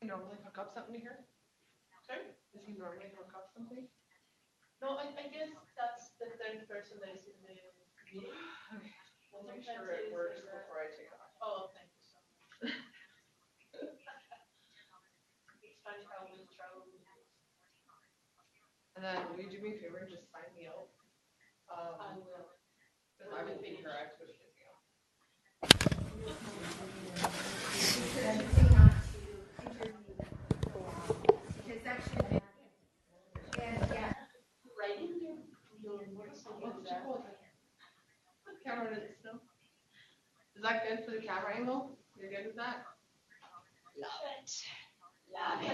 Normally hook up something here? Sorry? Does he normally hook up something? No, I guess that's the third person that is in the meeting. Okay. I'll make Sometimes sure it works is, before I take off. Oh, thank you so much. It's funny how we travel with this. And then will you do me a favor and just sign me out? I will. Because I will be here. I have to go to physio. Writing your motorcycle. Camera is still. Is that good for the camera angle? You're good with that? Love it. Love it.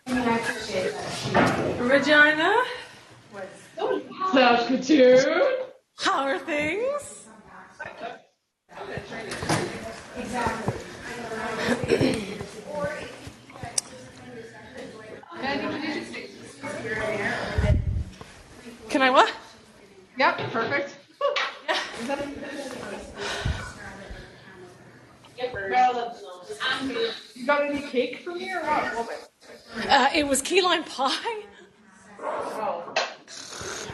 I mean, I appreciate that. Regina, Saskatoon. how are things? Exactly. Can I what? Yep, perfect. You got any cake for me or what? It was key lime pie. Oh.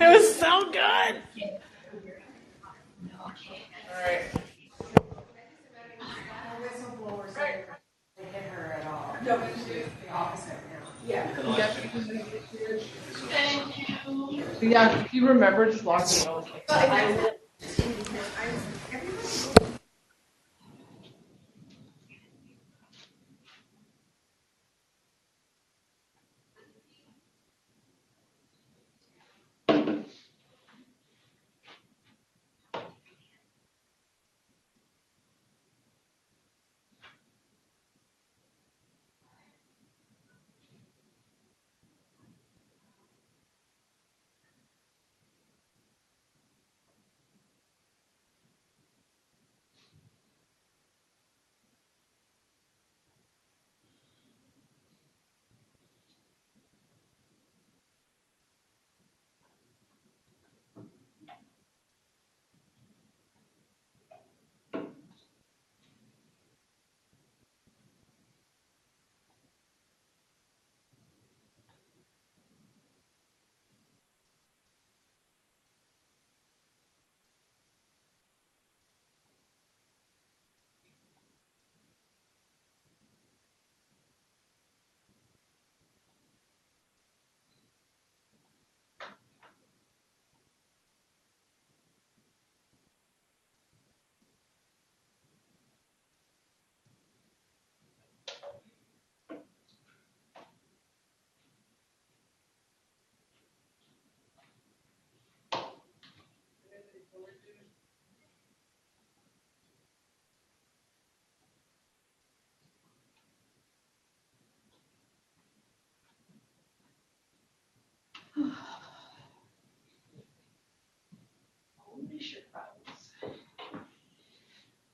It was so good. All right. No, we should do the opposite now. Yeah. Thank you. Yeah, if you remember, just log me out. I will. Holy shit balls.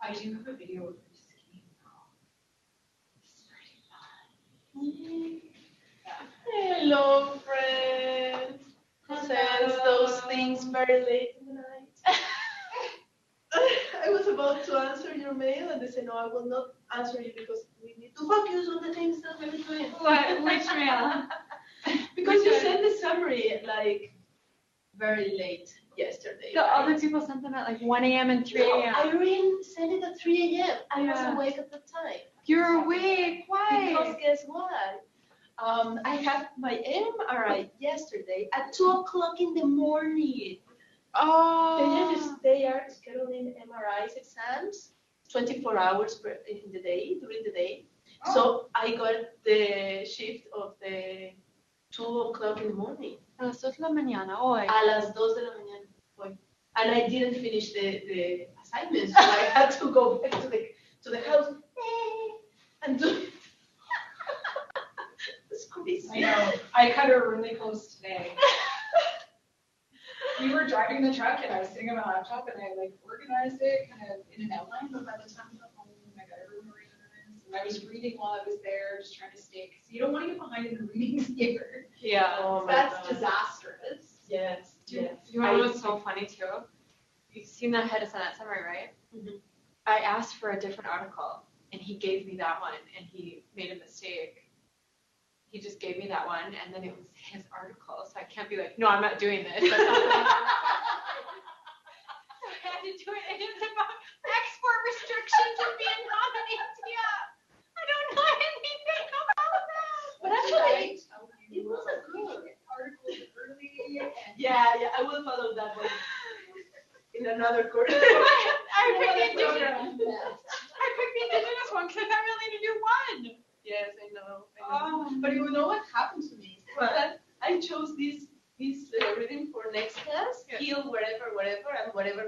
I do have a video of me skiing now. It's pretty fun. Hello, friends. Who says those things very late in the night? I was about to answer your mail and they said, no, I will not answer you because we need to focus on the things that we're doing. What? Which mail? Because you sent the summary like very late yesterday. The right? other people sent them at like 1 a.m. and 3 No, a.m. Irene sent it at 3 a.m. I was Yeah. awake at the time. You're awake. Why? Because guess what? I had my MRI yesterday at 2 o'clock in the morning. Oh. They are scheduling MRIs exams 24 hours in the day, during the day. Oh. So I got the shift of the 2 o'clock in the morning. A las 2 de la mañana hoy. A las 2 de la mañana hoy. And I didn't finish the assignment, so I had to go back to the house and do it. It's crazy. I know. I cut her really close today. We were driving the truck and I was sitting on my laptop and I like organized it kind of in an outline, but by the time I got home, I got everything organized. And I was reading while I was there, just trying to stay, because you don't want to get behind in the readings here. Yeah. Oh my That's God. disastrous. Yes. Yes. You know what's so funny too? You've seen that head of Senate summary, right? Mhm. I asked for a different article and he gave me that one, and he made a mistake. He just gave me that one, and then it was his article, so I can't be like, no, I'm not doing this. That's not what so I had to do it, and it's about export restrictions in Vietnam and India. I don't know anything about that. But actually, It was a good article early. yeah, I will follow that one in another course. I picked the program. indigenous one because I thought we only had to do one. Yes, I know. But you know what happened to me? That I chose this reading for next class, Yeah. heal wherever, and whatever.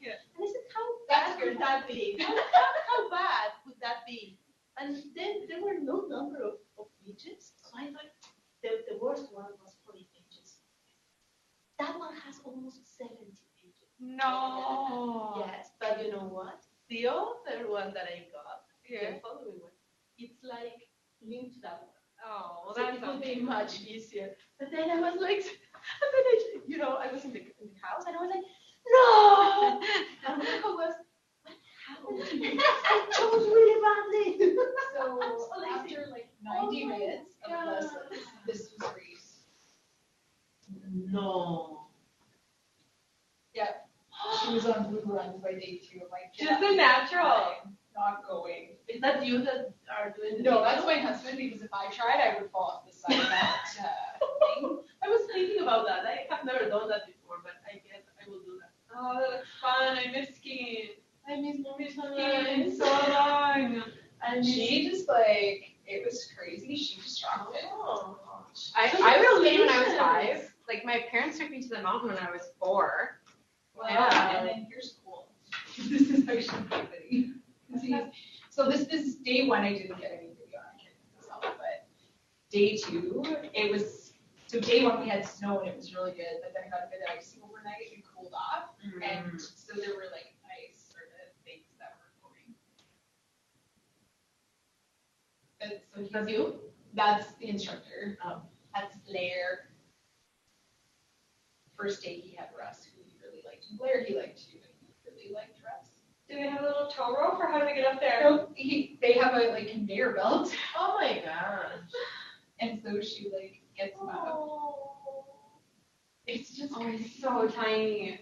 Yeah. And I said, how That's bad good. could that be? How bad could that be? And then there were no number of pages. So I thought the worst one was 40 pages. That one has almost 70 pages. No. Yes, but you know what? The other one that I got, Yeah. the following one, it's like linked to that one. Oh, well, So that's it would be okay. much easier. But then I was like, I was in the house and I was like, no! And Marco was, what happened to me? I chose really badly. So after like 90 minutes of God. lessons, this was Reese. No. Yeah. She was on blue runs by day 2. I'm like, Just a natural. I'm not going. Is that you that are doing the No, video? that's my husband, because if I tried, I would fall off the side of that thing. I was thinking about that. I have never done that before, but I guess I will do that. Oh, that looks fun. I miss skiing. I miss movie Skiing so long. She just like, it was crazy. She just dropped it. Oh. I was skiing when I was 5. Like, my parents took me to the mountain when I was 4. Wow. Yeah. And then here's cool. This is actually pretty funny. So this is day 1. I didn't get any video on it myself, but day 2, it was, so day 1 we had snow and it was really good, but then it got a bit icy overnight and cooled off. And so there were like ice sort of things that were forming. But so That's you? that's the instructor. Oh. That's Blair. First day he had Russ, who he really liked. And Blair he liked too, but he really liked Russ. Do they have a little tow rope, or how do we get up there? So they have a like conveyor belt, Oh my gosh. and so she like gets him out. Oh. It's just Oh, it's so tiny.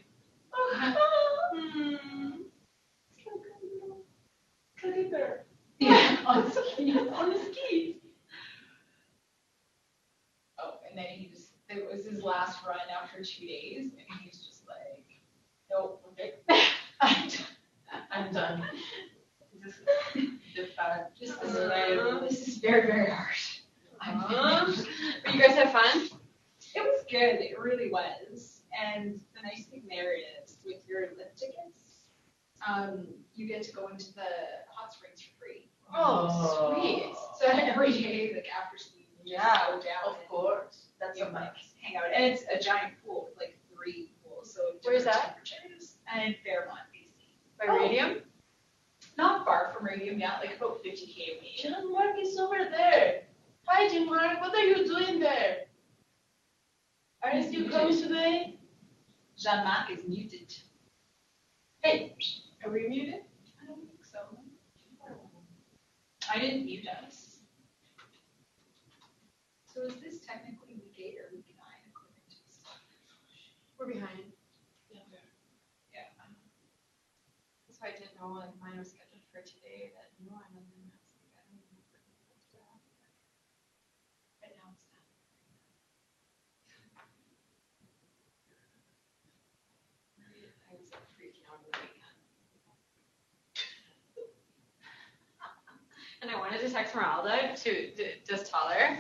Teddy bear. yeah, on skis. On the skis. Oh, and then it was his last run after 2 days, and he's just like, nope, okay. I'm done. Just this is very, very hard. But you guys have fun? It was good. It really was. And the nice thing there is with your lift tickets, you get to go into the hot springs for free. Oh, Sweet. So every day, like after skiing, you just Yeah, go down. of course. That's You so like nice. hang out, and it's a giant pool with like 3 pools. So Where's different that? temperatures. And in Fairmont, BC. By Radium? Not far from Radium, yeah, like about 50 km. John Mark is over there. Hi, Jim Mark. What are you doing there? Aren't you coming today? Jean-Marc is muted. Hey, are we muted? I don't think so. I didn't mute us. So is this technically week 8 or week 9 according to this? We're behind. Yeah. So I didn't know like mine was scheduled for today that new one, and then I was like, I don't even know if we're supposed to have it. Right now it's done. I was like freaking out over the weekend. And I wanted to text Meralda to just tell her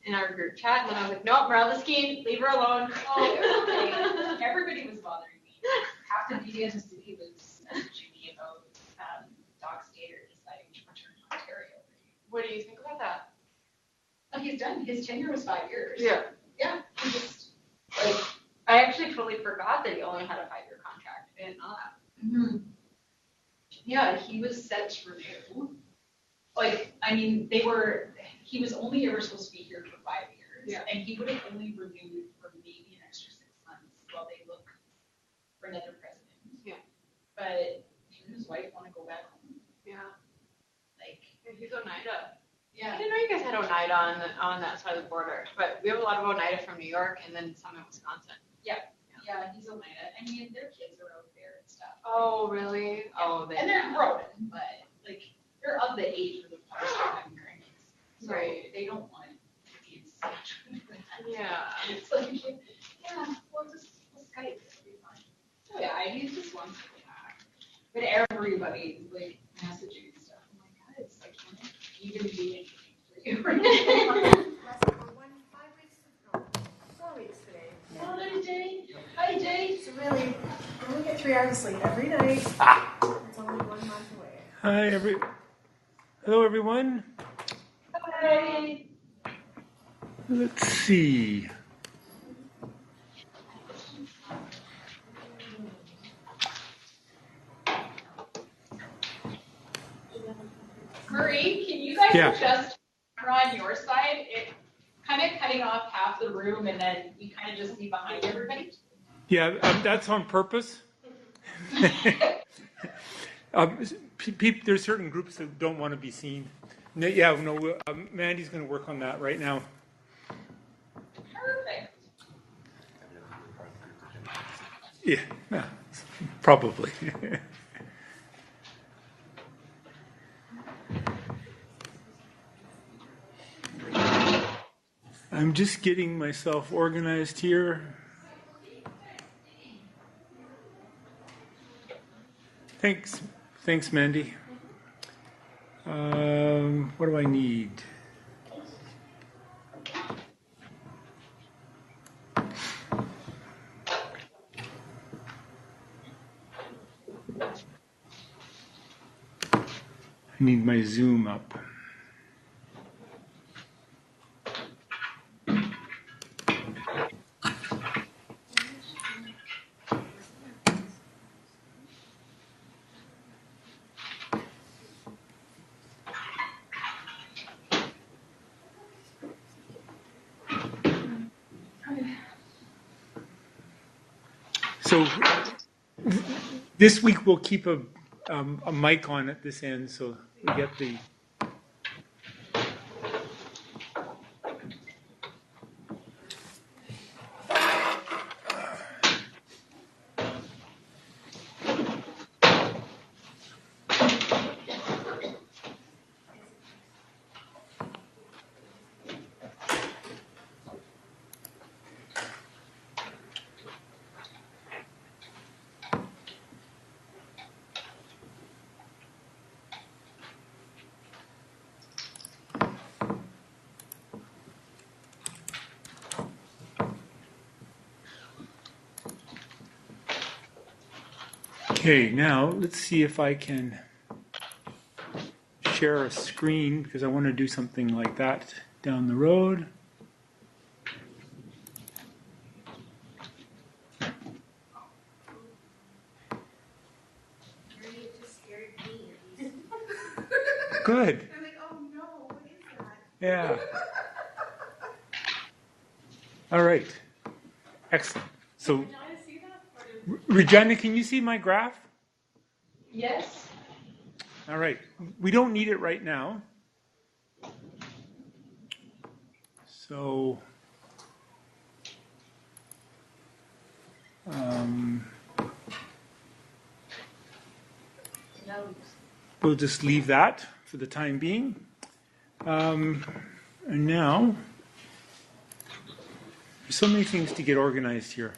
in our group chat, and then I was like, nope, Meralda's skiing, leave her alone. Oh, it was okay. Everybody was bothering me. Half the media in the city was messaging me about Doc Stater deciding to return to Ontario. What do you think about that? Oh, he's done. His tenure was 5 years. Yeah. Yeah. He just Like, I actually totally forgot that he only had a 5-year contract. I didn't know that. Yeah, he was set to renew. Like, I mean, he was only ever supposed to be here for 5 years. Yeah. And he would have only renewed for maybe an extra 6 months while they look for another president. Yeah. But him and his wife want to go back home. Yeah. He's Oneida. Yeah. I didn't know you guys had Oneida on that side of the border, but we have a lot of Oneida from New York and then some in Wisconsin. Yeah, he's Oneida. I mean, their kids are out there and stuff. Oh, really? Yeah. Oh, And they're grown, but like they're of the age where they're having grandkids. So Right. they don't want to be in such. yeah. It's like, yeah, we'll Skype. It'll be fine. Oh yeah, he just wants to go back. But everybody's like messaging and stuff. I'm like, guys, I can't even be anything for you. We're 5 weeks, no, 4 weeks today. Oh, there's Jay. Hi, Jay. So really, I only get 3 hours of sleep every night. It's only 1 month away. Hi, hello, everyone. Hi. Let's see. Murray, can you guys Yeah. adjust on your side? It kind of cutting off half the room, and then you kind of just see behind everybody. Yeah, that's on purpose. There's certain groups that don't want to be seen. Yeah, no, Mandy's going to work on that right now. Perfect. Yeah, probably. I'm just getting myself organized here. Thanks, Mandy. What do I need? I need my Zoom up. So this week we'll keep a mic on at this end, so we get the. Okay, now let's see if I can share a screen because I want to do something like that down the road. Good. I'm like, oh no, what is that? Yeah. All right. Excellent. So, Regina, can you see my graph? Yes. All right. We don't need it right now. So, we'll just leave that for the time being. And now, there's so many things to get organized here.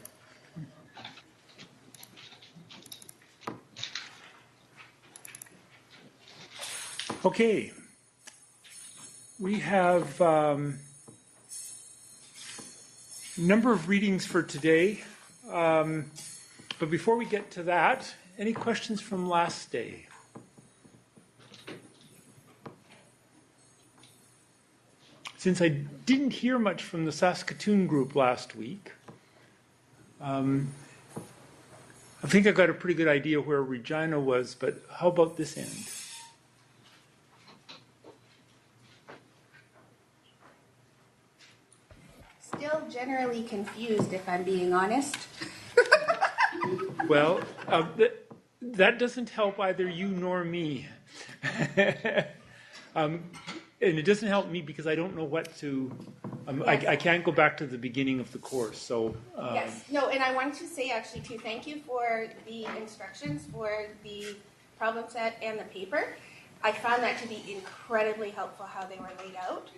Okay. We have a number of readings for today. But before we get to that, any questions from last day? Since I didn't hear much from the Saskatoon group last week, I think I got a pretty good idea where Regina was, but how about this end? Still generally confused, if I'm being honest. Well, that doesn't help either you nor me. And it doesn't help me because I don't know what to. Yes. I can't go back to the beginning of the course. So Yes, no, and I wanted to say actually too, thank you for the instructions for the problem set and the paper. I found that to be incredibly helpful how they were laid out.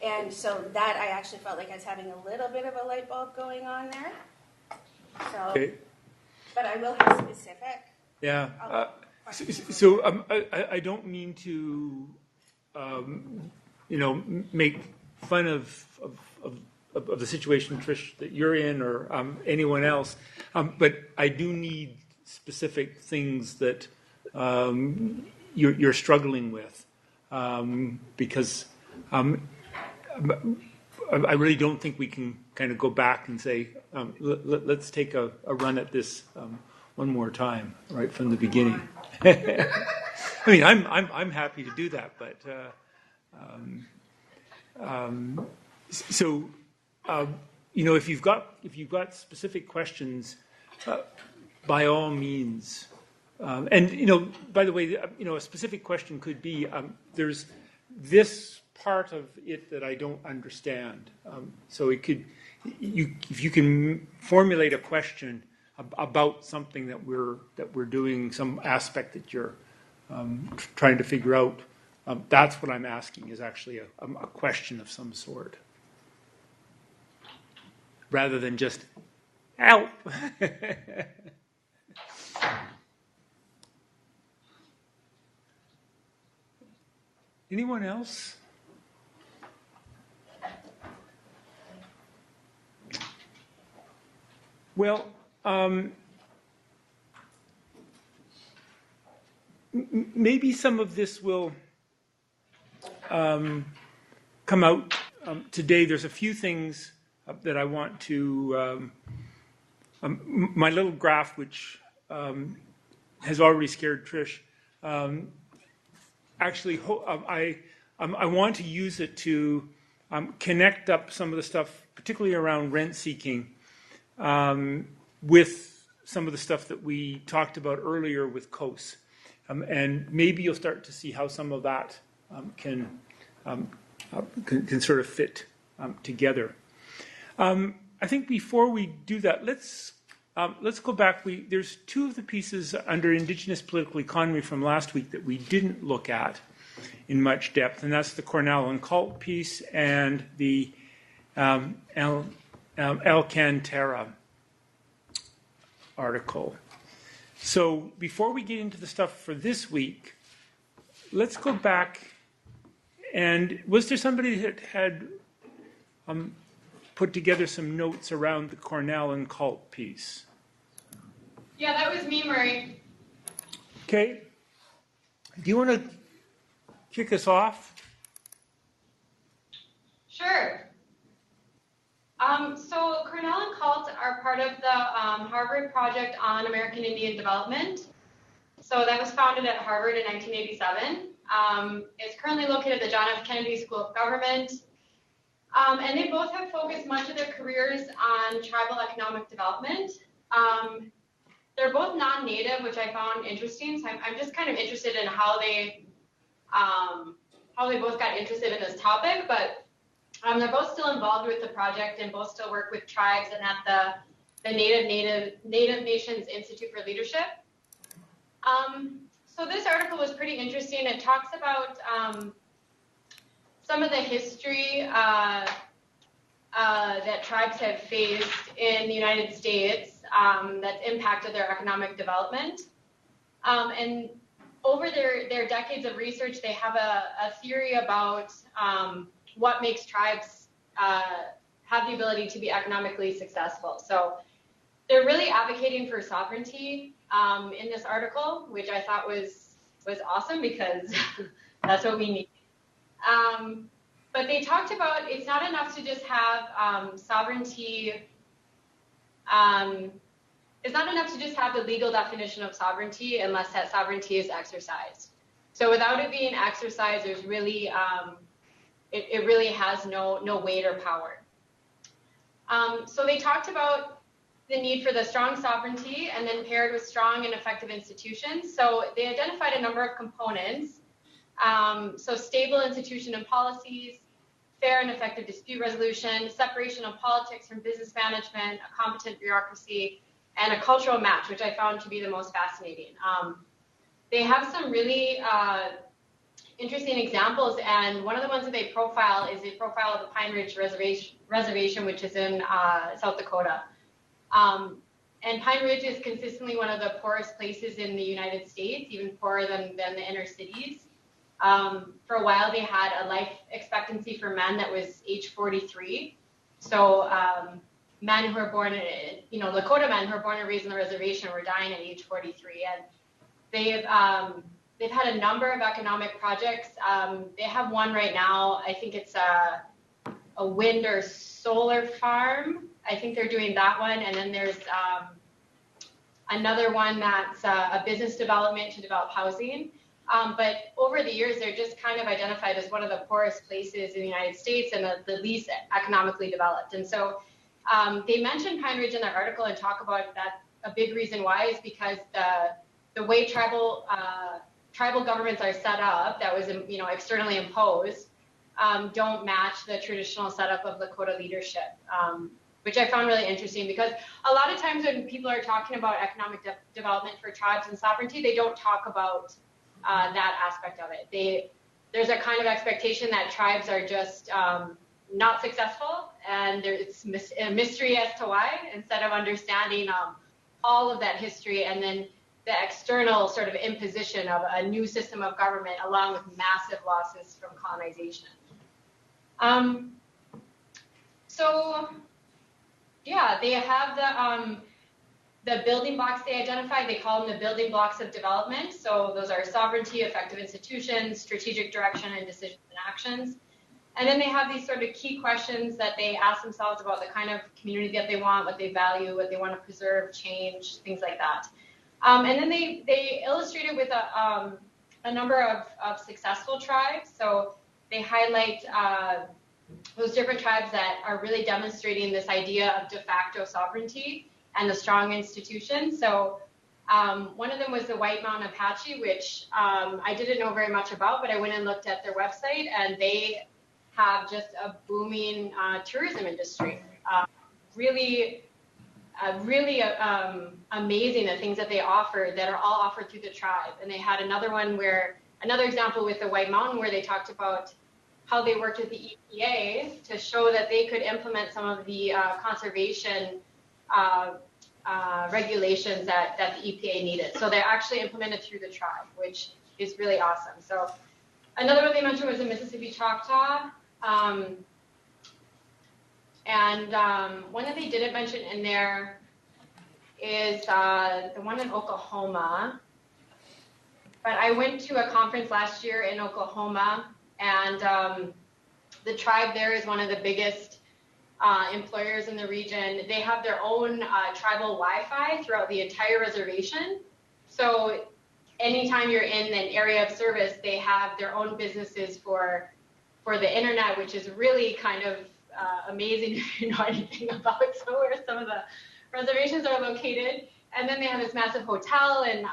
And so that I actually felt like I was having a little bit of a light bulb going on there. So, okay. but I will have specific. Yeah. questions. So I don't mean to, make fun of the situation, Trish, that you're in or anyone else, but I do need specific things that you're struggling with, because I really don't think we can kind of go back and say, let's take a run at this one more time, right from the beginning. I mean, I'm happy to do that, but so if you've got specific questions, by all means. And by the way, a specific question could be, there's this part of it that I don't understand. So it could, if you can formulate a question about something that we're doing, some aspect that you're trying to figure out, that's what I'm asking, is actually a question of some sort, rather than just help. Anyone else? Well, maybe some of this will come out today. There's a few things that I want to. My little graph, which has already scared Trish. Actually, I want to use it to connect up some of the stuff, particularly around rent seeking, with some of the stuff that we talked about earlier with COAS. And maybe you'll start to see how some of that can sort of fit together. I think before we do that, let's go back. There's two of the pieces under Indigenous Political Economy from last week that we didn't look at in much depth, and that's the Cornell and Cult piece and the Alcantara article. So before we get into the stuff for this week, let's go back. And was there somebody that had put together some notes around the Cornell and Cult piece? Yeah, that was me, Murray. Okay. Do you want to kick us off? Sure. So Cornell and Cult are part of the Harvard Project on American Indian Development. So that was founded at Harvard in 1987. It's currently located at the John F. Kennedy School of Government. And they both have focused much of their careers on tribal economic development. They're both non-native, which I found interesting. So I'm just kind of interested in how they both got interested in this topic. But they're both still involved with the project and both still work with tribes and at the Native Nations Institute for Leadership. So this article was pretty interesting. It talks about some of the history that tribes have faced in the United States that's impacted their economic development. And over their decades of research, they have a theory about what makes tribes have the ability to be economically successful. So they're really advocating for sovereignty in this article, which I thought was awesome because that's what we need. But they talked about it's not enough to just have sovereignty. It's not enough to just have the legal definition of sovereignty unless that sovereignty is exercised. So without it being exercised, there's really it really has no weight or power. So they talked about the need for the strong sovereignty and then paired with strong and effective institutions. So they identified a number of components So stable institution and policies, fair and effective dispute resolution, separation of politics from business management, a competent bureaucracy, and a cultural match, which I found to be the most fascinating. They have some really interesting examples, and one of the ones that they profile is a profile of the Pine Ridge Reservation, which is in South Dakota. And Pine Ridge is consistently one of the poorest places in the United States, even poorer than the inner cities. For a while, they had a life expectancy for men that was age 43. So men who are born, Lakota men who are born and raised on the reservation were dying at age 43. And they've had a number of economic projects. They have one right now. I think it's a wind or solar farm. I think they're doing that one. And then there's another one that's a business development to develop housing. But over the years, they're just kind of identified as one of the poorest places in the United States and the least economically developed. And so they mentioned Pine Ridge in their article and talk about that. A big reason why is because the way tribal governments are set up, that was externally imposed, don't match the traditional setup of Lakota leadership, which I found really interesting, because a lot of times when people are talking about economic development for tribes and sovereignty, they don't talk about that aspect of it. There's a kind of expectation that tribes are just not successful, and it's a mystery as to why, instead of understanding all of that history and then the external sort of imposition of a new system of government along with massive losses from colonization. So yeah, they have the building blocks they identified. They call them the building blocks of development. So those are sovereignty, effective institutions, strategic direction, and decisions and actions. And then they have these sort of key questions that they ask themselves about the kind of community that they want, what they value, what they want to preserve, change, things like that. And then they illustrate it with a number of successful tribes. So they highlight those different tribes that are really demonstrating this idea of de facto sovereignty and the strong institutions. So one of them was the White Mountain Apache, which I didn't know very much about, but I went and looked at their website, and they have just a booming tourism industry. Really amazing, the things that they offer that are all offered through the tribe. And they had another example with the White Mountain, where they talked about how they worked with the EPA to show that they could implement some of the conservation regulations that the EPA needed. So they're actually implemented through the tribe, which is really awesome. So another one they mentioned was the Mississippi Choctaw. One that they didn't mention in there is the one in Oklahoma. But I went to a conference last year in Oklahoma, and the tribe there is one of the biggest employers in the region. They have their own tribal Wi-Fi throughout the entire reservation. So anytime you're in an area of service, they have their own businesses for the internet, which is really kind of amazing if you know anything about where some of the reservations are located. And then they have this massive hotel, and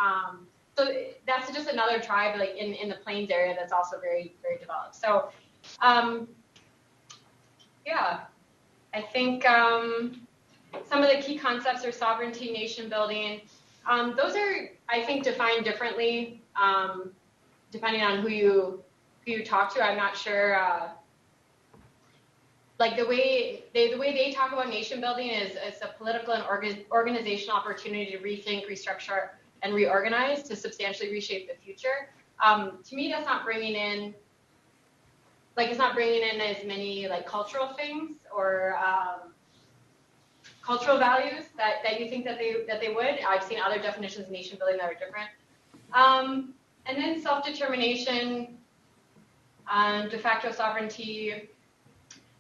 so that's just another tribe like in the Plains area that's also very, very developed. So yeah, I think some of the key concepts are sovereignty, nation building. Those are, I think, defined differently depending on who you talk to. I'm not sure. Like the way they talk about nation building is a political and organizational opportunity to rethink, restructure, and reorganize to substantially reshape the future. To me, that's not bringing in, it's not bringing in as many like cultural things or cultural values that you think that they would. I've seen other definitions of nation building that are different. And then self-determination, de facto sovereignty.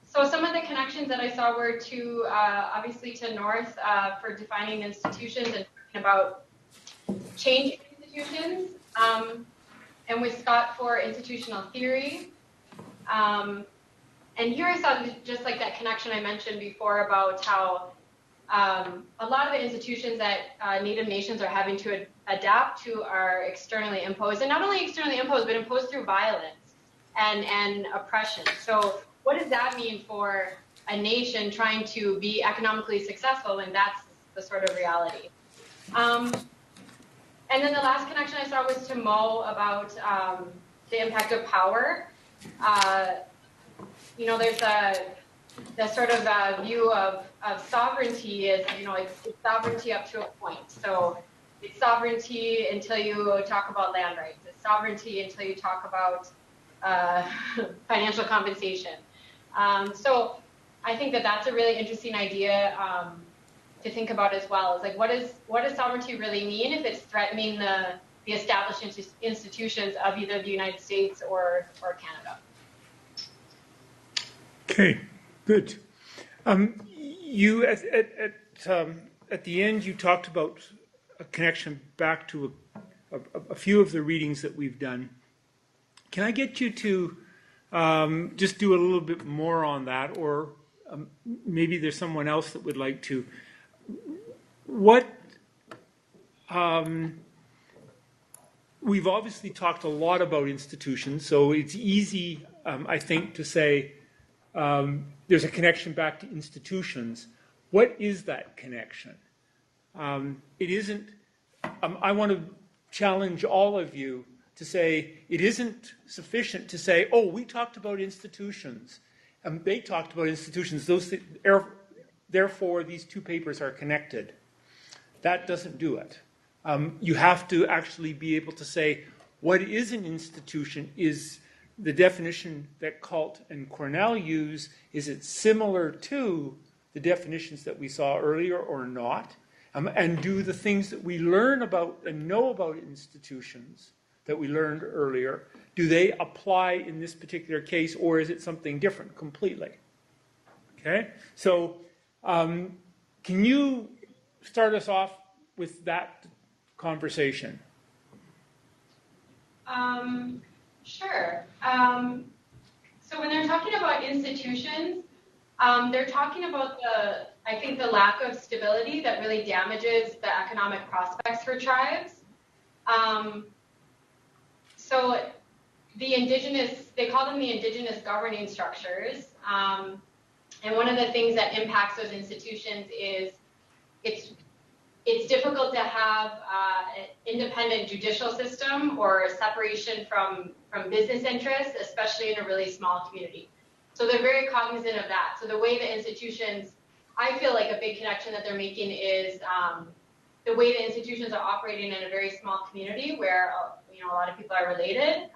So some of the connections that I saw were to, obviously to North for defining institutions and talking about changing institutions, and with Scott for institutional theory. And here I saw just like that connection I mentioned before about how a lot of the institutions that Native nations are having to adapt to are externally imposed, and not only externally imposed, but imposed through violence and oppression. So what does that mean for a nation trying to be economically successful when that's the sort of reality? And then the last connection I saw was to Mo about the impact of power. There's the sort of view of sovereignty is, it's sovereignty up to a point. So it's sovereignty until you talk about land rights. It's sovereignty until you talk about financial compensation. So I think that that's a really interesting idea to think about as well. It's like, what does sovereignty really mean if it's threatening the established institutions of either the United States or Canada? Okay, good. You at the end you talked about a connection back to a few of the readings that we've done. Can I get you to just do a little bit more on that, or maybe there's someone else that would like to? We've obviously talked a lot about institutions, so it's easy, I think, to say there's a connection back to institutions. What is that connection? It isn't, I want to challenge all of you to say it isn't sufficient to say, oh, we talked about institutions. They talked about institutions. Therefore, these two papers are connected. That doesn't do it. You have to actually be able to say what is an institution. Is the definition that Colt and Cornell use, is it similar to the definitions that we saw earlier or not? And do the things that we learn about and know about institutions that we learned earlier, do they apply in this particular case, or is it something different completely? Okay, so can you start us off with that conversation? Sure. So when they're talking about institutions, they're talking about the lack of stability that really damages the economic prospects for tribes. So they call them the indigenous governing structures. And one of the things that impacts those institutions is it's difficult to have an independent judicial system or separation from business interests, especially in a really small community. So they're very cognizant of that. So the way the institutions, I feel like a big connection that they're making is the way the institutions are operating in a very small community where a lot of people are related,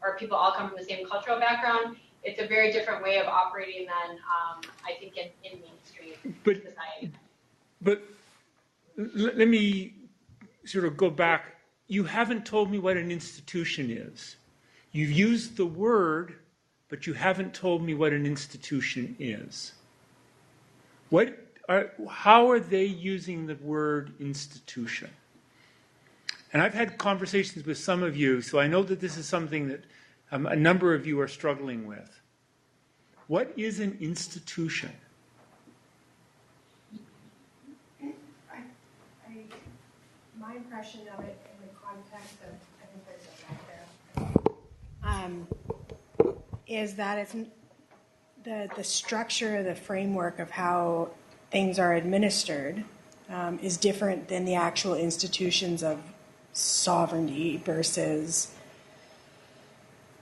or people all come from the same cultural background. It's a very different way of operating than I think in mainstream society. But let me sort of go back. You haven't told me what an institution is. You've used the word, but you haven't told me what an institution is. How are they using the word institution? And I've had conversations with some of you, so I know that this is something that a number of you are struggling with. What is an institution? My impression of it in the context of, I think there's a back there, is that it's the structure, the framework of how things are administered is different than the actual institutions of sovereignty versus,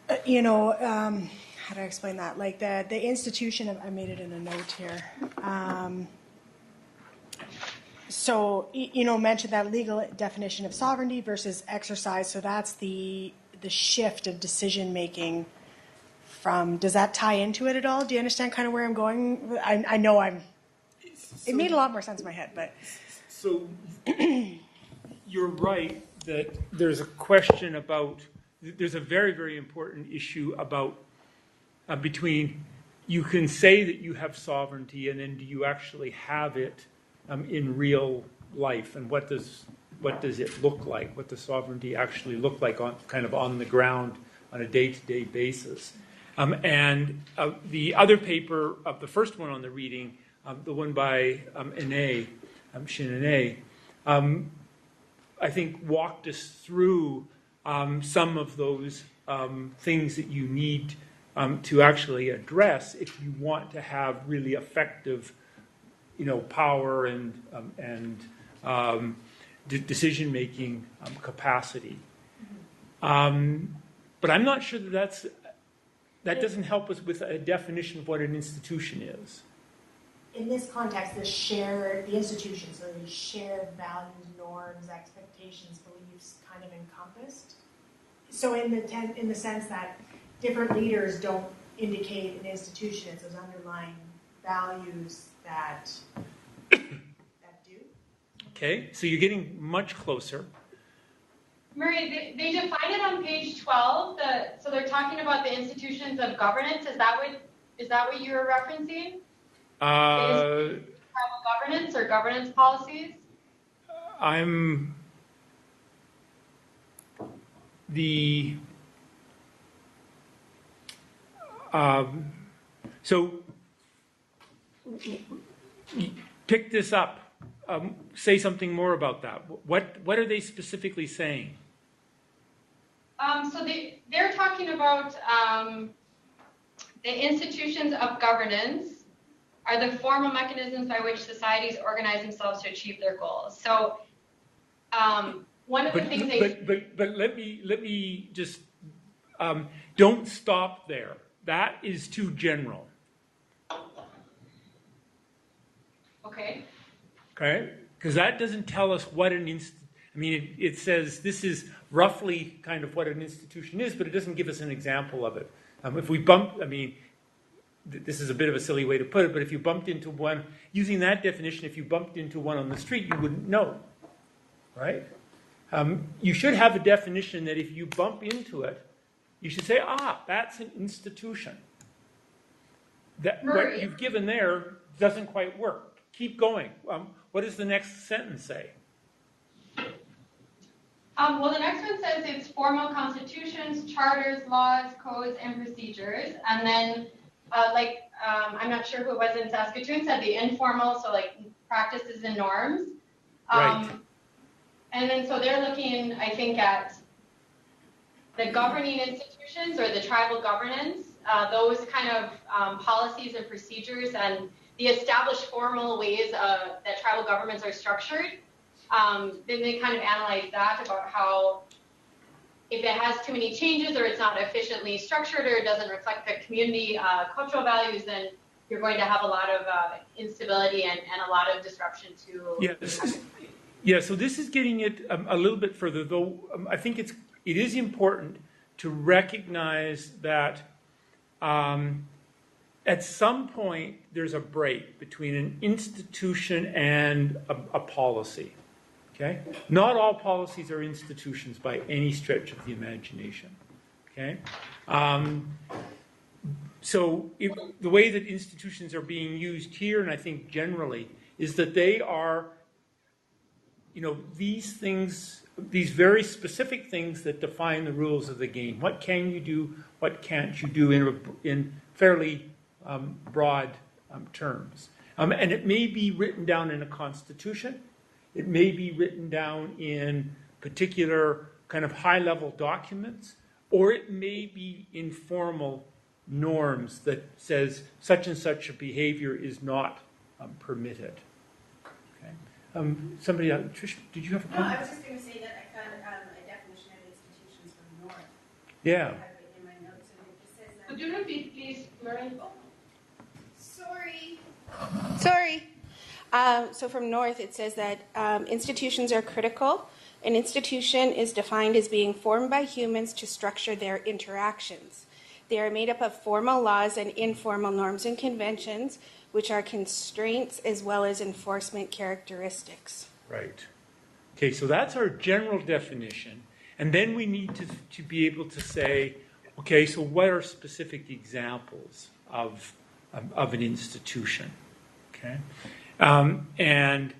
how do I explain that? Like the institution of, I made it in a note here. So, mentioned that legal definition of sovereignty versus exercise. So that's the shift of decision making from, does that tie into it at all? Do you understand kind of where I'm going? I know it made a lot more sense in my head, but. So you're right that there's a question about, there's a very, very important issue about between, you can say that you have sovereignty and then do you actually have it in real life, and what does it look like? What does sovereignty actually look like on the ground on a day-to-day basis? And the other paper, the first one on the reading, the one by Ine, Shin Ine, I think walked us through some of those things that you need to actually address if you want to have really effective, power and decision-making capacity. But I'm not sure that doesn't help us with a definition of what an institution is. In this context, the institutions, so these shared values, norms, expectations, beliefs, kind of encompassed. So in the sense that different leaders don't indicate an institution, it's those underlying values that do. Okay, so you're getting much closer. Marie, they define it on page 12. So they're talking about the institutions of governance. Is that what you were referencing? Tribal governance or governance policies? So pick this up. Say something more about that. What are they specifically saying? So they're talking about the institutions of governance are the formal mechanisms by which societies organize themselves to achieve their goals. So one of the things But let me just don't stop there. That is too general. Okay. Okay, because that doesn't tell us what an it says this is roughly kind of what an institution is, but it doesn't give us an example of it. If we this is a bit of a silly way to put it, but if you bumped into one, using that definition, if you bumped into one on the street, you wouldn't know, right? You should have a definition that if you bump into it, you should say, that's an institution. What you've given there doesn't quite work. Keep going. What does the next sentence say? Well, the next one says it's formal constitutions, charters, laws, codes, and procedures. And then, I'm not sure who it was in Saskatoon, said the informal, so like practices and norms. Right. And then, so they're looking, I think, at the governing institutions or the tribal governance, those kind of policies and procedures and the established formal ways that tribal governments are structured. Then they kind of analyze that about how if it has too many changes or it's not efficiently structured or it doesn't reflect the community cultural values, then you're going to have a lot of instability and a lot of disruption to. Yes. Yeah. So this is getting it a little bit further, though. I think it is important to recognize that at some point there's a break between an institution and a policy. Okay? Not all policies are institutions by any stretch of the imagination. Okay? So the way that institutions are being used here, and I think generally, is that they are, these things, these very specific things that define the rules of the game. What can you do? What can't you do in fairly broad terms? And it may be written down in a constitution. It may be written down in particular kind of high-level documents, or it may be informal norms that says such and such a behavior is not permitted. Okay. Somebody, Trish, did you have a comment? No, I was just going to say that I found a definition of institutions from North. Yeah. I have it in my notes, and it just says that. Would you repeat, please, Marie? Oh, sorry. So from North, it says that institutions are critical. An institution is defined as being formed by humans to structure their interactions. They are made up of formal laws and informal norms and conventions, which are constraints as well as enforcement characteristics. Right. Okay, so that's our general definition. And then we need to be able to say, okay, so what are specific examples of an institution? Okay. And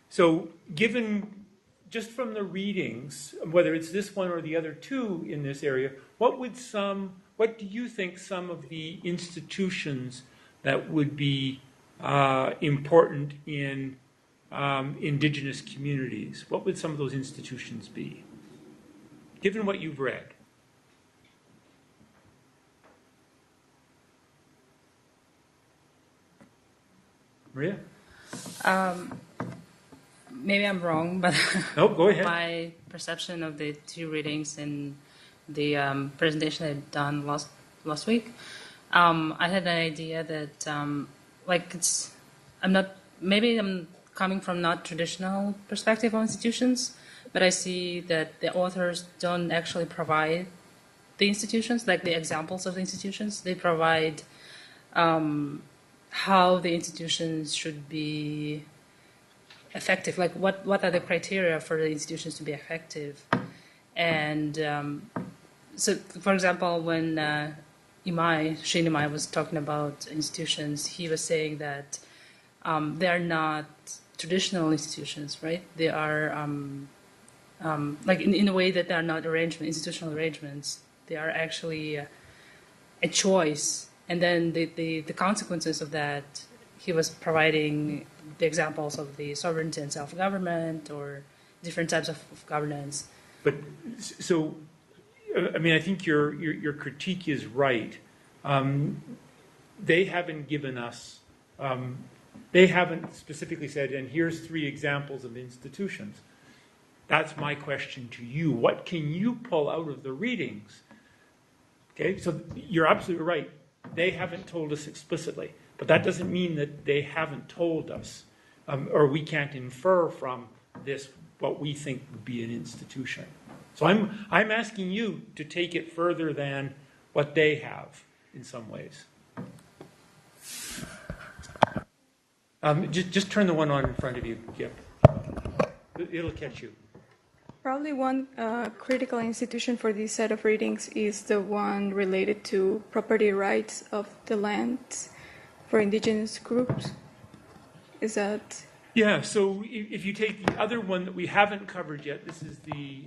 so given just from the readings, whether it's this one or the other two in this area, what do you think some of the institutions that would be important in Indigenous communities? What would some of those institutions be, given what you've read? Maria? Maybe I'm wrong, but No, go ahead. my perception of the two readings in the presentation I'd done last week, I had an idea that I'm coming from not traditional perspective on institutions, but I see that the authors don't actually provide the institutions, like the examples of the institutions. They provide how the institutions should be effective, like what are the criteria for the institutions to be effective. And so, for example, when Shane Imai was talking about institutions, he was saying that they are not traditional institutions, right? They are, like in a way that they are not institutional arrangements. They are actually a choice. And then the consequences of that, he was providing the examples of the sovereignty and self-government or different types of governance. But so, I mean, I think your critique is right. They haven't given us, they haven't specifically said, and here's 3 examples of institutions. That's my question to you. What can you pull out of the readings? Okay, so you're absolutely right. They haven't told us explicitly, but that doesn't mean that they haven't told us, or we can't infer from this what we think would be an institution. So I'm asking you to take it further than what they have in some ways. Just turn the one on in front of you, Kip. It'll catch you. Probably one critical institution for this set of readings is the one related to property rights of the land for Indigenous groups. Is that? Yeah, so if you take the other one that we haven't covered yet, this is the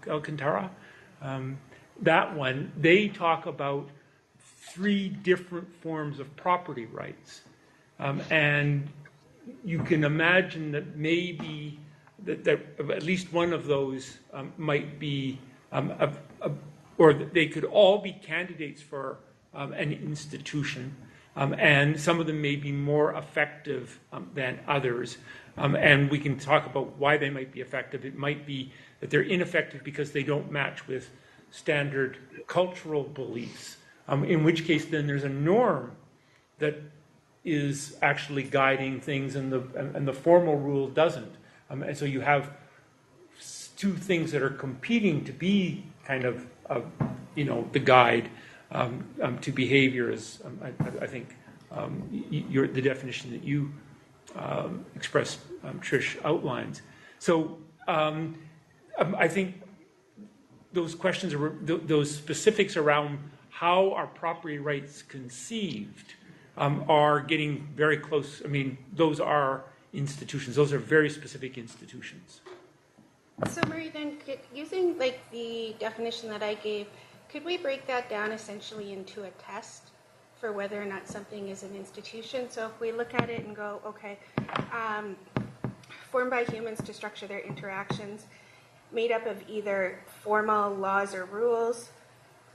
Alcantara. That one, they talk about 3 different forms of property rights. And you can imagine that maybe that at least one of those might be, or they could all be candidates for an institution, and some of them may be more effective than others. And we can talk about why they might be effective. It might be that they're ineffective because they don't match with standard cultural beliefs, in which case then there's a norm that is actually guiding things, and the formal rule doesn't. And so you have 2 things that are competing to be kind of the guide to behavior, as I think the definition that you expressed, Trish, outlines. So I think those questions, those specifics around how are property rights conceived are getting very close. I mean, those are institutions. Those are very specific institutions. So, Marie, then, using the definition that I gave, could we break that down essentially into a test for whether or not something is an institution? So if we look at it and go, okay, formed by humans to structure their interactions, made up of either formal laws or rules,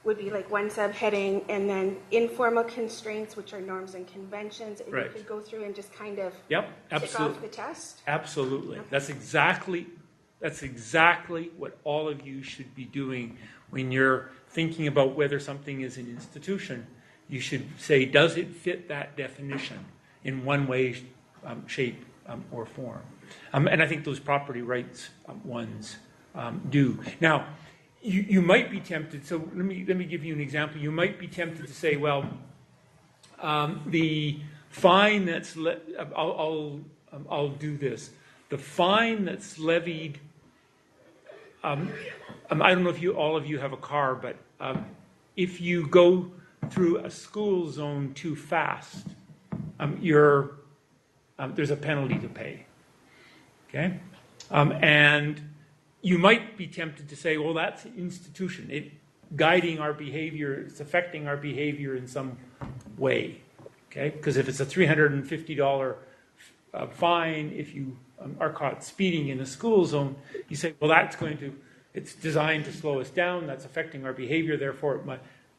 would be like one subheading, and then informal constraints, which are norms and conventions, and right. You could go through and just kind of tick off the test. Absolutely. Okay. That's exactly what all of you should be doing when you're thinking about whether something is an institution. You should say, does it fit that definition in one way, shape, or form? And I think those property rights ones do. Now, you might be tempted. So let me give you an example. You might be tempted to say, well, the fine that's I'll do this. The fine that's levied. I don't know if all of you have a car, but if you go through a school zone too fast, there's a penalty to pay. Okay, and you might be tempted to say, well, that's an institution. guiding our behavior, it's affecting our behavior in some way. Okay, because if it's a $350 fine if you are caught speeding in a school zone, you say, well, it's designed to slow us down, that's affecting our behavior, therefore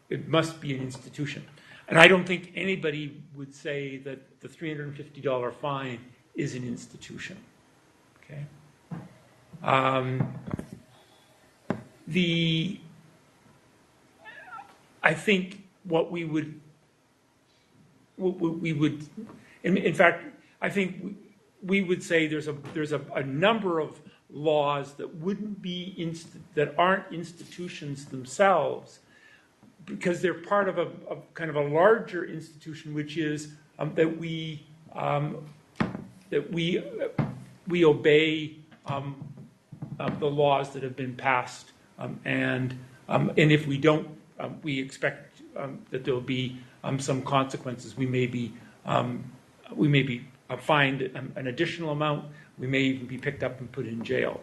it must be an institution. And I don't think anybody would say that the $350 fine is an institution. Okay. I think what we would, in fact, I think we would say there's a number of laws that wouldn't be that aren't institutions themselves, because they're part of a kind of a larger institution, which is that we obey the laws that have been passed, and if we don't, we expect that there will be some consequences. We may be fined an additional amount. We may even be picked up and put in jail.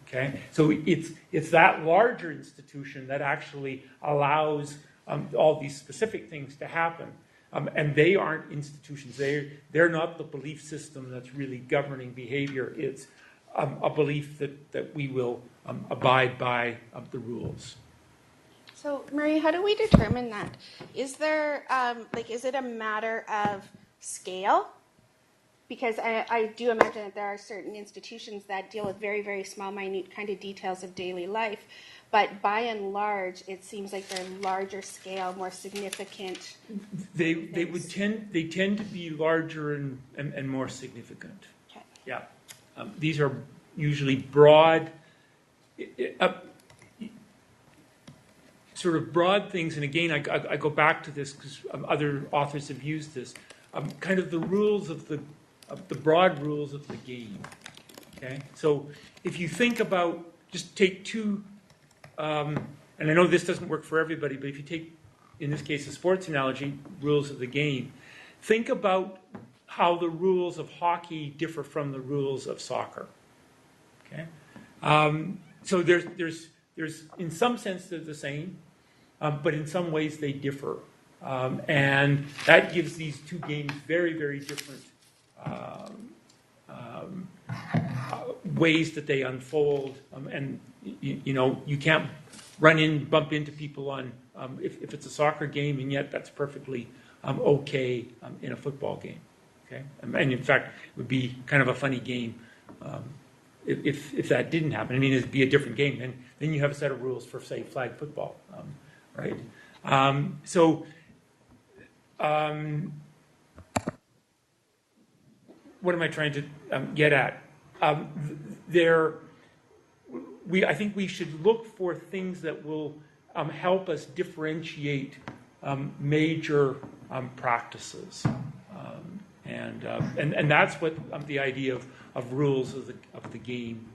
Okay, so it's that larger institution that actually allows all these specific things to happen, and they aren't institutions. They're not the belief system that's really governing behavior. It's a belief that we will abide by the rules. So, Marie, how do we determine that? Is there, is it a matter of scale? Because I do imagine that there are certain institutions that deal with very, very small, minute kind of details of daily life. But by and large, it seems like they're larger scale, more significant. They tend to be larger and more significant. Okay. Yeah. These are usually broad, sort of broad things. And again, I go back to this because other authors have used this. Kind of the rules of the broad rules of the game. Okay, so if you think about, just take two, and I know this doesn't work for everybody, but if you take, in this case, a sports analogy, rules of the game, think about how the rules of hockey differ from the rules of soccer. Okay, so there's in some sense they're the same, but in some ways they differ, and that gives these two games very, very different ways that they unfold, and you can't bump into people on if it's a soccer game, and yet that's perfectly okay in a football game. Okay, and in fact, it would be kind of a funny game if that didn't happen. I mean, it'd be a different game. Then you have a set of rules for, say, flag football, right? What am I trying to get at? I think we should look for things that will help us differentiate major practices, and that's what the idea of rules of the game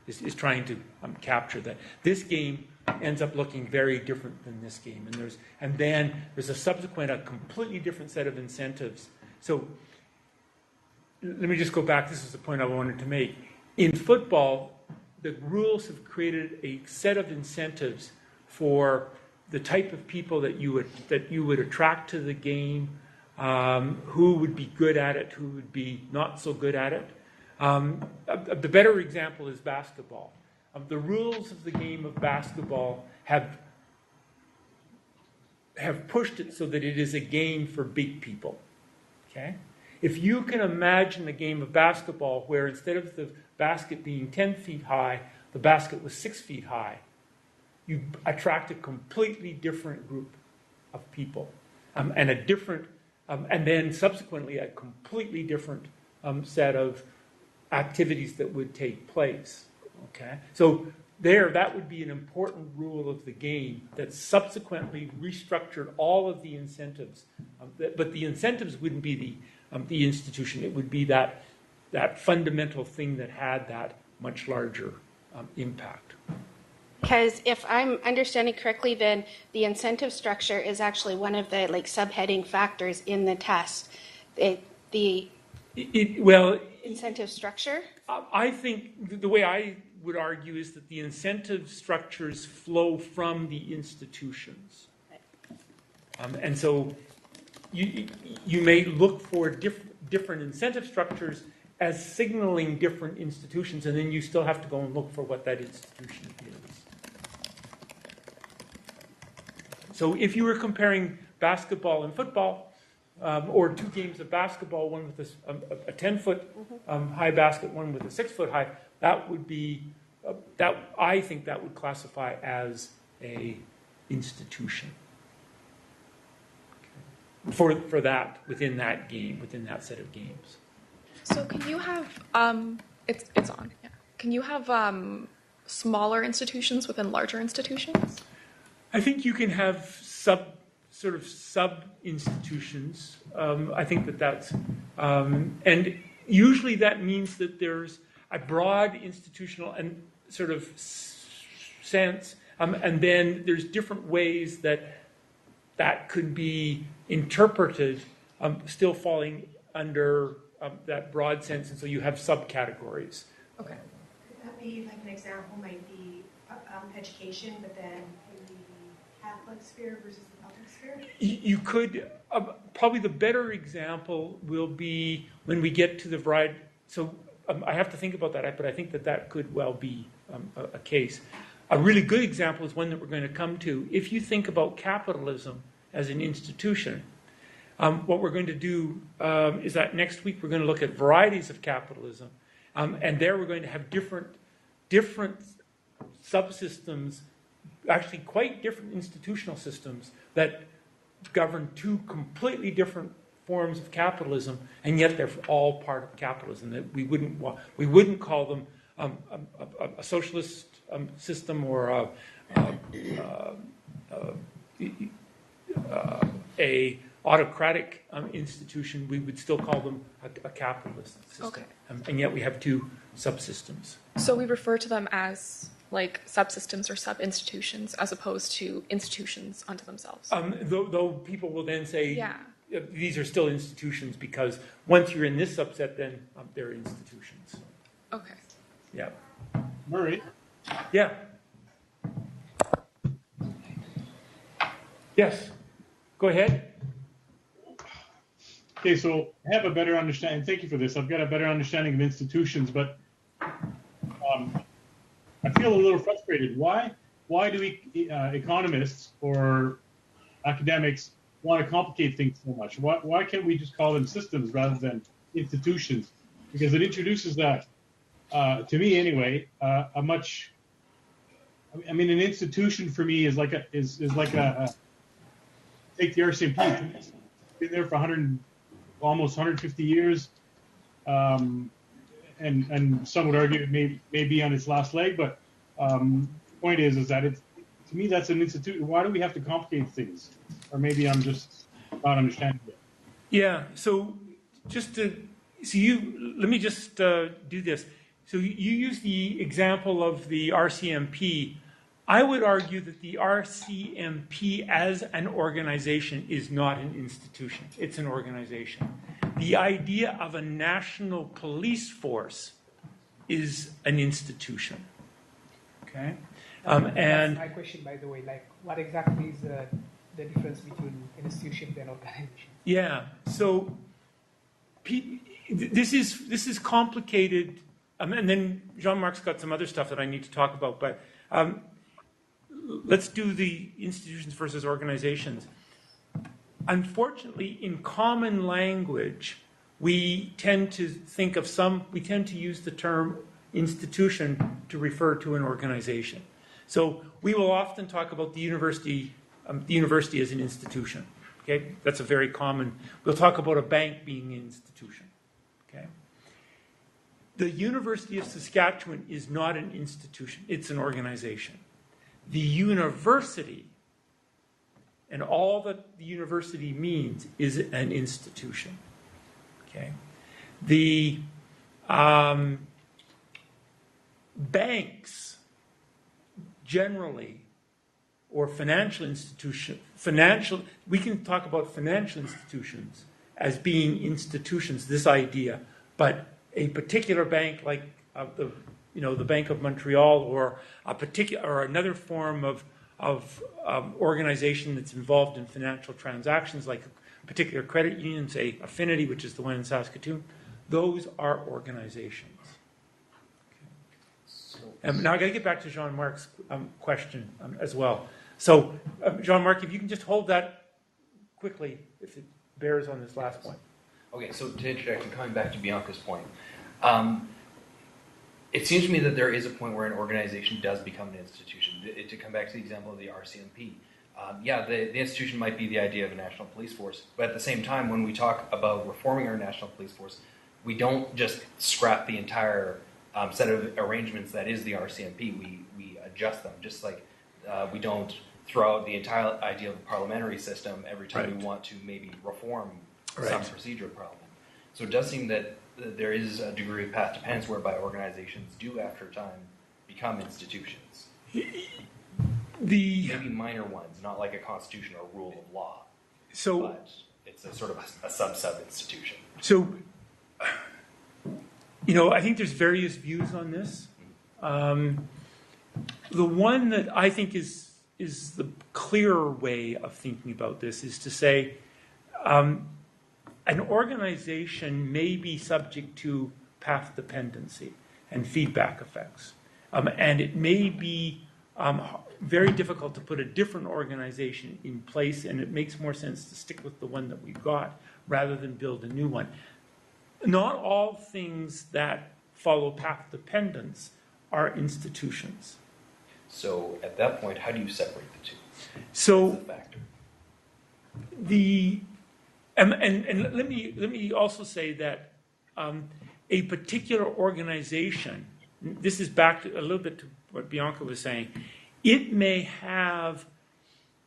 is trying to capture. That this game ends up looking very different than this game, and then there's a completely different set of incentives. So let me just go back. This is the point I wanted to make. In football, the rules have created a set of incentives for the type of people that you would attract to the game, who would be good at it, who would be not so good at it. The better example is basketball. The rules of the game of basketball have pushed it so that it is a game for big people. Okay? If you can imagine a game of basketball where instead of the basket being 10 feet high, the basket was 6 feet high, you attract a completely different group of people, and then subsequently a completely different set of activities that would take place. Okay, so that would be an important rule of the game that subsequently restructured all of the incentives, but the incentives wouldn't be the institution. It would be that fundamental thing that had that much larger impact. Because if I'm understanding correctly, then the incentive structure is actually one of the subheading factors in the test. The incentive structure. I think the way I would argue is that the incentive structures flow from the institutions. And so you may look for different incentive structures as signaling different institutions, and then you still have to go and look for what that institution is. So if you were comparing basketball and football, or two games of basketball, one with a 10-foot high basket, one with a 6-foot high, that would be, I think that would classify as a institution. For that, within that game, within that set of games. So can you have, it's on, yeah. Can you have smaller institutions within larger institutions? I think you can have sub-institutions. I think that's, and usually that means that there's a broad institutional and sort of sense, and then there's different ways that could be interpreted, still falling under that broad sense, and so you have subcategories. Okay. Could that be like an example? Might be education, but then in the Catholic sphere versus the public sphere. You could probably the better example will be when we get to the variety. So I have to think about that, but I think that could well be a case. A really good example is one that we're going to come to. If you think about capitalism as an institution, what we're going to do is that next week we're going to look at varieties of capitalism, and there we're going to have different subsystems, actually quite different institutional systems that govern two completely different forms of capitalism, and yet they're all part of capitalism. That we wouldn't call them a socialist system or a autocratic institution. We would still call them a capitalist system. Okay. And yet we have two subsystems. So we refer to them as like subsystems or sub-institutions as opposed to institutions unto themselves. Though people will then say, yeah, these are still institutions because once you're in this subset, then they're institutions. Okay. Yeah. Murray? Yeah. Yes. Go ahead. Okay, so I have a better understanding. Thank you for this. I've got a better understanding of institutions, but I feel a little frustrated. Why do economists or academics want to complicate things so much? Why can't we just call them systems rather than institutions? Because it introduces that, to me anyway, a much. I mean, an institution for me is like a take the RCMP. It's been there for almost 150 years, and some would argue it may be on its last leg. But the point is that it's, to me, that's an institution. Why do we have to complicate things? Or maybe I'm just not understanding it. Yeah. So let me just do this. So you use the example of the RCMP. I would argue that the RCMP as an organization is not an institution. It's an organization. The idea of a national police force is an institution. Okay? And and my question, by the way, like what exactly is the difference between institutions and organizations? yeah, so this is complicated, and then Jean-Marc's got some other stuff that I need to talk about, but let's do the institutions versus organizations. Unfortunately, in common language, we tend to use the term institution to refer to an organization. So we will often talk about the university as an institution. Okay, that's a very common. We'll talk about a bank being an institution. Okay. The University of Saskatchewan is not an institution; it's an organization. The university, and all that the university means, is an institution. Okay, the banks generally, or financial institutions, we can talk about financial institutions as being institutions, this idea, but a particular bank like the the Bank of Montreal or another form of organization that's involved in financial transactions, like a particular credit union, say Affinity, which is the one in Saskatoon. Those are organizations. Now I got to get back to Jean-Marc's question as well. So, Jean-Marc, if you can just hold that quickly, if it bears on this last point. Okay, so to interject and coming back to Bianca's point, it seems to me that there is a point where an organization does become an institution. To come back to the example of the RCMP, the institution might be the idea of a national police force, but at the same time, when we talk about reforming our national police force, we don't just scrap the entire set of arrangements that is the RCMP. We adjust them, just like we don't throw out the entire idea of the parliamentary system every time we want to maybe reform some procedural problem. So it does seem that there is a degree of path dependence whereby organizations do, after a time, become institutions. Maybe minor ones, not like a constitution or rule of law. But it's a sort of a sub-institution. So, I think there's various views on this. The one that I think is the clearer way of thinking about this is to say an organization may be subject to path dependency and feedback effects. And it may be very difficult to put a different organization in place, and it makes more sense to stick with the one that we've got rather than build a new one. Not all things that follow path dependence are institutions. So at that point, how do you separate the two? So What's the factor? And let me also say that a particular organization, this is back to, a little bit to what Bianca was saying, it may have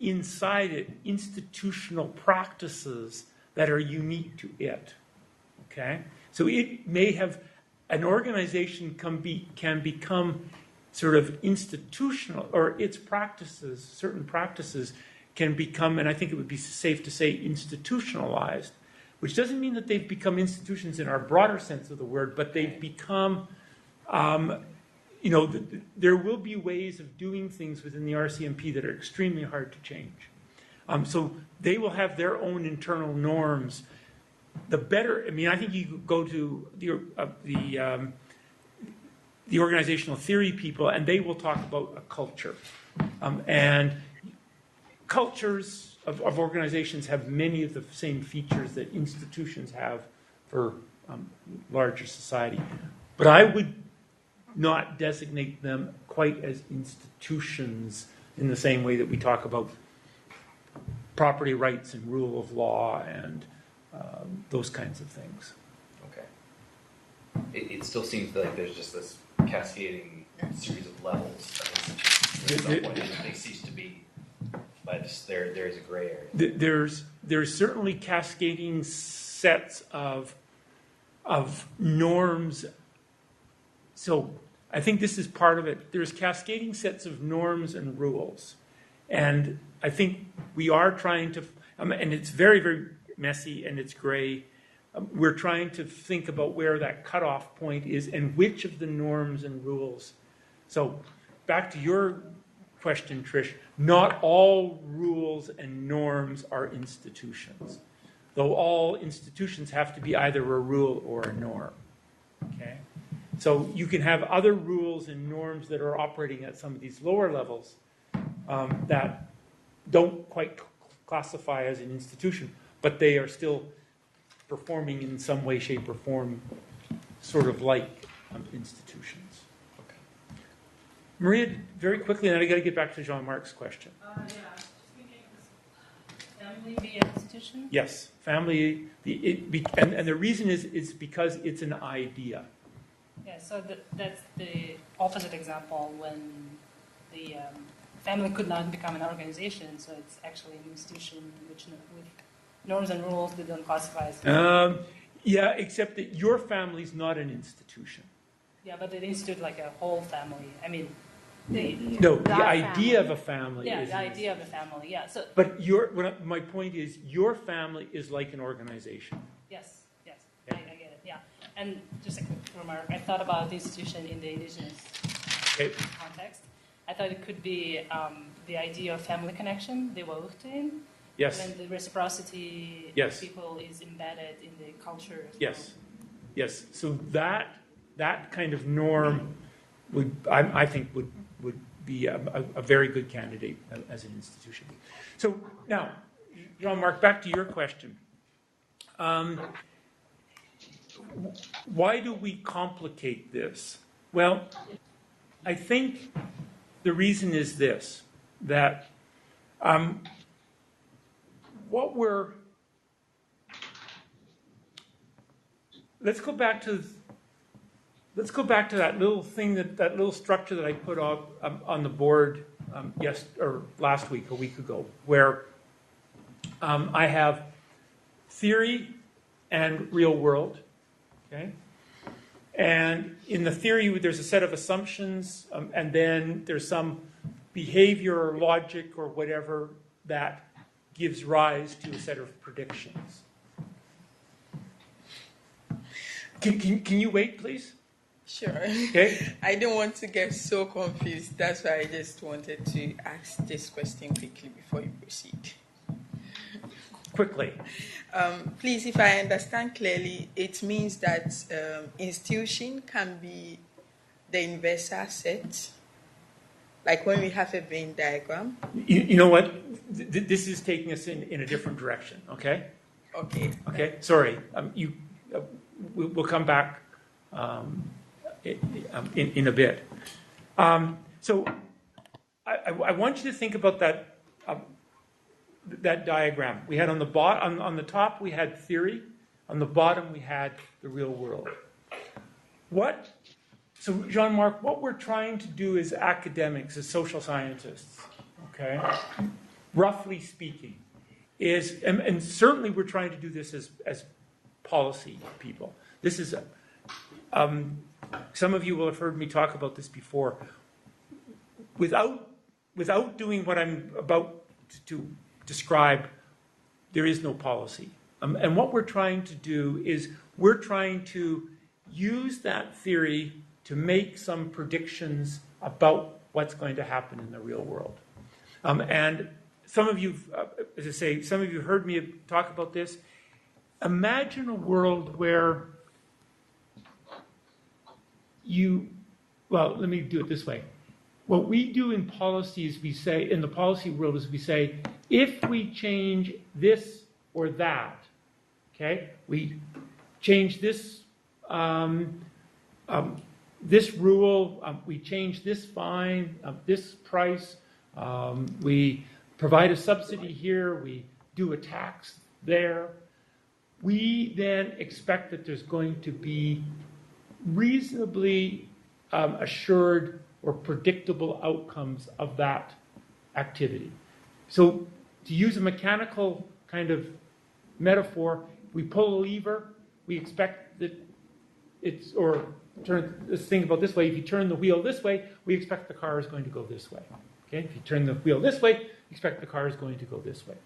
inside it institutional practices that are unique to it. Okay, so it may have, an organization can become sort of institutional, or its practices, certain practices can become, and I think it would be safe to say, institutionalized, which doesn't mean that they've become institutions in our broader sense of the word, but they've become, there will be ways of doing things within the RCMP that are extremely hard to change. So they will have their own internal norms. The better, I think you could go to the organizational theory people, and they will talk about a culture. And cultures of organizations have many of the same features that institutions have for larger society. But I would not designate them quite as institutions in the same way that we talk about property rights and rule of law and those kinds of things. Okay. It still seems like there's just this cascading series of levels of institutions. At some point, they cease to be, but there is a gray area. There's certainly cascading sets of norms. So I think this is part of it. There's cascading sets of norms and rules. And I think we are trying to, and it's very, very messy and it's gray. We're trying to think about where that cutoff point is and which of the norms and rules. So back to your question, Trish, not all rules and norms are institutions, though all institutions have to be either a rule or a norm. Okay? So you can have other rules and norms that are operating at some of these lower levels that don't quite classify as an institution, but they are still performing in some way, shape, or form, sort of like institutions. Okay. Maria, very quickly, and I got to get back to Jean-Marc's question. Family be an institution? Yes, family, and the reason is because it's an idea. Yeah, so that's the opposite example when the family could not become an organization, so it's actually an institution with norms and rules that don't classify as. Yeah, except that your family's not an institution. Yeah, but it institute like a whole family. I mean, the idea of a family. Yeah, is the idea of a family. Yeah. So. But my point is, your family is like an organization. Yes. Okay. I get it. Yeah. And just a quick remark, I thought about the institution in the indigenous context. I thought it could be the idea of family connection, the wauhtin, Yes. when the reciprocity Yes. of people is embedded in the culture. Yes. Yes. So that kind of norm would, I think, would be a very good candidate as an institution. So now, Jean-Marc, back to your question. Why do we complicate this? Well, I think the reason is this, that let's go back to that little thing, that little structure that I put up on the board last week, a week ago, where I have theory and real world. Okay, and in the theory, there's a set of assumptions, and then there's some behavior or logic or whatever that gives rise to a set of predictions. Can you wait, please? Sure. Okay. I don't want to get so confused. That's why I just wanted to ask this question quickly before you proceed. Quickly. Please, if I understand clearly, it means that institution can be the inverse set. Like when we have a Venn diagram. You know what? This is taking us in a different direction. Okay. Okay. Okay. Sorry. We'll come back in a bit. So I want you to think about that diagram. We had on the top we had theory, on the bottom we had the real world. So Jean-Marc, what we're trying to do as academics, as social scientists, okay, roughly speaking, is, and certainly we're trying to do this as policy people. This is, some of you will have heard me talk about this before. Without doing what I'm about to describe, there is no policy. And what we're trying to do is we're trying to use that theory to make some predictions about what's going to happen in the real world. And some of you, as I say, some of you heard me talk about this. Imagine a world where well, let me do it this way. What we do in policy is we say, in the policy world is we say, if we change this or that, okay, we change this, this rule, we change this fine, this price, we provide a subsidy here, we do a tax there, we then expect that there's going to be reasonably assured or predictable outcomes of that activity. So to use a mechanical kind of metaphor, we pull a lever, we expect that it's, or turn this thing about this way, if you turn the wheel this way, we expect the car is going to go this way. Okay? If you turn the wheel this way, you expect the car is going to go this way.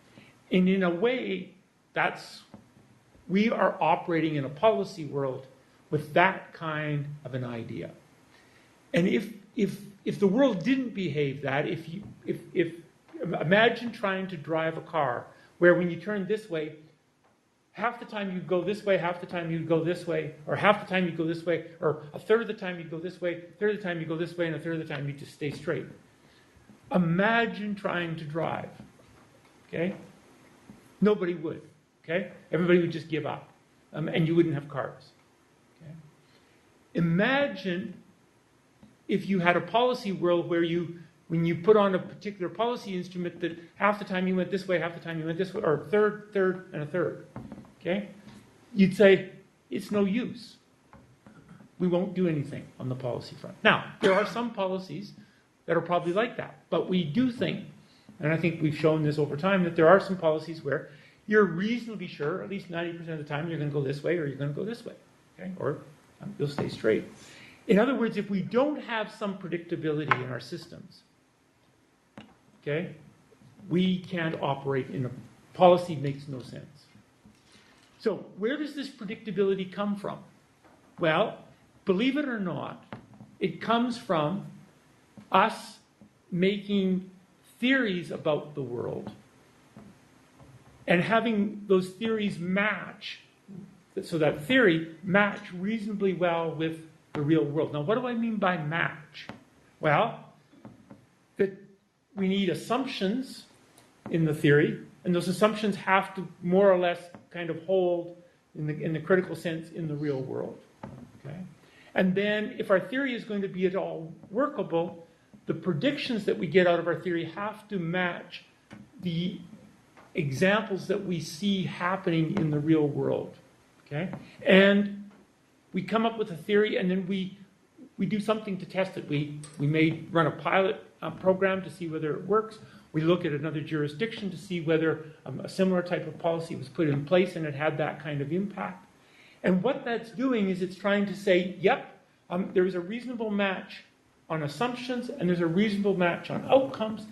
And in a way, we are operating in a policy world with that kind of an idea. And if the world didn't behave that, if imagine trying to drive a car where when you turn this way, half the time you go this way, half the time you go this way, or half the time you go this way, or a third of the time you go this way, a third of the time you go this way, and a third of the time you just stay straight. Imagine trying to drive. Okay? Nobody would. Okay? Everybody would just give up. And you wouldn't have cars. Okay? Imagine if you had a policy world where when you put on a particular policy instrument that half the time you went this way, half the time you went this way, or third, and a third. Okay? You'd say, it's no use. We won't do anything on the policy front. Now, there are some policies that are probably like that. But we do think, and I think we've shown this over time, that there are some policies where you're reasonably sure, at least 90% of the time, you're going to go this way or you're going to go this way. Okay? Or you'll stay straight. In other words, if we don't have some predictability in our systems, okay, we can't operate in a policy makes no sense. So where does this predictability come from? Well, believe it or not, it comes from us making theories about the world and having those theories match, so that theory match reasonably well with the real world. Now, what do I mean by match? Well, that we need assumptions in the theory, and those assumptions have to more or less kind of hold in the critical sense in the real world. Okay? And then if our theory is going to be at all workable, the predictions that we get out of our theory have to match the examples that we see happening in the real world. Okay? And we come up with a theory, and then we do something to test it. We may run a pilot program to see whether it works. We look at another jurisdiction to see whether a similar type of policy was put in place and it had that kind of impact. And what that's doing is it's trying to say, yep, there is a reasonable match on assumptions and there's a reasonable match on outcomes.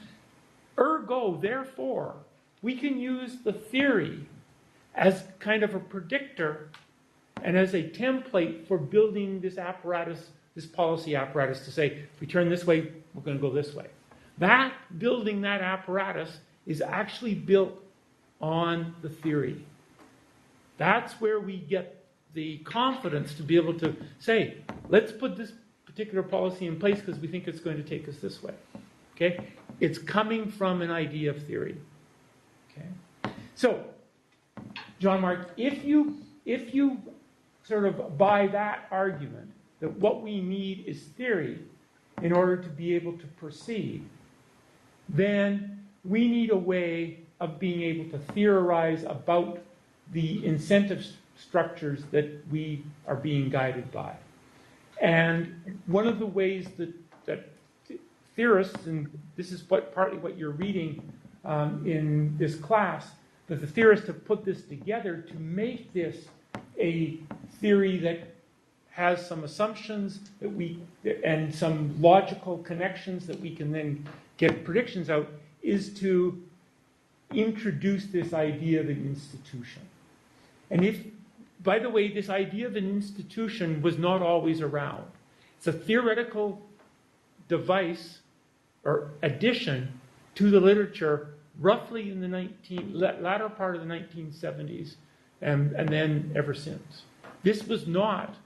Ergo, therefore, we can use the theory as kind of a predictor and as a template for building this apparatus, this policy apparatus, to say, if we turn this way, we're going to go this way. That, building that apparatus, is actually built on the theory. That's where we get the confidence to be able to say, let's put this particular policy in place because we think it's going to take us this way. Okay? It's coming from an idea of theory. Okay? So, John Mark, if you sort of buy that argument that what we need is theory in order to be able to proceed, then we need a way of being able to theorize about the incentive structures that we are being guided by. And one of the ways that theorists, and this is partly what you're reading in this class, that the theorists have put this together to make this a theory that has some assumptions and some logical connections that we can then get predictions out, is to introduce this idea of an institution. And by the way, this idea of an institution was not always around. It's a theoretical device or addition to the literature roughly in the latter part of the 1970s and then ever since. This was not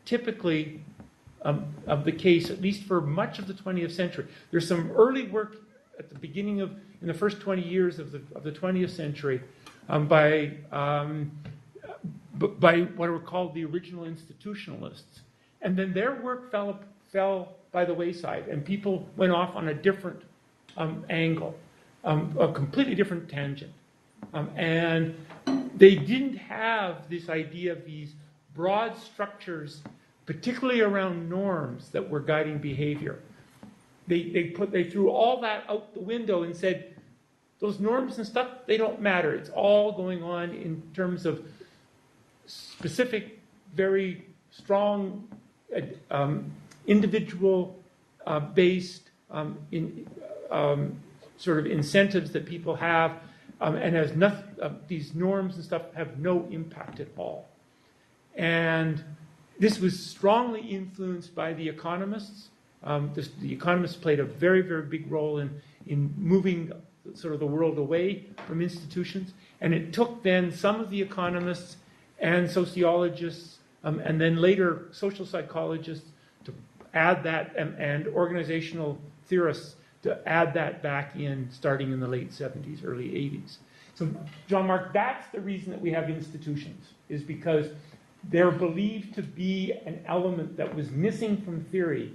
typically of the case, at least for much of the 20th century. There's some early work at the beginning in the first 20 years of the 20th century by what were called the original institutionalists. And then their work fell by the wayside, and people went off on a different angle, a completely different tangent. And they didn't have this idea of these broad structures, particularly around norms that were guiding behavior. They threw all that out the window and said, those norms and stuff, they don't matter. It's all going on in terms of specific, very strong, individual-based sort of incentives that people have, and has nothing. These norms and stuff have no impact at all. And this was strongly influenced by the economists. The economists played a very, very big role in moving sort of the world away from institutions. And it took then some of the economists and sociologists, and then later social psychologists, to add that, and organizational theorists to add that back in, starting in the late 70s, early 80s. So, John Mark, that's the reason that we have institutions, is because they're believed to be an element that was missing from theory,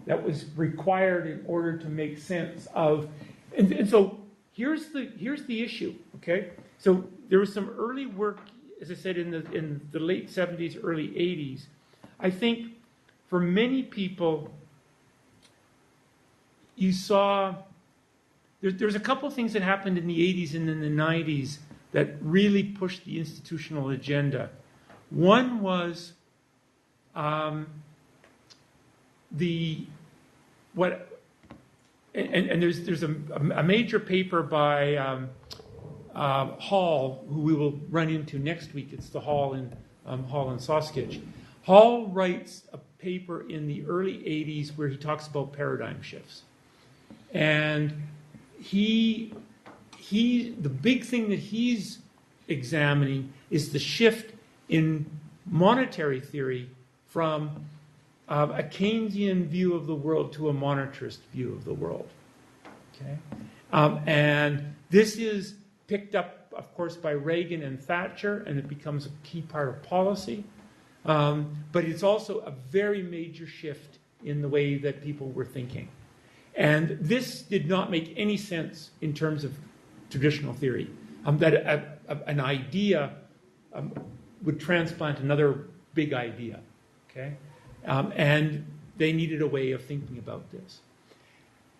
that was required in order to make sense of. And so here's the issue. Okay, so there was some early work, as I said, in the late 70s, early 80s. I think for many people, you saw there's a couple of things that happened in the 80s and in the 90s that really pushed the institutional agenda. One was there's a major paper by Hall, who we will run into next week. It's the Hall in Saskatchewan, Hall writes a paper in the early 80s where he talks about paradigm shifts. And the big thing that he's examining is the shift in monetary theory from a Keynesian view of the world to a monetarist view of the world. Okay? And this is picked up, of course, by Reagan and Thatcher, and it becomes a key part of policy. But it's also a very major shift in the way that people were thinking. And this did not make any sense in terms of traditional theory, that an idea would transplant another big idea. Okay? And they needed a way of thinking about this.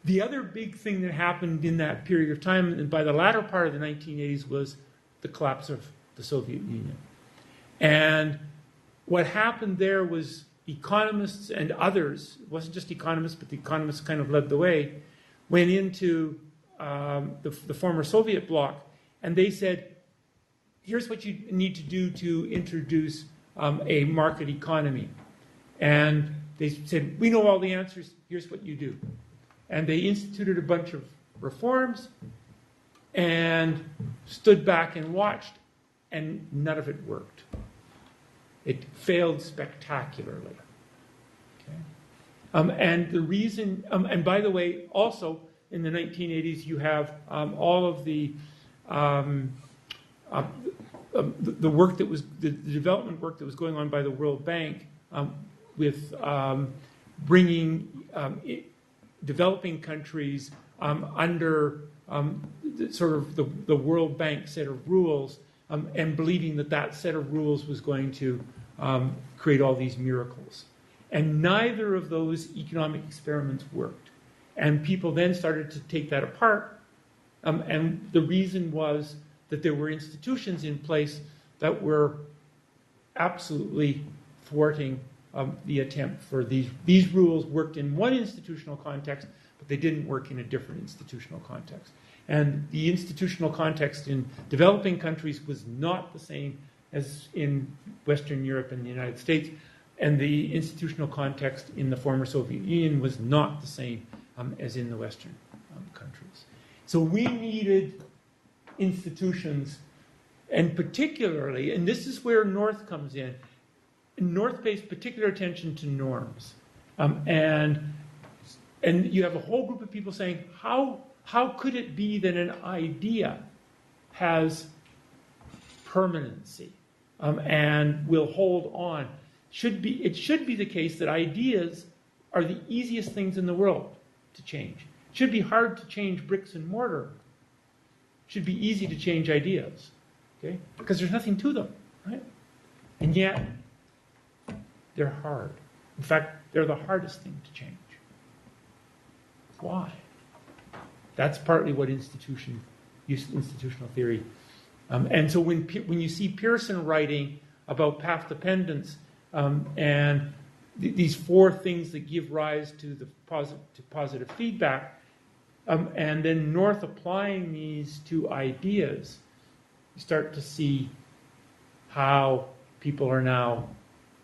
The other big thing that happened in that period of time, and by the latter part of the 1980s, was the collapse of the Soviet Union. And what happened there was economists and others, it wasn't just economists, but the economists kind of led the way, went into the former Soviet bloc, and they said, here's what you need to do to introduce a market economy. And they said, we know all the answers, here's what you do. And they instituted a bunch of reforms and stood back and watched, and none of it worked. It failed spectacularly. Okay? And the reason, and by the way, also in the 1980s, you have all of the work that was, the development work that was going on by the World Bank with bringing developing countries under sort of the World Bank set of rules, and believing that that set of rules was going to create all these miracles. And neither of those economic experiments worked. And people then started to take that apart. And the reason was that there were institutions in place that were absolutely thwarting the attempt for these rules worked in one institutional context, but they didn't work in a different institutional context. And the institutional context in developing countries was not the same as in Western Europe and the United States. And the institutional context in the former Soviet Union was not the same as in the Western countries. So we needed institutions, and particularly, and this is where North comes in, North pays particular attention to norms. And you have a whole group of people saying, how could it be that an idea has permanency and will hold on? It should be the case that ideas are the easiest things in the world to change. It should be hard to change bricks and mortar. It should be easy to change ideas, okay? Because there's nothing to them, right? And yet, they're hard. In fact, they're the hardest thing to change. Why? That's partly what institutional theory. And so when you see Pearson writing about path dependence and these four things that give rise to the positive feedback, and then North applying these to ideas, you start to see how people are now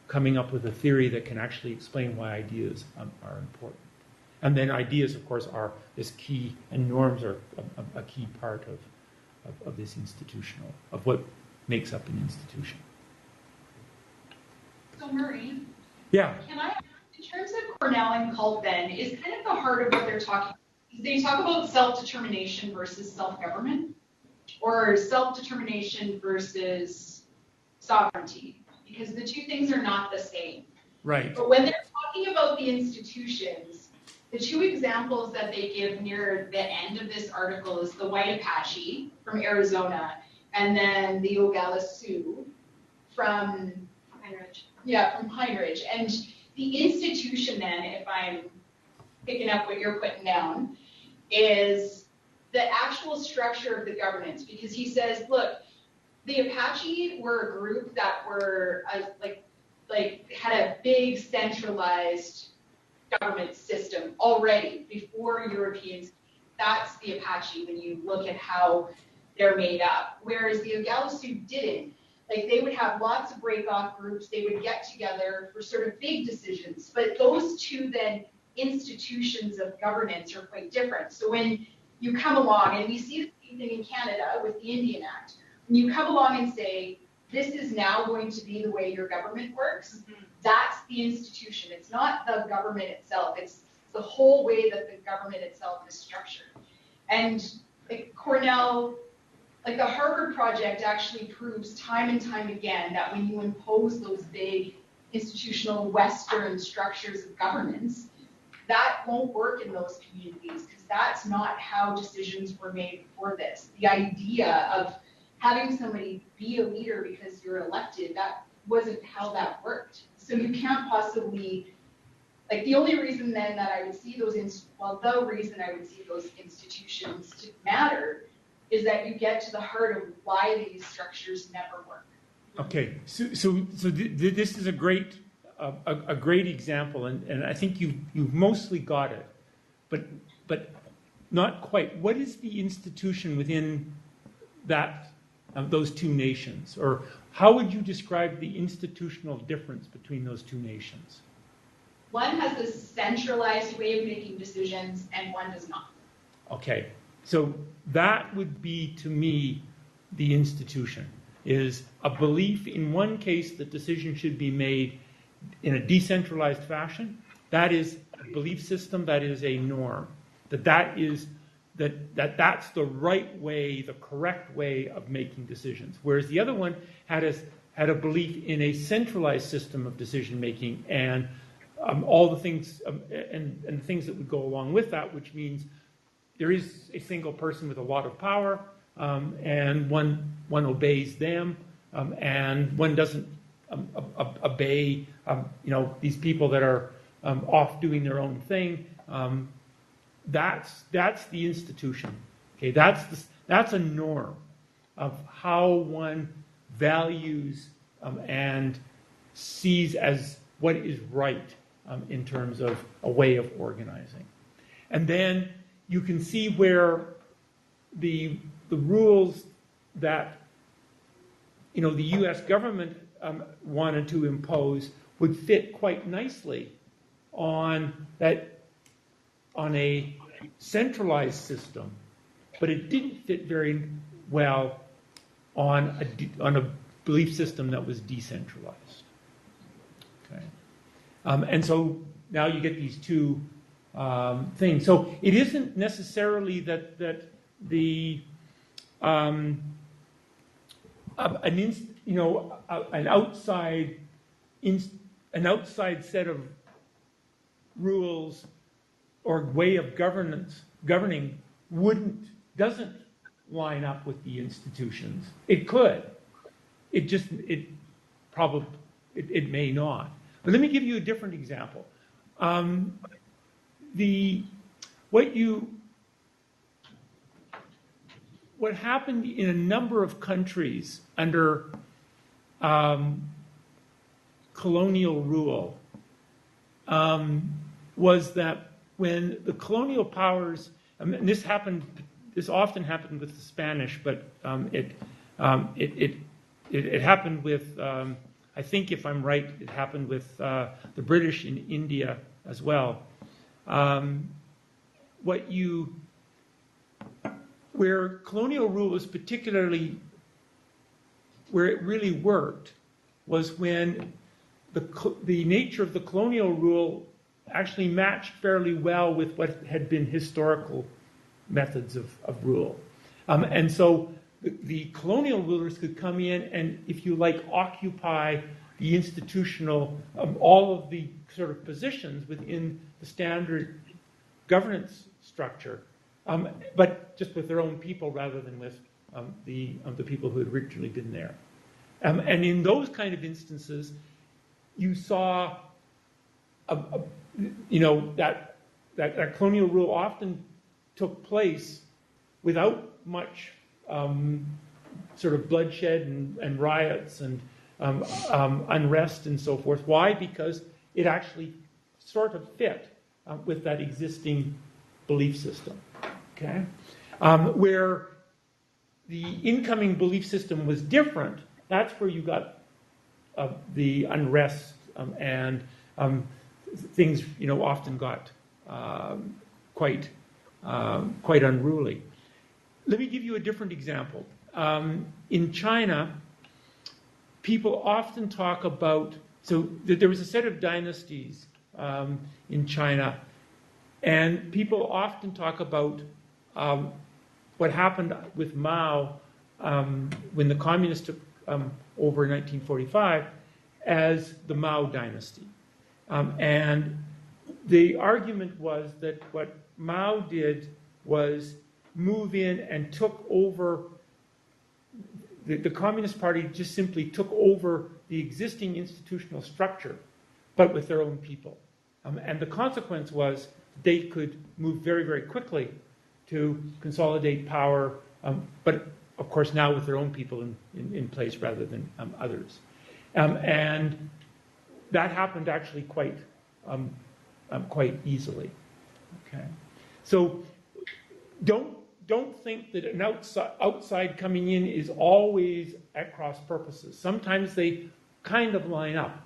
coming up with a theory that can actually explain why ideas are important. And then ideas, of course, is key, and norms are a key part of this institutional, of what makes up an institution. So Murray, yeah. Can I ask, in terms of Cornell and Culp then, is kind of the heart of what they're talking about? They talk about self-determination versus self-government, or self-determination versus sovereignty, because the two things are not the same. Right. But when they're talking about the institutions, the two examples that they give near the end of this article is the white Apache from Arizona, and then the Oglala Sioux from Pine Ridge. Yeah, from Pine Ridge. And the institution then, if I'm picking up what you're putting down, is the actual structure of the governance. Because he says, look, the Apache were a group that were had a big centralized government system already before Europeans. That's the Apache when you look at how they're made up. Whereas the Oglala Sioux didn't. Like they would have lots of break-off groups, they would get together for sort of big decisions, but those two then institutions of governance are quite different. So when you come along, and we see the same thing in Canada with the Indian Act, when you come along and say, this is now going to be the way your government works, that's the institution. It's not the government itself, it's the whole way that the government itself is structured. And like Cornell, like the Harvard Project actually proves time and time again that when you impose those big institutional Western structures of governance, that won't work in those communities because that's not how decisions were made for this. The idea of having somebody be a leader because you're elected, that wasn't how that worked. So you can't possibly, like the only reason then that I would see those, the reason I would see those institutions to matter is that you get to the heart of why these structures never work. Okay, so this is a great example, and I think you've mostly got it, but not quite. What is the institution within that those two nations, or how would you describe the institutional difference between those two nations? One has a centralized way of making decisions, and one does not. Okay, so that would be, to me, the institution, is a belief in one case that decisions should be made in a decentralized fashion. That is a belief system, that is a norm, that's the right way, the correct way of making decisions. Whereas the other one had a belief in a centralized system of decision making and all the things and the things that would go along with that, which means there is a single person with a lot of power, and one obeys them, and one doesn't obey these people that are off doing their own thing. That's the institution. Okay, that's a norm of how one values and sees as what is right in terms of a way of organizing. And then you can see where the rules that the U.S. government wanted to impose would fit quite nicely on a centralized system, but it didn't fit very well on a belief system that was decentralized. Okay, and so now you get these two things. So it isn't necessarily that the an outside set of rules or way of governing doesn't line up with the institutions. It could. It may not. But let me give you a different example. What happened in a number of countries under colonial rule was that when the colonial powers, and this often happened with the Spanish, but it happened with, I think if I'm right, it happened with the British in India as well. Where colonial rule was particularly, where it really worked, was when the nature of the colonial rule actually matched fairly well with what had been historical methods of rule. And so the colonial rulers could come in and, if you like, occupy the institutional, all of the sort of positions within the standard governance structure, but just with their own people rather than with the people who had originally been there. And in those kind of instances, you saw that colonial rule often took place without much sort of bloodshed and riots and unrest and so forth. Why? Because it actually sort of fit with that existing belief system. Okay, where the incoming belief system was different, that's where you got the unrest and things, often got quite unruly. Let me give you a different example. In China, people often talk about, so there was a set of dynasties in China, and people often talk about what happened with Mao when the communists took over in 1945 as the Mao dynasty. And the argument was that what Mao did was move in and took over, the Communist Party just simply took over the existing institutional structure, but with their own people. And the consequence was they could move very, very quickly to consolidate power, but of course now with their own people in place rather than others. And that happened actually quite easily. Okay, so don't think that an outside coming in is always at cross purposes. Sometimes they kind of line up.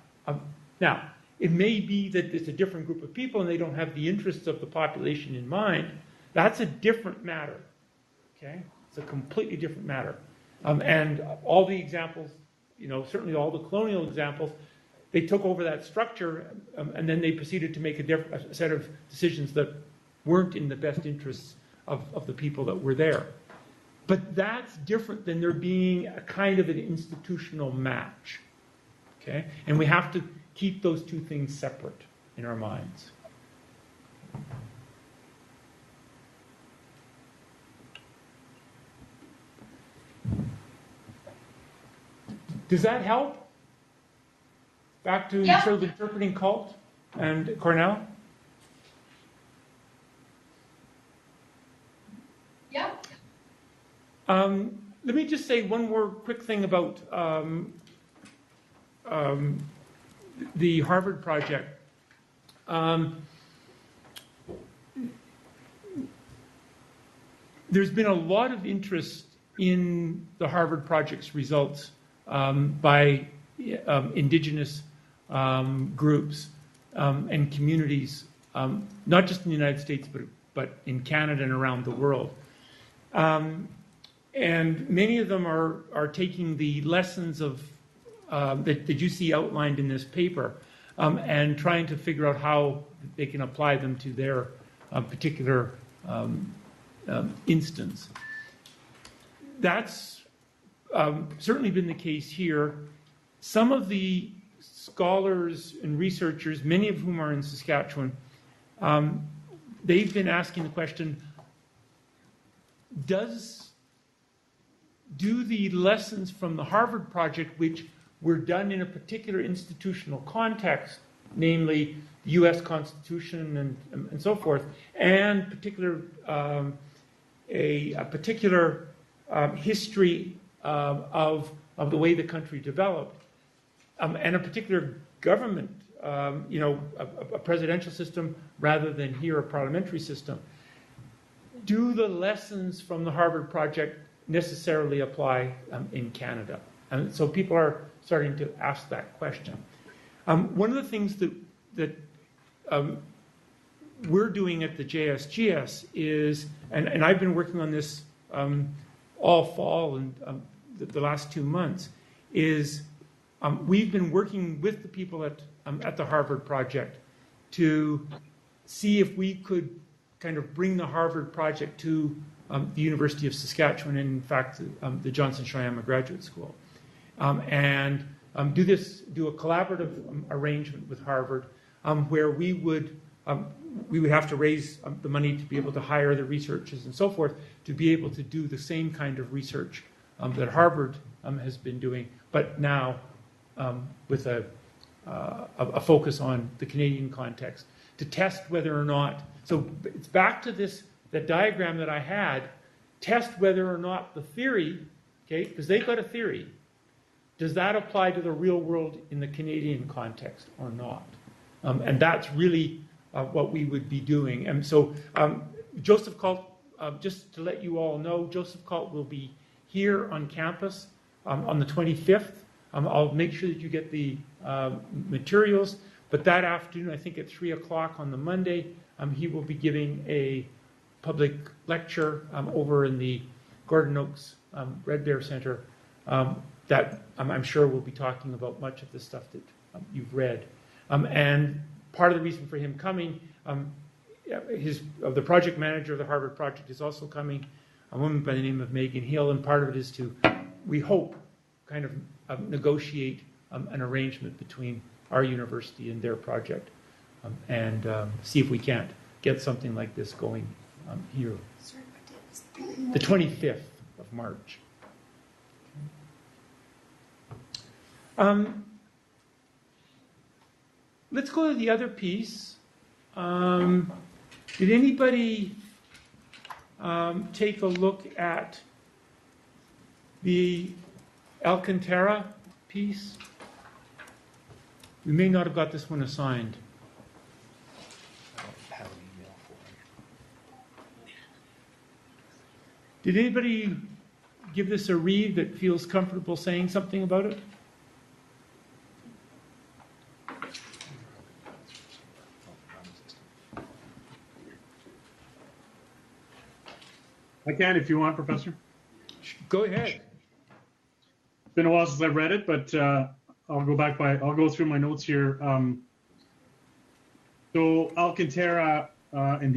Now, it may be that it's a different group of people and they don't have the interests of the population in mind. That's a different matter. Okay, it's a completely different matter. And all the examples, certainly all the colonial examples, they took over that structure and then they proceeded to make a set of decisions that weren't in the best interests of the people that were there. But that's different than there being a kind of an institutional match. Okay? And we have to keep those two things separate in our minds. Does that help? Back to sort of interpreting cult and Cornell? Yeah. Let me just say one more quick thing about the Harvard project. There's been a lot of interest in the Harvard project's results by indigenous groups and communities, not just in the United States, but in Canada and around the world. And many of them are taking the lessons of that you see outlined in this paper and trying to figure out how they can apply them to their particular instance. That's certainly been the case here. Some of the scholars and researchers, many of whom are in Saskatchewan, they've been asking the question, do the lessons from the Harvard project, which were done in a particular institutional context, namely the U.S. Constitution and so forth, and a particular history of the way the country developed, and a particular government, a presidential system rather than here a parliamentary system. Do the lessons from the Harvard project necessarily apply in Canada? And so people are starting to ask that question. One of the things that we're doing at the JSGS is, and I've been working on this all fall and the last 2 months, is we've been working with the people at the Harvard project to see if we could kind of bring the Harvard project to the University of Saskatchewan and, in fact, the Johnson-Shayama Graduate School. And do a collaborative arrangement with Harvard where we would have to raise the money to be able to hire the researchers and so forth to be able to do the same kind of research that Harvard has been doing, but now with a focus on the Canadian context to test whether or not. So it's back to that diagram that I had. Test whether or not the theory, okay, because they've got a theory. Does that apply to the real world in the Canadian context or not? And that's really what we would be doing. And so Joseph Colt, just to let you all know, Joseph Colt will be here on campus on the 25th. I'll make sure that you get the materials. But that afternoon, I think at 3 o'clock on the Monday, he will be giving a public lecture over in the Gordon Oaks Red Bear Center that I'm sure will be talking about much of the stuff that you've read. And part of the reason for him coming, the project manager of the Harvard project is also coming, a woman by the name of Megan Hill, and part of it is to, we hope, kind of negotiate an arrangement between our university and their project, and see if we can't get something like this going here. Sorry, what day was The 25th of March. Let's go to the other piece. Did anybody take a look at the Alcantara piece? We may not have got this one assigned. I don't have an email for him. Did anybody give this a read that feels comfortable saying something about it? I can if you want, Professor. Go ahead. It's been a while since I've read it, but I'll go through my notes here. So Alcantara in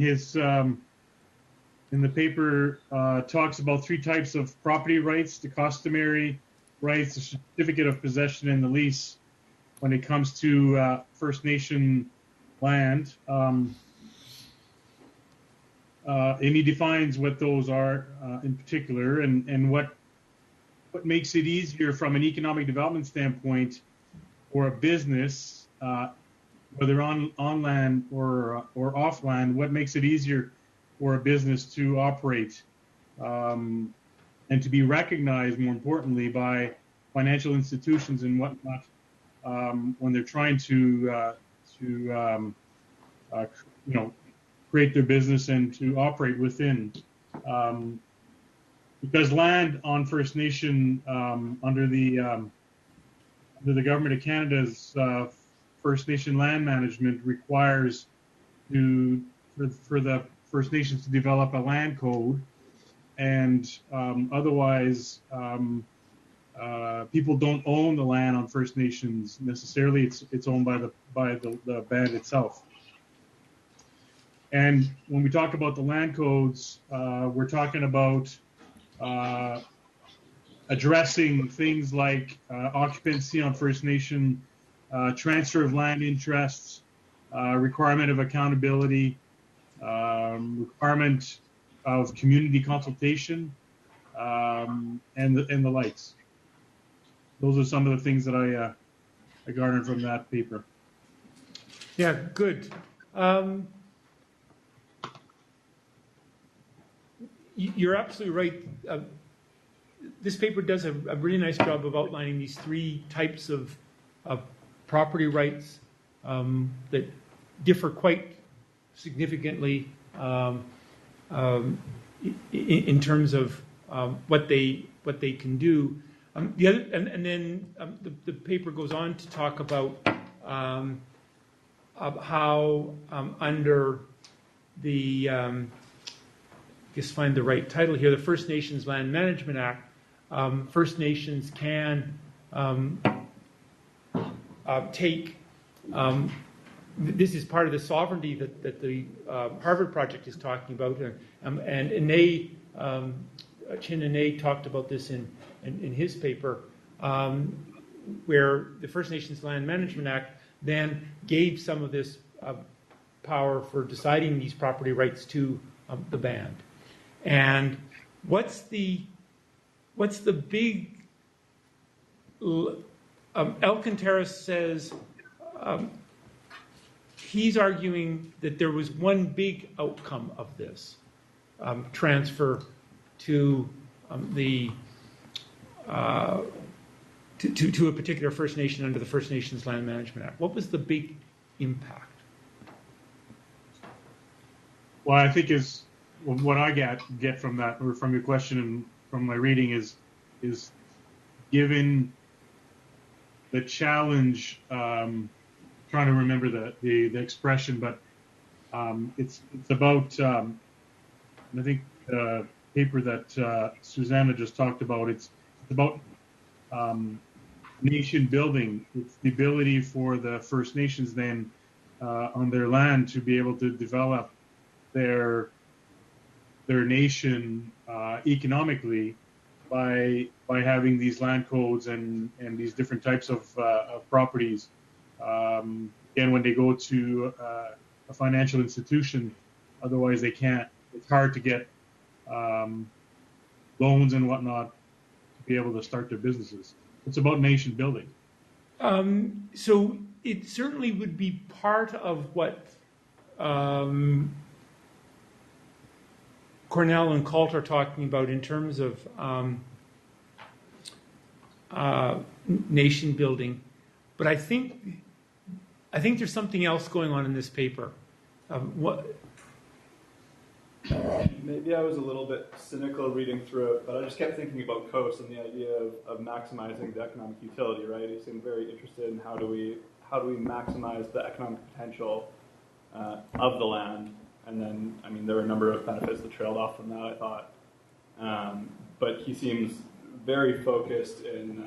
the paper talks about three types of property rights: the customary rights, the certificate of possession, and the lease. When it comes to First Nation land, and he defines what those are in particular, and what makes it easier from an economic development standpoint for a business, whether on land or off land, what makes it easier for a business to operate and to be recognized, more importantly, by financial institutions and whatnot when they're trying to create their business and to operate within. Because land on First Nation under the Government of Canada's First Nation land management requires for the First Nations to develop a land code, and otherwise people don't own the land on First Nations necessarily. It's owned by the band itself. And when we talk about the land codes, we're talking about addressing things like occupancy on First Nation, transfer of land interests, requirement of accountability, requirement of community consultation, and the likes. Those are some of the things that I garnered from that paper. Yeah, good. You're absolutely right. This paper does a really nice job of outlining these three types of property rights that differ quite significantly in terms of what they can do. Then the paper goes on to talk about how under the just find the right title here, the First Nations Land Management Act, First Nations can take, this is part of the sovereignty that the Harvard project is talking about, and they, Chin and Nate talked about this in his paper, where the First Nations Land Management Act then gave some of this power for deciding these property rights to the band. And what's the big? Alcantara says he's arguing that there was one big outcome of this transfer to to a particular First Nation under the First Nations Land Management Act. What was the big impact? Well, I think is what I get from that, or from your question and from my reading, is given the challenge, trying to remember the expression, but it's about, I think the paper that Susanna just talked about, it's about nation building. It's the ability for the First Nations then on their land to be able to develop their nation economically by having these land codes and these different types of properties. Again, when they go to a financial institution, otherwise they can't. It's hard to get loans and whatnot to be able to start their businesses. It's about nation building. So it certainly would be part of what Cornell and Colt are talking about in terms of nation building, but I think there's something else going on in this paper. Maybe I was a little bit cynical reading through it, but I just kept thinking about coast and the idea of maximizing the economic utility. Right? He seemed very interested in how do we maximize the economic potential of the land. And then, I mean, there were a number of benefits that trailed off from that, I thought. But he seems very focused in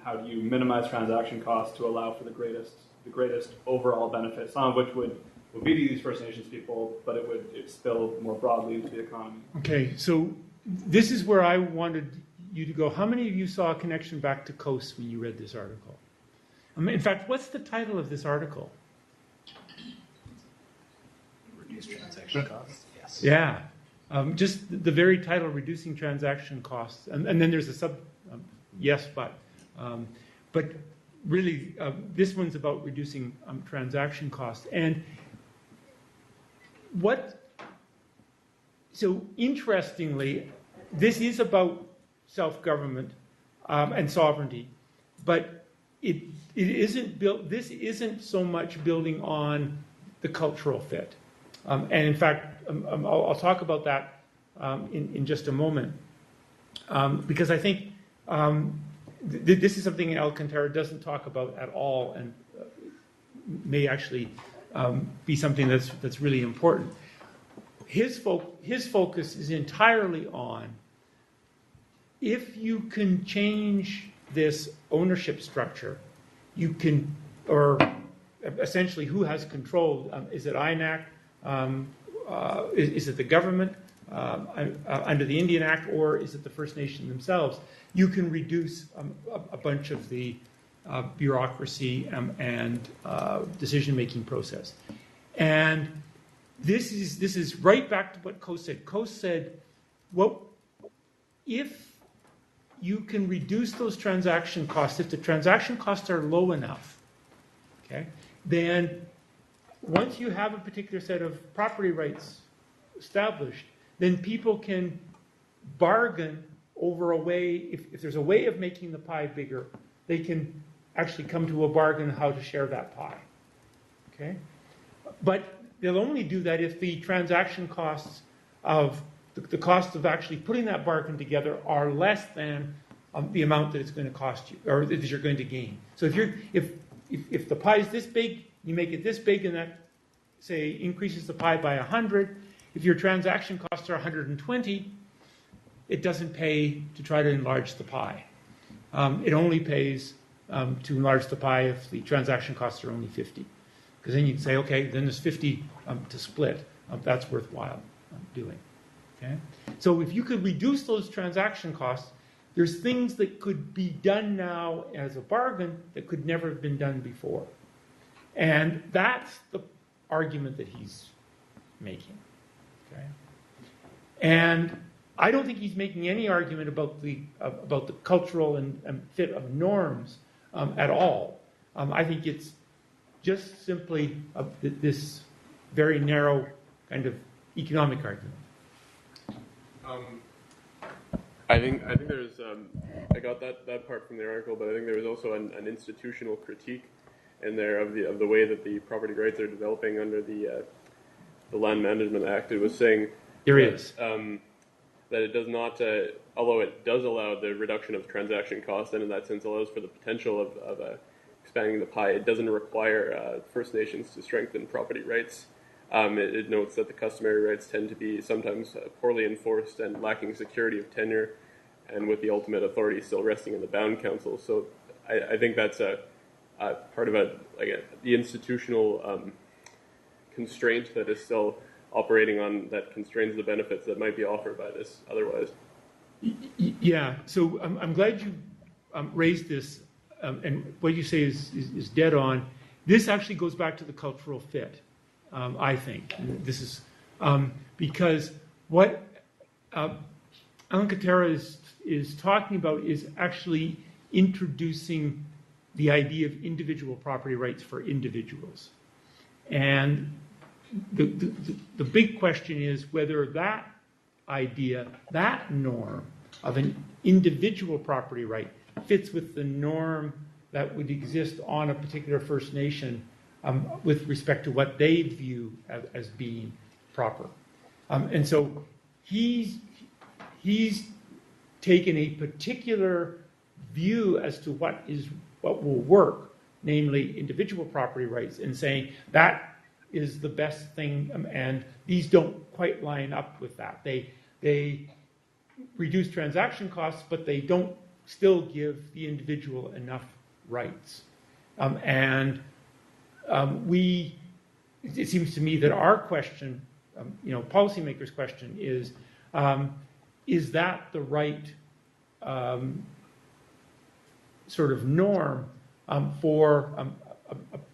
how do you minimize transaction costs to allow for the greatest overall benefit, some of which would be to these First Nations people, but it would spill more broadly into the economy. Okay, so this is where I wanted you to go. How many of you saw a connection back to coast when you read this article? In fact, what's the title of this article? Reduce transaction costs? Yes. Yeah. Just the very title, Reducing Transaction Costs. And then there's a sub, yes, but. But really, this one's about reducing transaction costs. And so interestingly, this is about self-government and sovereignty, but it isn't built, this isn't so much building on the cultural fit. And in fact, I'll talk about that in just a moment, because I think this is something Alcantara doesn't talk about at all, and may actually be something that's really important. His focus is entirely on if you can change this ownership structure, you can, or essentially who has control? Is it INAC? Is it the government under the Indian Act, or is it the First Nation themselves? You can reduce a bunch of the bureaucracy and decision-making process. And this is right back to what Coase said. Coase said, well, if you can reduce those transaction costs, if the transaction costs are low enough, okay, then once you have a particular set of property rights established, then people can bargain over a way, if there's a way of making the pie bigger, they can actually come to a bargain on how to share that pie. Okay? But they'll only do that if the transaction costs of the cost of actually putting that bargain together are less than the amount that it's going to cost you, or that you're going to gain. So if the pie is this big, you make it this big, and that, say, increases the pie by 100. If your transaction costs are 120, it doesn't pay to try to enlarge the pie. It only pays to enlarge the pie if the transaction costs are only 50. Because then you can say, okay, then there's 50 to split. That's worthwhile doing. Okay? So if you could reduce those transaction costs, there's things that could be done now as a bargain that could never have been done before. And that's the argument that he's making. Okay? And I don't think he's making any argument about the cultural and fit of norms at all. I think it's just simply this very narrow kind of economic argument. I think there's I got that part from the article, but I think there was also an institutional critique in there of the way that the property rights are developing under the Land Management Act. It was saying there is that it does not, although it does allow the reduction of transaction costs, and in that sense allows for the potential of expanding the pie, it doesn't require First Nations to strengthen property rights. It notes that the customary rights tend to be sometimes poorly enforced and lacking security of tenure, and with the ultimate authority still resting in the Bound Council. So I think that's a part of the institutional constraint that is still operating on, that constrains the benefits that might be offered by this otherwise. Yeah, so I'm glad you raised this, and what you say is dead on. This actually goes back to the cultural fit, I think. This is because what Alan Katera is talking about is actually introducing the idea of individual property rights for individuals. And the big question is whether that idea, that norm of an individual property right fits with the norm that would exist on a particular First Nation with respect to what they view as being proper. And so he's taken a particular view as to what will work, namely individual property rights, and saying that is the best thing, and these don't quite line up with that. They reduce transaction costs, but they don't still give the individual enough rights. It seems to me that our question, policymakers' question is that the right sort of norm for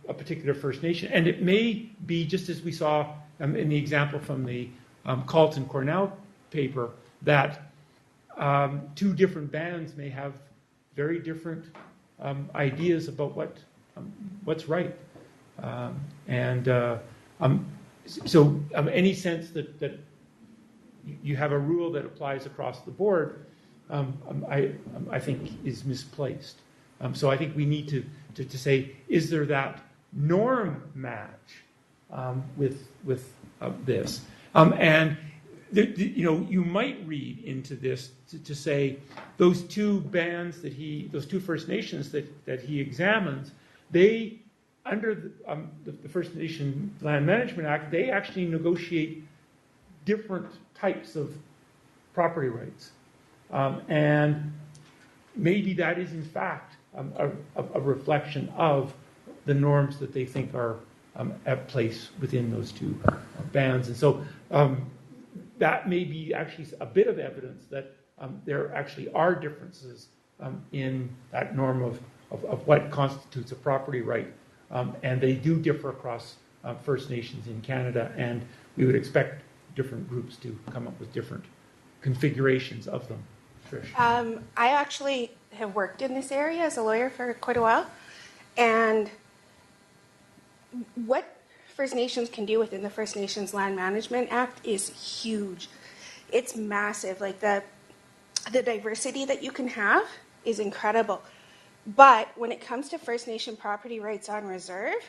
a particular First Nation? And it may be, just as we saw in the example from the Carlton Cornell paper, that two different bands may have very different ideas about what's right. So any sense that you have a rule that applies across the board, I think is misplaced. So I think we need to say, is there that norm match with this? You might read into this to say those two bands those two First Nations that he examines, they, under the First Nation Land Management Act, they actually negotiate different types of property rights. And maybe that is in fact a reflection of the norms that they think are at place within those two bands. And so that may be actually a bit of evidence that there actually are differences in that norm of what constitutes a property right. And they do differ across First Nations in Canada, and we would expect different groups to come up with different configurations of them. Trish? I actually have worked in this area as a lawyer for quite a while, and what First Nations can do within the First Nations Land Management Act is huge. It's massive. Like the diversity that you can have is incredible. But when it comes to First Nation property rights on reserve,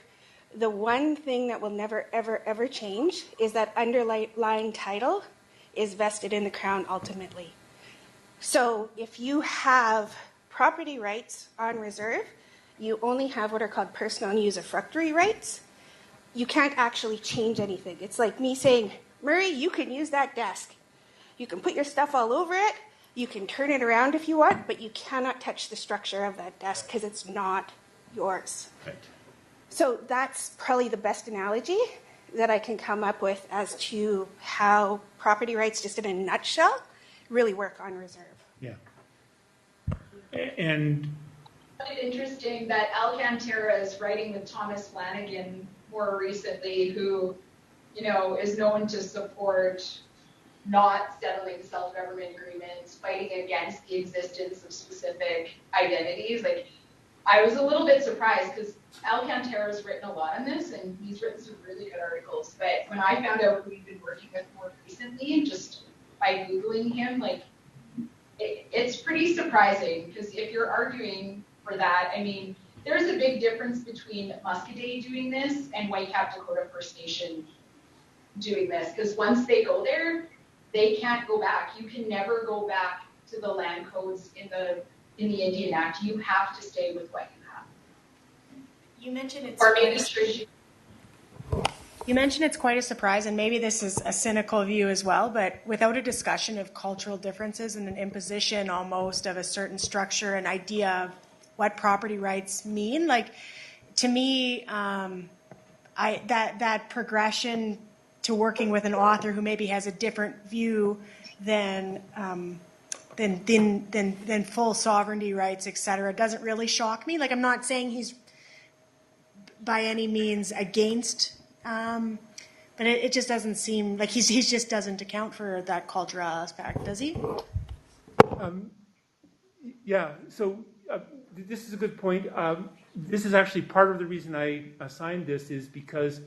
the one thing that will never, ever, ever change is that underlying title is vested in the Crown ultimately. So if you have property rights on reserve, you only have what are called personal and usufructuary rights. You can't actually change anything. It's like me saying, Murray, you can use that desk. You can put your stuff all over it. You can turn it around if you want, but you cannot touch the structure of that desk because it's not yours. Right. So that's probably the best analogy that I can come up with as to how property rights, just in a nutshell, really work on reserve. Yeah. And It's interesting that Alcantara is writing with Thomas Flanagan more recently, who, is known to support not settling self-government agreements, fighting against the existence of specific identities. Like, I was a little bit surprised because Alcantara's written a lot on this, and he's written some really good articles. But when I found out who he'd been working with more recently, just by Googling him, it's pretty surprising, because if you're arguing for that, there's a big difference between Muscoday doing this and Whitecap Dakota First Nation doing this, because once they go there, they can't go back. You can never go back to the land codes in the Indian Act. You have to stay with what you have. You mentioned it's Or maybe Trish. You mentioned it's quite a surprise, and maybe this is a cynical view as well, but without a discussion of cultural differences and an imposition almost of a certain structure and idea of what property rights mean, like, to me, that progression to working with an author who maybe has a different view than full sovereignty rights, et cetera, doesn't really shock me. Like, I'm not saying he's by any means against, but it just doesn't seem like he just doesn't account for that cultural aspect, does he? Yeah, so this is a good point. This is actually part of the reason I assigned this, is because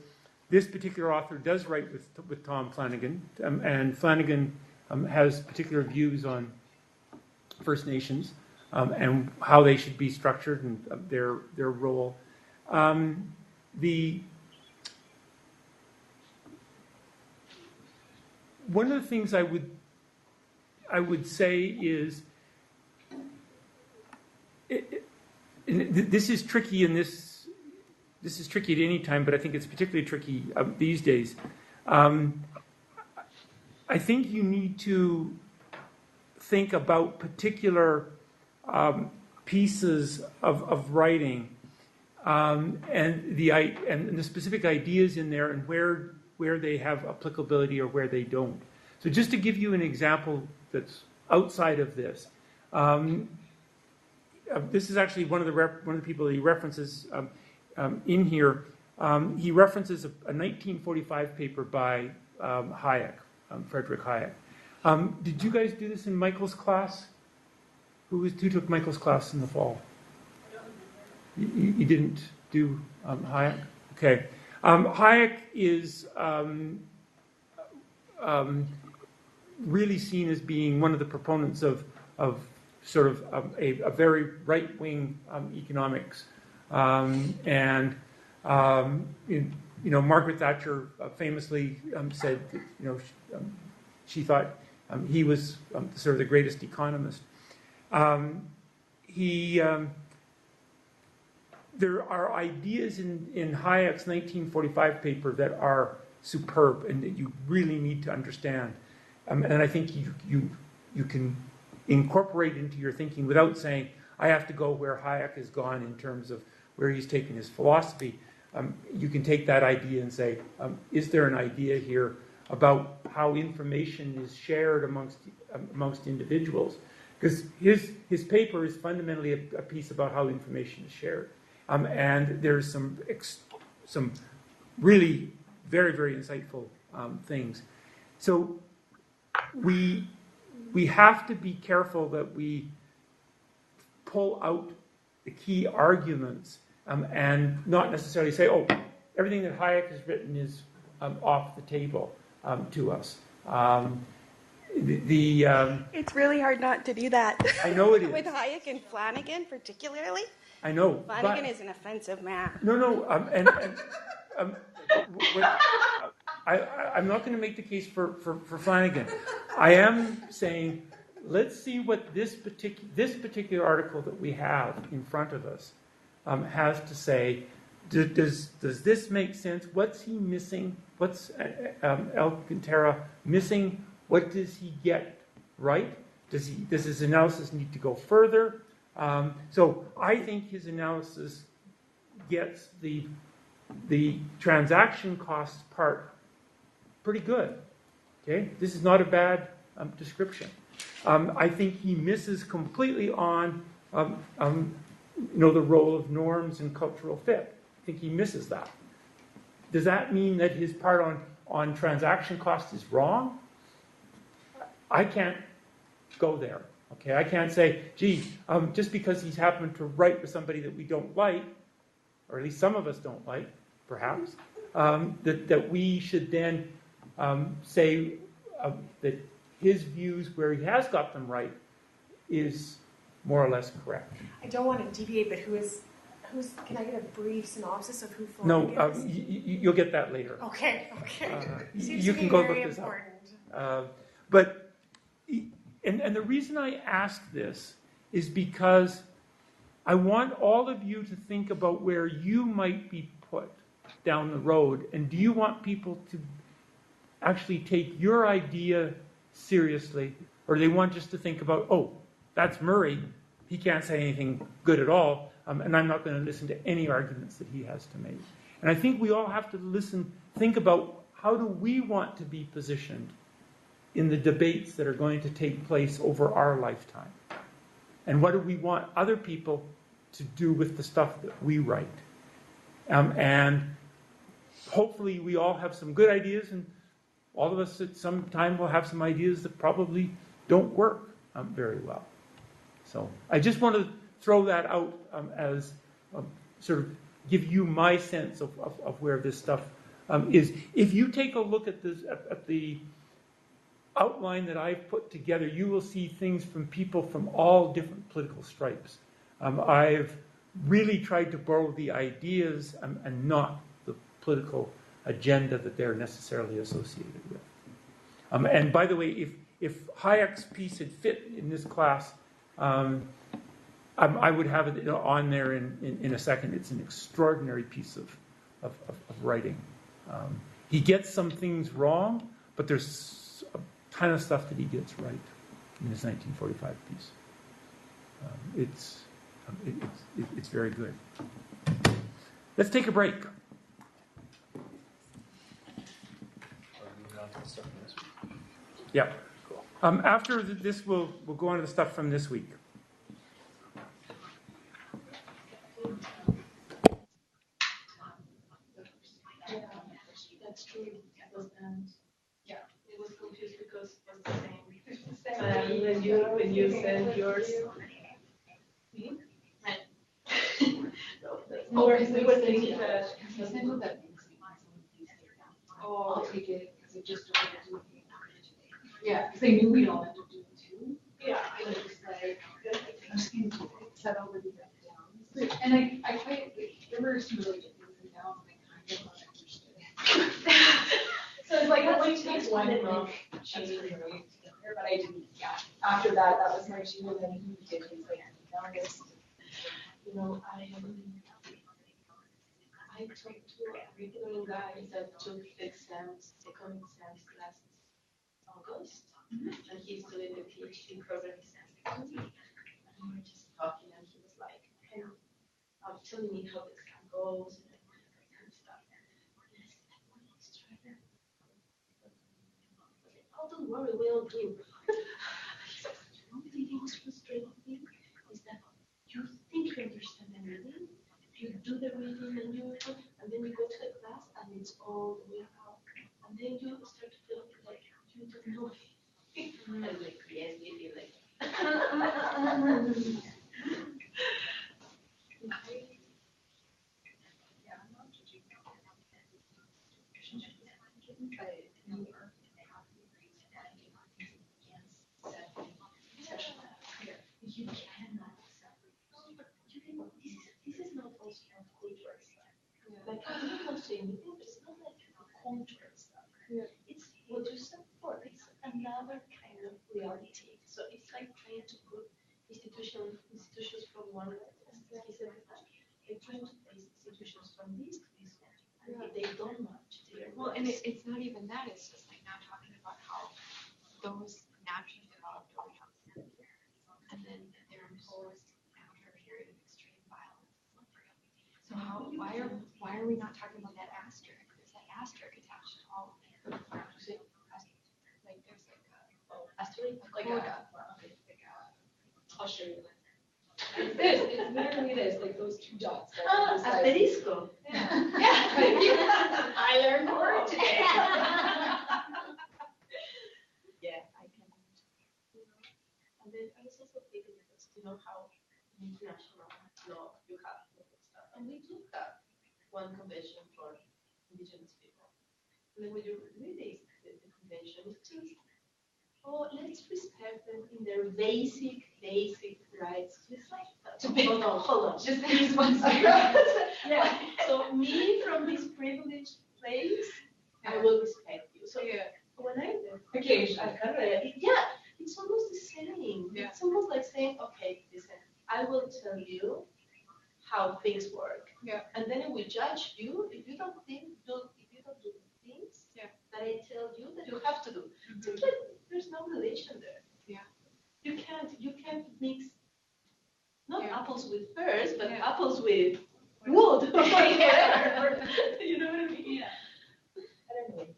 this particular author does write with Tom Flanagan, and Flanagan has particular views on First Nations and how they should be structured and their role. One of the things I would say is, this is tricky, and this is tricky at any time, but I think it's particularly tricky these days. I think you need to think about particular pieces of writing and the specific ideas in there, and where they have applicability or where they don't. So just to give you an example that's outside of this, this is actually one of the people that he references in here. He references a 1945 paper by Hayek, Frederick Hayek. Did you guys do this in Michael's class? Who took Michael's class in the fall? You didn't do Hayek? Okay. Hayek is really seen as being one of the proponents of sort of a very right-wing economics. Margaret Thatcher famously said that, she thought he was sort of the greatest economist. There are ideas in Hayek's 1945 paper that are superb and that you really need to understand. And I think you can incorporate into your thinking without saying, I have to go where Hayek has gone in terms of where he's taken his philosophy. You can take that idea and say, is there an idea here about how information is shared amongst individuals? Because his paper is fundamentally a piece about how information is shared. And there's some really very, very insightful things. So we have to be careful that we pull out the key arguments and not necessarily say, oh, everything that Hayek has written is off the table to us. It's really hard not to do that. I know it is. With Hayek and Flanagan particularly. I know. Flanagan is an offensive man. No. I'm not going to make the case for Flanagan. I am saying, let's see what this particular article that we have in front of us has to say. Does this make sense? What's he missing? What's Alcantara missing? What does he get right? Does his analysis need to go further? So I think his analysis gets the transaction costs part pretty good. Okay, this is not a bad description. I think he misses completely on the role of norms and cultural fit. I think he misses that. Does that mean that his part on transaction cost is wrong? I can't go there. Okay, I can't say, gee, just because he's happened to write with somebody that we don't like, or at least some of us don't like, perhaps, that we should then say that his views, where he has got them right, is more or less correct. I don't want to deviate, but who's? Can I get a brief synopsis of who Flanagan is? You'll get that later. Okay. You can go look this up. But, and the reason I ask this is because I want all of you to think about where you might be put down the road, and do you want people to actually take your idea seriously, or do they want just to think about, oh, that's Murray, he can't say anything good at all, and I'm not going to listen to any arguments that he has to make. And I think we all have to think about how do we want to be positioned in the debates that are going to take place over our lifetime? And what do we want other people to do with the stuff that we write? And hopefully we all have some good ideas, and all of us at some time will have some ideas that probably don't work very well. So I just want to throw that out as sort of give you my sense of where this stuff is. If you take a look at this at the outline that I've put together, you will see things from people from all different political stripes. I've really tried to borrow the ideas and not the political agenda that they're necessarily associated with. And by the way, if Hayek's piece had fit in this class, I would have it on there in a second. It's an extraordinary piece of writing. He gets some things wrong, but there's a ton of stuff that he gets right in his 1945 piece. It's very good. Let's take a break. Yeah. Cool. After this, we'll go on to the stuff from this week. Yeah, that's true. Yeah, it was confused because it was the same. When you said yours. No, because we were thinking that because I know that makes me oh, I'll take it because it just don't do it. Yeah, because they knew we'd all end up doing two. Yeah, I was just like, I'm just going to set over the down. And I quite, there were some really good things in down, and I kind of understood. So it's like, it only takes one month change for me, but I didn't, yeah. After that, that was my two, and then he did his like, now I guess, you know, I talked to a regular guy that took exams, second exams last August, and he's doing the PhD program and we were just talking, and he was like, hey, telling me how the exam goes and that kind of stuff. And I said, let's try that. Oh, don't worry, we'll do. The only thing that was frustrating me is that you think you understand everything, you do the reading and then you go to the class and it's all the way out. And then you start to feel like you don't know. And like, yes, we feel like. You cannot separate. This is not also cultural stuff. Like, I'm not saying anything, but it's not like cultural stuff. It's what you said before. It's another kind of reality. So it's like trying to put institutions from one level. He said that they try to place institutions from this to this one. And they don't match. Well, and it's not even that. It's just like now talking about how those naturally developed over time. And then they're imposed after a period of extreme violence. So why are we not talking about that asterisk? There's that asterisk attached to all of it. Like there's asterisk, I'll show you. It's literally this, like those two dots. Asterisco. Yeah. I learned a word today. Yeah, I can. And then I was also thinking because you know how in international law you have local stuff, and we do have one convention for indigenous people. And then when you read the convention, it's just let's respect them in their basic rights. Just like hold on, just this one second. Yeah. So me from this privileged place, I will respect you. So yeah. when I Occasionally. yeah, it's almost the same. Yeah. It's almost like saying, okay, listen, I will tell you how things work. Yeah. And then I will judge you if you don't do things that I tell you that you have to do. It's like there's no relation there. Yeah. You can't mix not Yeah. apples with pears, but Yeah. apples with wood. Yeah. You know what I mean? Yeah. But anyway.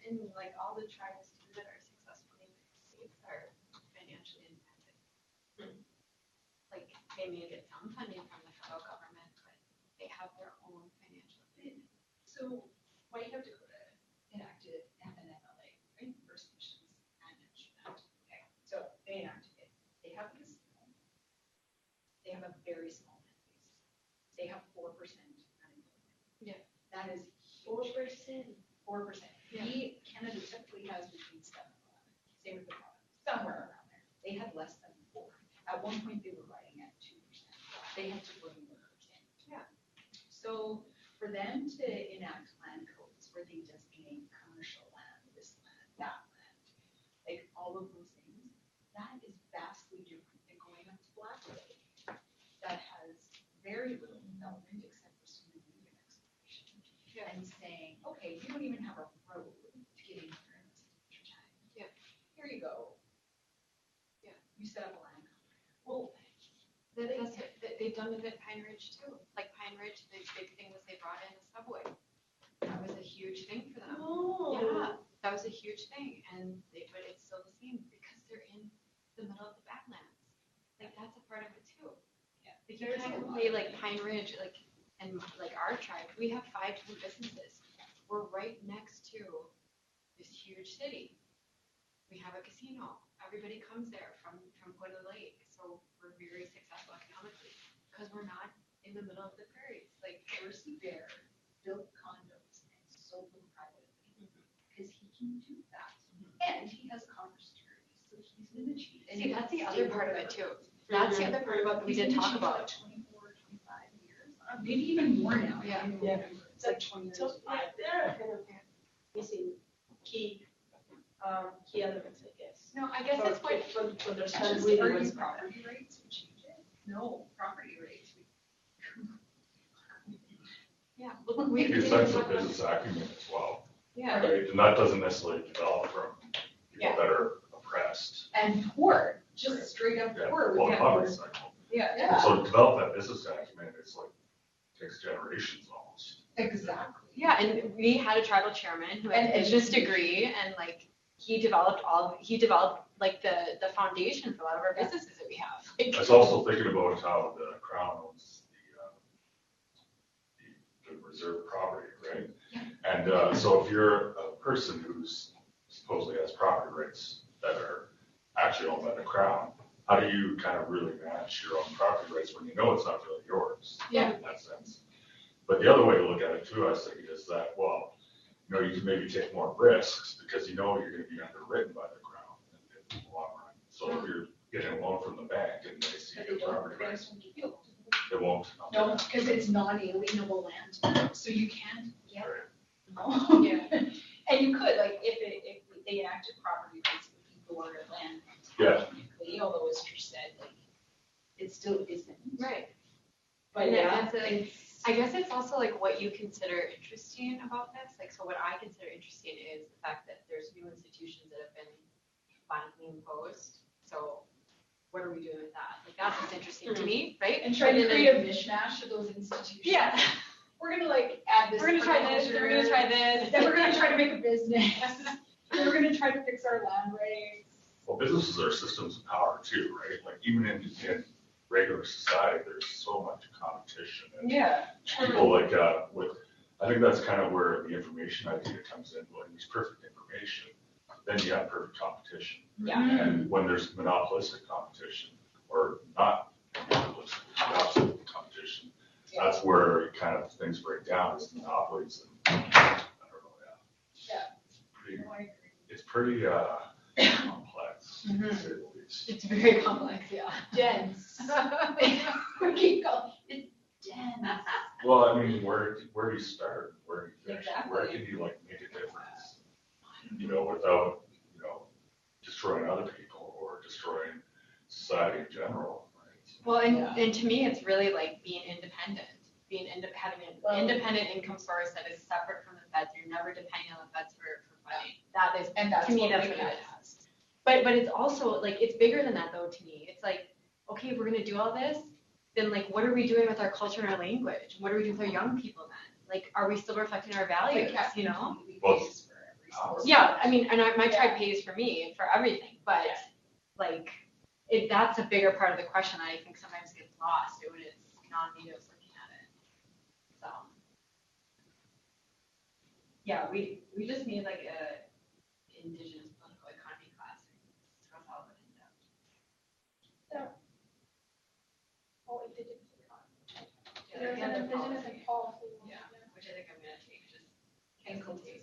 And like all the tribes too that are successful in the United States are financially independent. Like they may get some funding from the federal government, but they have their own financial independence. So White House Dakota enacted an MLA, right? First Nations Management. Okay. So they enacted it. They have a casino. They have a very small land base. They have 4% unemployment. Yeah. That is 4%. 4%. Yeah. Canada typically has between 7 and 11. Same with the province, somewhere around there. They had less than 4. At one point, they were riding at 2%. They had to bring workers in. Yeah. So for them to enact land codes where they designate commercial land, this land, that land, like all of those things, that is vastly different than going up to Blackwood that has very little development except for some Indian exploration. Yeah. And saying, okay, you don't even have a road to get in here in this time. Yeah. Here you go. Yeah. You set up a land code. Well, That's it. They've done it at Pine Ridge too. Like Pine Ridge, the big thing was they brought in the subway. That was a huge thing for them. Oh. Yeah, that was a huge thing, but it's still the same because they're in the middle of the Badlands. Like that's a part of it too. Yeah. Like you can't play like Pine Ridge, and like our tribe, we have 5 different businesses. We're right next to this huge city. We have a casino. Everybody comes there from Gwynedd Lake, so we're very successful economically because we're not in the middle of the prairies. Like Percy Bear built condos and sold them privately because he can do that. And he has commerce degrees, so he's been the chief. See, that's the other part of it too. That's the other part about that we did talk about. 24, 25 years, maybe even more now. Yeah. It's like 20 years. So like there are kind of missing key elements, I guess. No, I guess it's what to understand Just really are what's these property rates would change it? No, property rates. Yeah, well, we The sense of business acumen as well. Yeah. Right, and that doesn't necessarily develop from people Yeah. that are oppressed. And poor, just straight up Yeah, poor. well, with poverty that. cycle. Yeah. So to develop that business acumen, it's like, takes generations almost. Exactly. Yeah, and we had a tribal chairman who had a business degree, and like he developed like the foundation for a lot of our businesses that we have. I was also thinking about how the Crown owns the reserve property, right? And so if you're a person who's supposedly has property rights that are actually owned by the Crown, how do you kind of really manage your own property rights when you know it's not really yours? Yeah. In that sense. But the other way to look at it too, I was thinking, is that, well, you can maybe take more risks because you know you're going to be underwritten by the Crown in the long run. So if you're getting a loan from the bank and they see your property rights, they won't. No, because it's non-alienable land, so you can't get it. Right. Yeah. And you could, like, if they enacted property rights for people or land. Yeah. Technically, although as Trish said, like, it still isn't. Right. But yeah, I guess it's also like what you consider interesting about this. Like, so what I consider interesting is the fact that there's new institutions that have been violently imposed. So what are we doing with that? Like, that's what's interesting to me, right? And trying to create a mishmash of those institutions. Yeah. We're gonna like add this. We're gonna try this. We're gonna try this. Then we're gonna try to make a business. Then we're gonna try to fix our land rights. Well, businesses are systems of power too, right? Like even in regular society, there's so much competition. And people like I think that's kind of where the information idea comes in. When there's perfect information, then you have perfect competition. Yeah. And when there's monopolistic competition, or not monopolistic, absolute competition, that's where kind of things break down. It's monopolies, and I don't know. Yeah. It's pretty complex, to say the least. It's very complex, yeah. Dense. We keep going. It's dense. Well, I mean, where do you start? Where do you finish? Exactly. Where can you like make a difference? without, destroying other people or destroying society in general. Right? Well, and to me, it's really like being independent, having an independent income source that is separate from the feds. You're never depending on the feds for funding. That is, that's to me, what that's what it is. But it's also like, it's bigger than that though, to me. It's like, okay, if we're going to do all this, then like, what are we doing with our culture and our language? What are we doing with our young people then? Like, are we still reflecting our values, Yeah, I mean, and my tribe pays for me for everything, but like, that's a bigger part of the question that I think sometimes gets lost when it's non-natives looking at it. So, yeah, we just need like a indigenous political economy class. Discuss all of it in depth. Yeah. Oh, indigenous economy. Yeah, There's an indigenous and policy. Yeah, which I think I'm gonna take. Just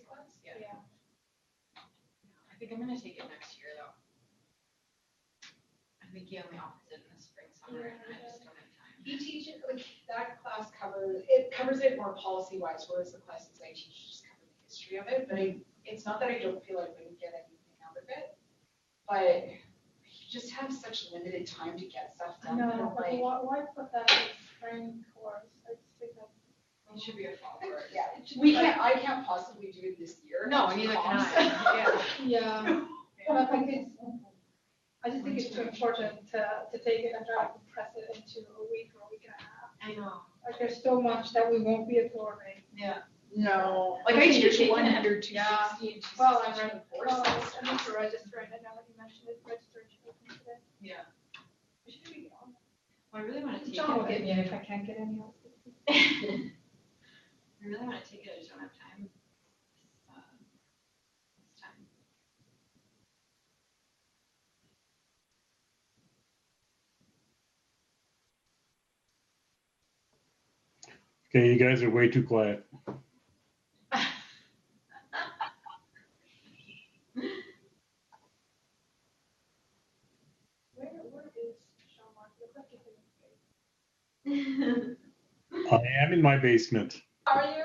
class. Yeah. I think I'm gonna take it next year though. I think he only offers it in the spring, summer, and I just don't have time. He teaches, like, that class covers it more policy-wise, whereas the classes I teach just cover the history of it, but it's not that I don't feel like we would get anything out of it, but you just have such limited time to get stuff done. No, but why put that in spring course? I just think that it should be a fall course. Yeah, I can't possibly do it this year. No, neither can I. Yeah. But I just think it's too important to take it and try to compress it into a week or a week and a half. I know. Like there's so much that we won't be absorbing. Yeah. No. Like I teach 100, 260, and 260. Well, I need to register it. I know that you mentioned it. Registration open today. Yeah. We should be on. Well, I really want to take John it. will get me in if I can't get any else. I really want to take it. I just don't have time. This time. Okay, you guys are way too quiet. Where is Sean Mark? Look like he's in his face. I am in my basement. Are you?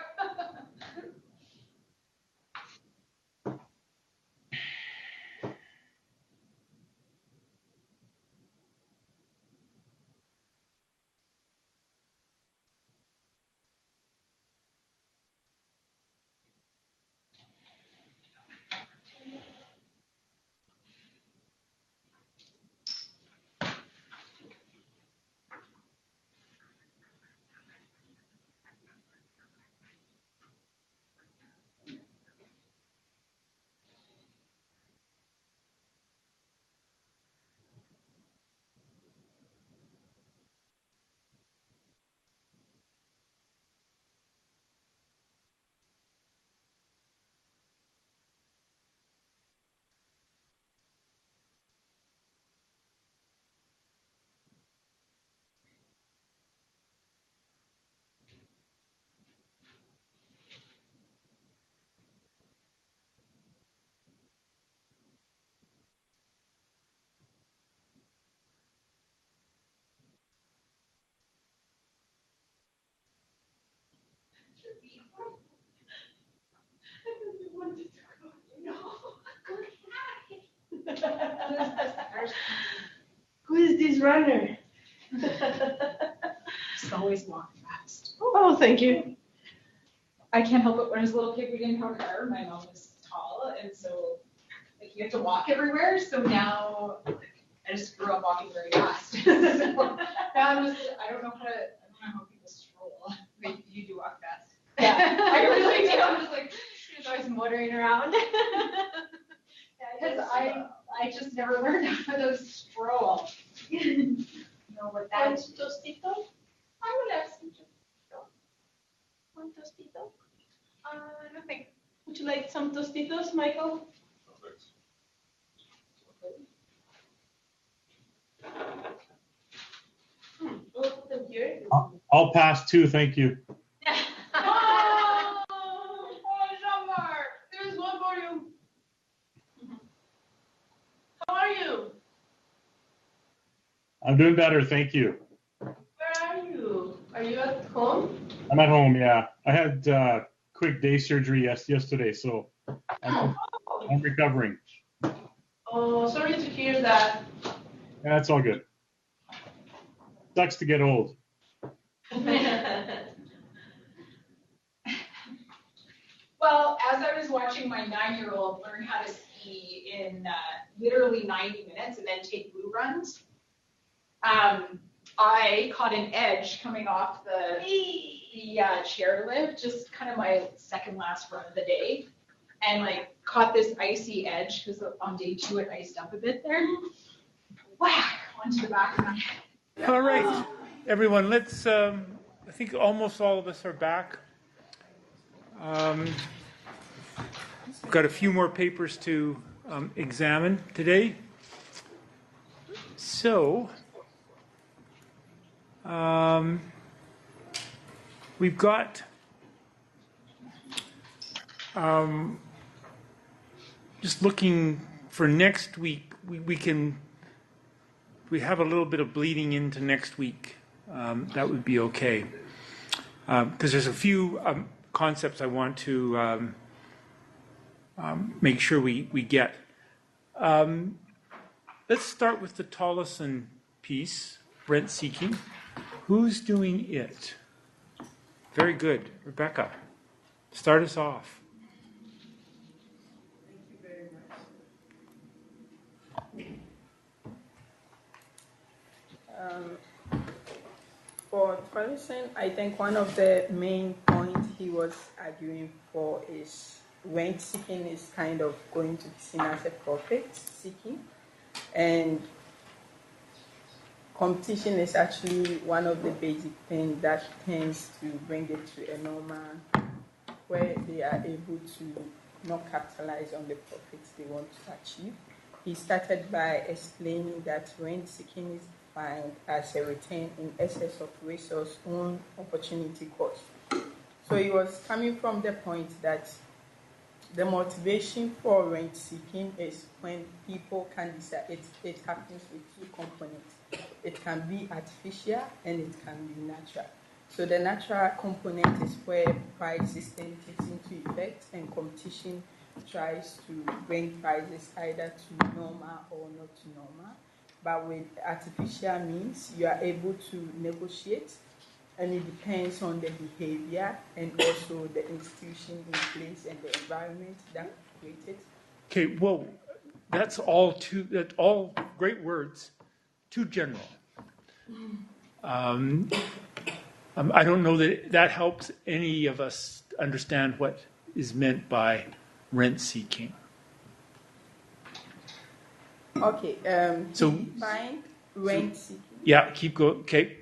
Who is this runner? Just always walk fast. Oh, thank you. I can't help it. When I was a little kid, we didn't have a car. My mom was tall, and so like you have to walk everywhere. So now I just grew up walking very fast. So now I don't know how people stroll. Wait, you do walk fast. Yeah, I really do. I'm just like, she's always motoring around. Because I just never learned how to stroll. No, but that's tostito? I would ask you to. One tostito? Nothing. Would you like some tostitos, Michael? We'll put them here. I'll pass too, thank you. Oh, Jean-Marc, there's one for you. How are you? I'm doing better, thank you. Where are you? Are you at home? I'm at home, yeah. I had quick day surgery yesterday, so I'm I'm recovering. Oh, sorry to hear that. That's all good. Sucks to get old. Well, as I was watching my 9-year-old learn how to ski in literally 90 minutes and then take blue runs, I caught an edge coming off the chairlift, just kind of my second last run of the day, and like caught this icy edge because on day 2 it iced up a bit there. Whack onto the back of my head. All right, everyone, let's, I think almost all of us are back. We've got a few more papers to examine today. So, we've got just looking for next week, we have a little bit of bleeding into next week. That would be okay. Because there's a few concepts I want to make sure we get. Let's start with the Tollison piece, rent seeking. Who's doing it? Very good. Rebecca, start us off. Thank you very much. For Tollison, I think one of the main points he was arguing for is rent seeking is kind of going to be seen as a profit seeking, and competition is actually one of the basic things that tends to bring it to a normal where they are able to not capitalize on the profits they want to achieve. He started by explaining that rent seeking is defined as a return in excess of resource own opportunity cost. So he was coming from the point that the motivation for rent seeking is when people can decide. It happens with 2 components. It can be artificial and it can be natural. So the natural component is where price system takes into effect and competition tries to bring prices either to normal or not to normal. But with artificial means, you are able to negotiate, and it depends on the behavior and also the institution in place and the environment that created. Okay, well, that's all great words, too general. I don't know that helps any of us understand what is meant by rent seeking. Okay, so he defined rent seeking. Yeah, keep going. Okay.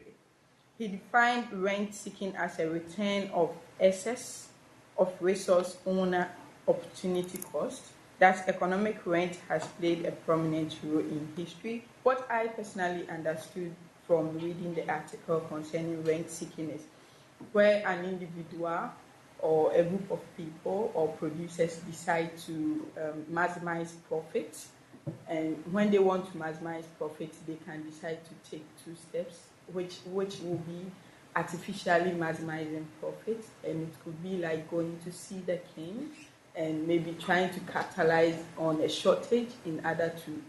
He defined rent seeking as a return of excess of resource owner opportunity cost. That economic rent has played a prominent role in history. What I personally understood from reading the article concerning rent seeking is where an individual or a group of people or producers decide to maximize profits. And when they want to maximize profits, they can decide to take 2 steps, which will be artificially maximizing profits. And it could be like going to see the king and maybe trying to capitalize on a shortage in order to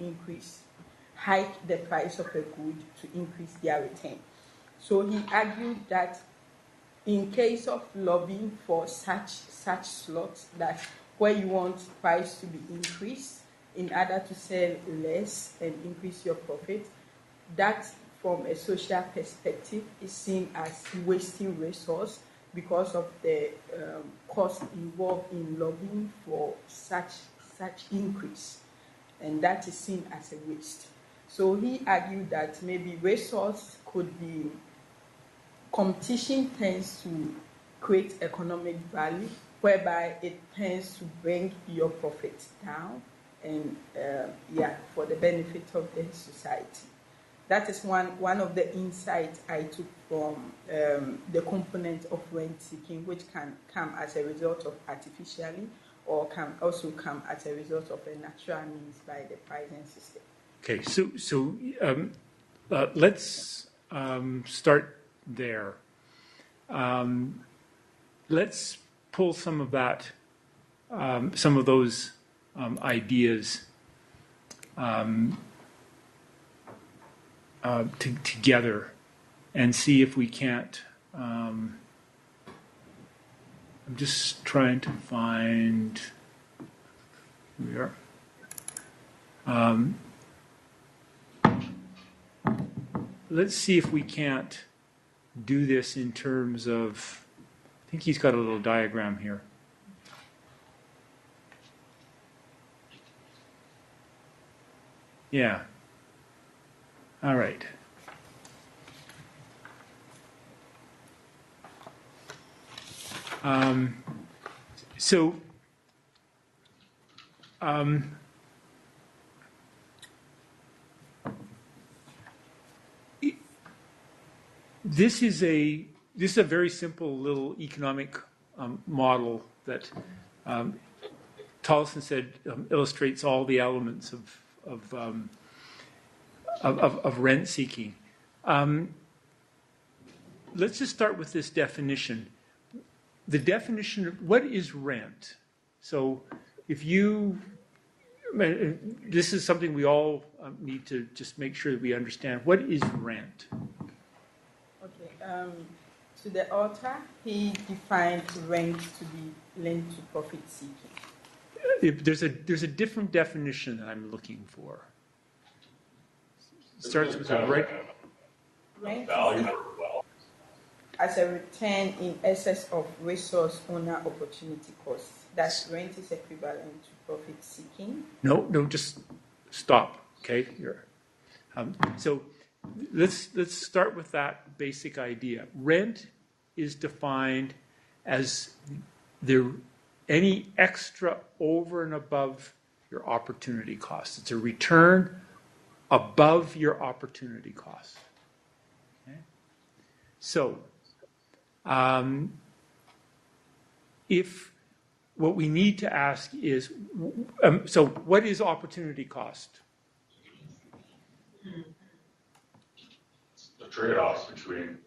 hike the price of a good to increase their return. So he argued that in case of lobbying for such slots, that where you want price to be increased in order to sell less and increase your profit, that from a social perspective is seen as wasting resource because of the cost involved in lobbying for such increase, and that is seen as a waste. So he argued that maybe resource could be competition tends to create economic value, whereby it tends to bring your profit down and for the benefit of the society. That is one of the insights I took from the component of rent seeking, which can come as a result of artificially or can also come as a result of a natural means by the pricing system. Okay, so let's start there. Let's pull some of those ideas together and see if we can't. I'm just trying to find. Here we are. Let's see if we can't do this in terms of. I think he's got a little diagram here. Yeah. All right. So this is a very simple little economic model that Tollefson said illustrates all the elements of rent seeking. Let's just start with this definition. The definition of what is rent. So if you, this is something we all need to just make sure that we understand. What is rent? Okay. To the author, he defined rent to be linked to profit seeking. There's a different definition that I'm looking for. It starts with a right. Rent as a return in excess of resource owner opportunity cost. That rent is equivalent to profit seeking. No, just stop. Okay, so let's start with that basic idea. Rent is defined as any extra over and above your opportunity cost. It's a return above your opportunity cost. Okay? So, if what we need to ask is, so what is opportunity cost? The trade-offs between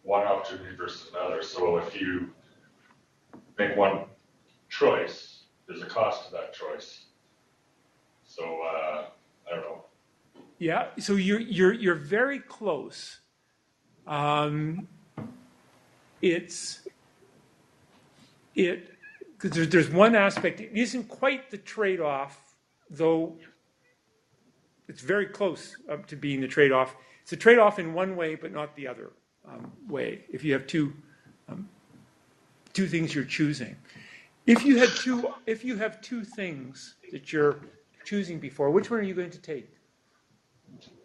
one opportunity versus another. So if you make one choice, there's a cost to that choice. So I don't know. Yeah, so you're very close. Because there's one aspect. It isn't quite the trade-off, though. It's very close to being the trade-off. It's a trade-off in one way, but not the other way. If you have two things you're choosing, if you have two things that you're choosing before, which one are you going to take?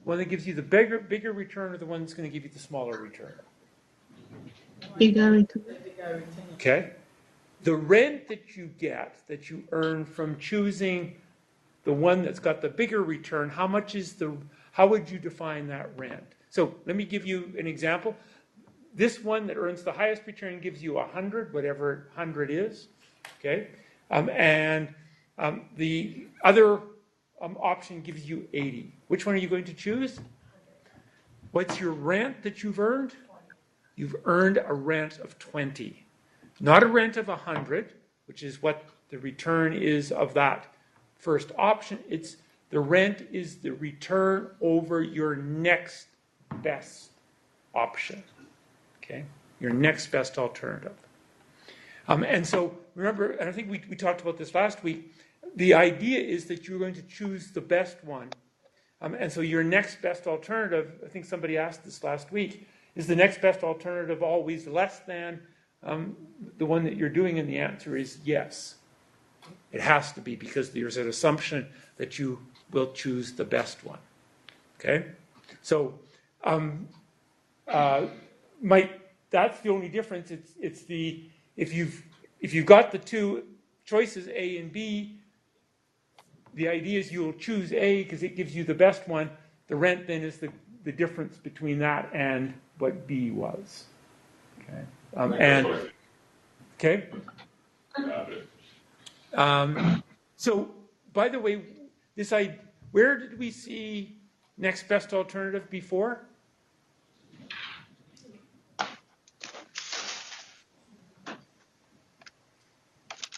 One that gives you the bigger return, or the one that's going to give you the smaller return? Bigger return. Okay. The rent that you get, that you earn from choosing the one that's got the bigger return, how would you define that rent? So let me give you an example. This one that earns the highest return gives you 100, whatever 100 is. Okay. And the other option gives you 80. Which one are you going to choose? What's your rent that you've earned? You've earned a rent of 20. Not a rent of 100, which is what the return is of that first option. It's the rent is the return over your next best option. Okay? Your next best alternative. And so remember, and I think we talked about this last week, the idea is that you're going to choose the best one. And so your next best alternative, I think somebody asked this last week, is the next best alternative always less than the one that you're doing? And the answer is yes. It has to be, because there's an assumption that you will choose the best one. Okay? So that's the only difference. It's if you've got the two choices, A and B, the idea is you'll choose A because it gives you the best one. The rent then is the difference between that and what B was. Okay. Okay. So, by the way, where did we see next best alternative before?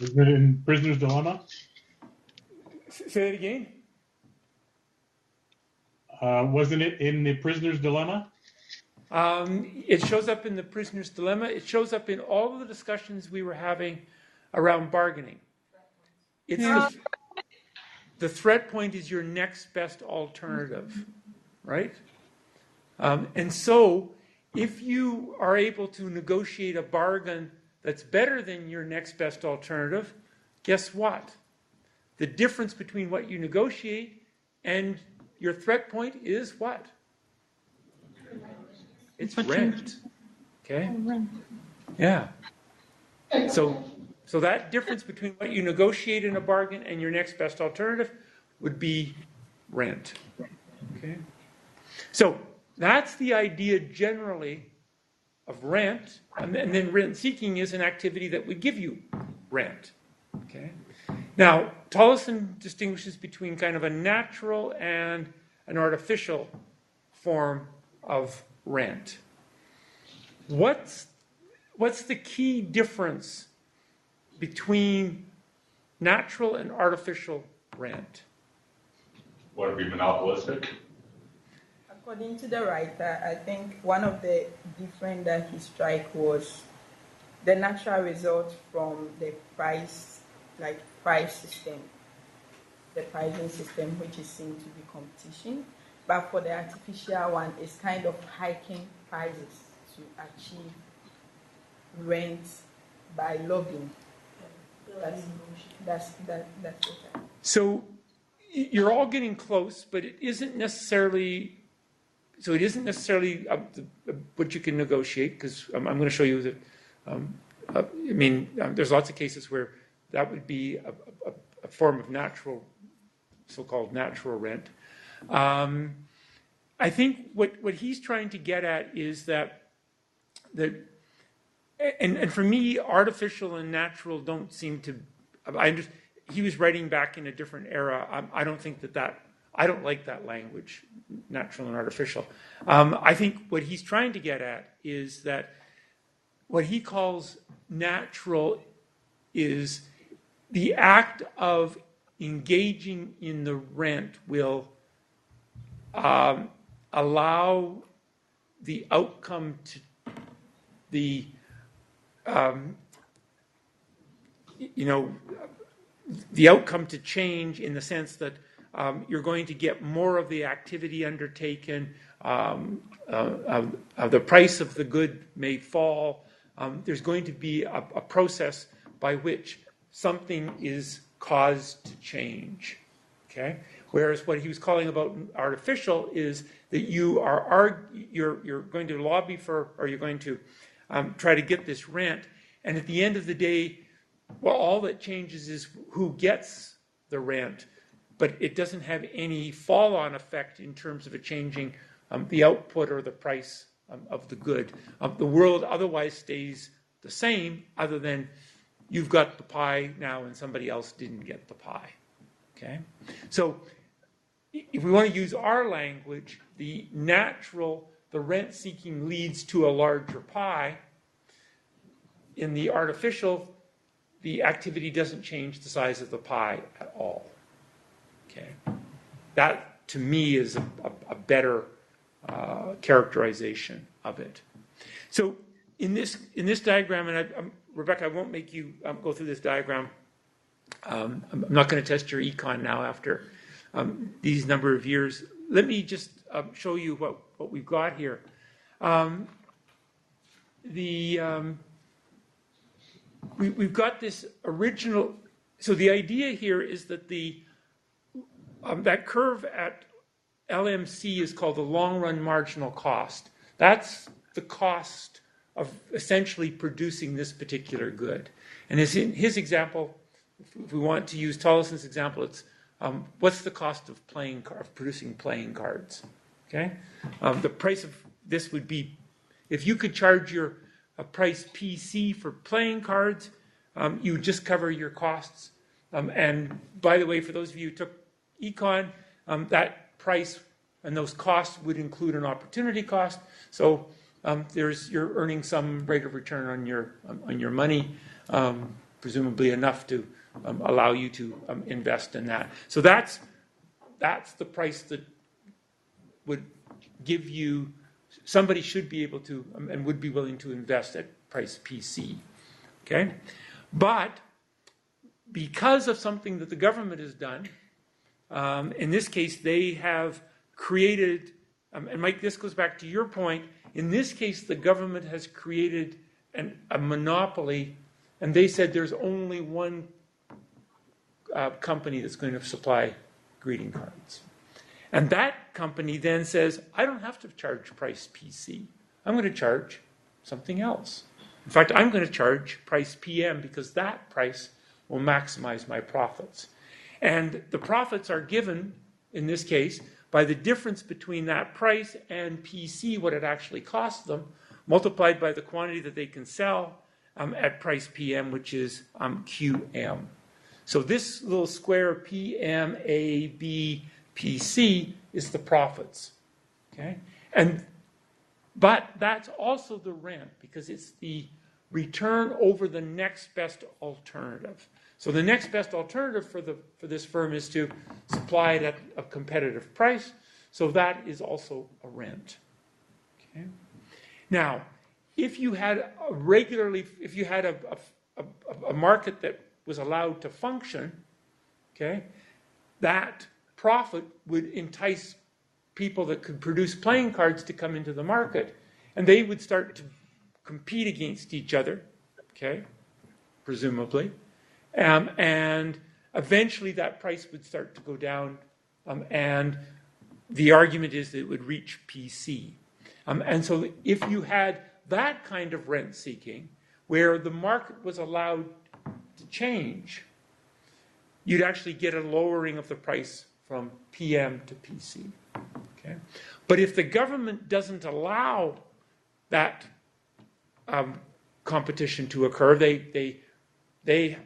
Is it in Prisoner's Dilemma? Say that again. Wasn't it in the prisoner's dilemma? It shows up in the prisoner's dilemma. It shows up in all of the discussions we were having around bargaining. It's the threat point is your next best alternative, right? And so if you are able to negotiate a bargain that's better than your next best alternative, guess what? The difference between what you negotiate and your threat point is what? It's rent. Okay? Yeah. So that difference between what you negotiate in a bargain and your next best alternative would be rent. Okay? So that's the idea generally of rent, and then rent seeking is an activity that would give you rent. Okay? Now, Tollison distinguishes between kind of a natural and an artificial form of rent. What's the key difference between natural and artificial rent? Would it be monopolistic? According to the writer, I think one of the different that he strike was the natural result from the price system, the pricing system, which is seen to be competition. But for the artificial one, it's kind of hiking prices to achieve rent by lobbying. That's it. So you're all getting close, but it isn't necessarily. So it isn't necessarily what you can negotiate, because I'm going to show you that. There's lots of cases where that would be a form of natural, so-called natural rent. I think what he's trying to get at is that and for me, artificial and natural don't seem to. He was writing back in a different era. I don't think that. I don't like that language, natural and artificial. I think what he's trying to get at is that what he calls natural is the act of engaging in the rent will allow the outcome to the outcome to change in the sense that you're going to get more of the activity undertaken. The price of the good may fall. There's going to be a process by which something is caused to change. Okay. Whereas what he was calling about artificial is that you're going to lobby for, or you're going to try to get this rent, and at the end of the day, well, all that changes is who gets the rent, but it doesn't have any fall-on effect in terms of it changing the output or the price of the good. The world otherwise stays the same, other than you've got the pie now and somebody else didn't get the pie. Okay? So if we want to use our language, the rent seeking leads to a larger pie. In the artificial, the activity doesn't change the size of the pie at all. Okay? That, to me, is a better characterization of it. So in this diagram, and Rebecca, I won't make you go through this diagram. I'm not going to test your econ now after these number of years. Let me just show you what we've got here. We've got this original. So the idea here is that that curve at LMC is called the long-run marginal cost. That's the cost of essentially producing this particular good. And as in his example, if we want to use Tollison's example, it's what's the cost of producing playing cards? Okay, the price of this would be, if you could charge a price PC for playing cards, you would just cover your costs. And by the way, for those of you who took econ, that price and those costs would include an opportunity cost. So you're earning some rate of return on your money, presumably enough to allow you to invest in that. So that's the price that would give you, somebody should be able to and would be willing to invest at price PC. Okay? But because of something that the government has done, in this case they have created, and Mike, this goes back to your point, in this case the government has created a monopoly, and they said there's only one company that's going to supply greeting cards. And that company then says, I don't have to charge price PC. I'm going to charge something else. In fact, I'm going to charge price PM because that price will maximize my profits. And the profits are given, in this case, by the difference between that price and PC, what it actually costs them, multiplied by the quantity that they can sell at price PM, which is QM. So this little square PMAB PC is the profits. Okay? But that's also the rent, because it's the return over the next best alternative. So the next best alternative for this firm is to supply it at a competitive price. So that is also a rent. Okay? Now, if you had a market that was allowed to function, okay, that profit would entice people that could produce playing cards to come into the market, and they would start to compete against each other, okay, presumably, and eventually that price would start to go down, and the argument is that it would reach PC. And so if you had that kind of rent seeking, where the market was allowed to change, you'd actually get a lowering of the price from PM to PC. Okay? But if the government doesn't allow that competition to occur, they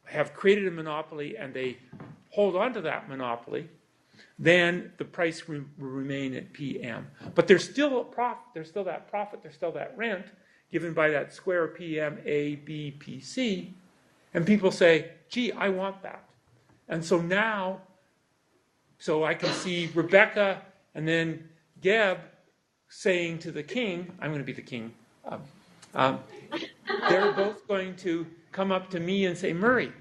have created a monopoly and they hold on to that monopoly, then the price will remain at PM. But there's still a profit, there's still that profit, there's still that rent given by that square PM, A, B, PC, and people say, gee, I want that. And so now, so I can see Rebecca and then Geb saying to the king, I'm going to be the king, they're both going to come up to me and say, Murray,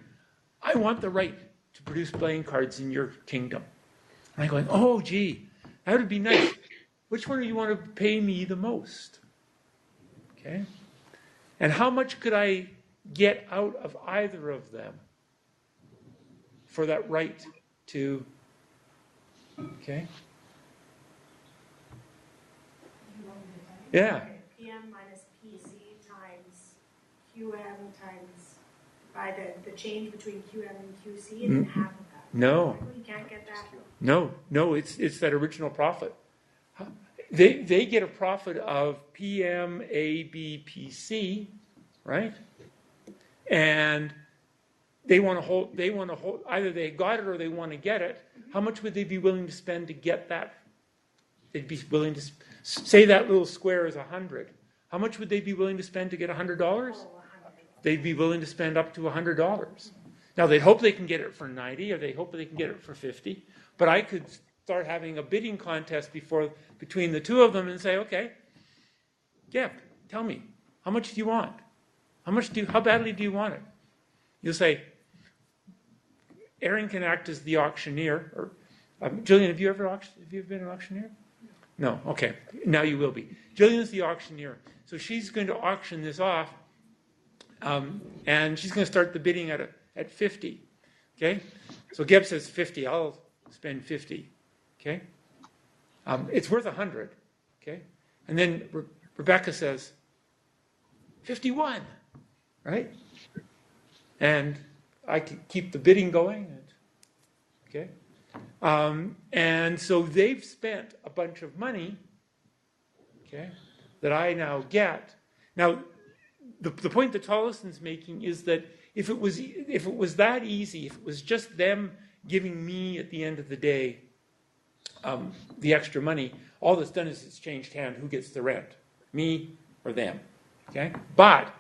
I want the right to produce playing cards in your kingdom. And I'm going, oh, gee, that would be nice. Which one do you want to pay me the most? Okay? And how much could I get out of either of them for that right to, okay? Yeah. PM minus PC times QM times by the change between QM and QC, and then half of that. No. You can't get that. No, it's that original profit. They get a profit of PM, A, B, PC, right? And they want to hold, either they got it or they want to get it. How much would they be willing to spend to get that? They'd be willing to, say that little square is 100. How much would they be willing to spend to get $100? They'd be willing to spend up to $100. Now, they'd hope they can get it for 90, or they hope they can get it for 50. But I could start having a bidding contest between the two of them and say, okay, Jeff, tell me, how much do you want? How badly do you want it? You'll say, Aaron can act as the auctioneer. Or Jillian, have you been an auctioneer? No. Okay. Now you will be. Jillian is the auctioneer. So she's going to auction this off, and she's going to start the bidding at 50. Okay? So Geb says 50. I'll spend 50. Okay? It's worth 100. Okay? And then Rebecca says 51. Right? And I can keep the bidding going. Okay? And so they've spent a bunch of money, okay, that I now get. Now, the point that Tollison's making is that if it was that easy, if it was just them giving me at the end of the day the extra money, all that's done is it's changed hand. Who gets the rent? Me or them? Okay? But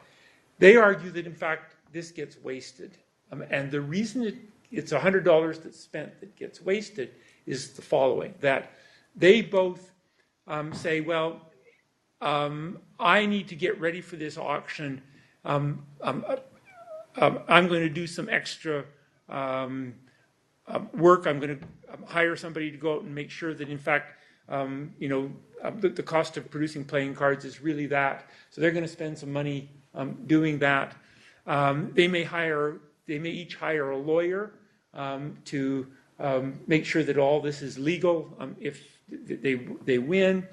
they argue that, in fact, this gets wasted. And the reason it's $100 that's spent that gets wasted is the following, that they both say, well, I need to get ready for this auction. I'm going to do some extra work. I'm going to hire somebody to go out and make sure that, in fact, the cost of producing playing cards is really that. So they're going to spend some money doing that. They may each hire a lawyer to make sure that all this is legal if they win.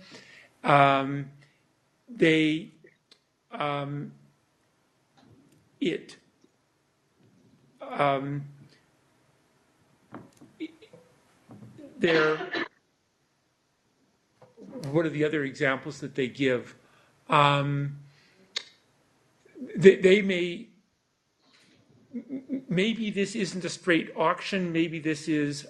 What are the other examples that they give? They may, maybe this isn't a straight auction. Maybe this is,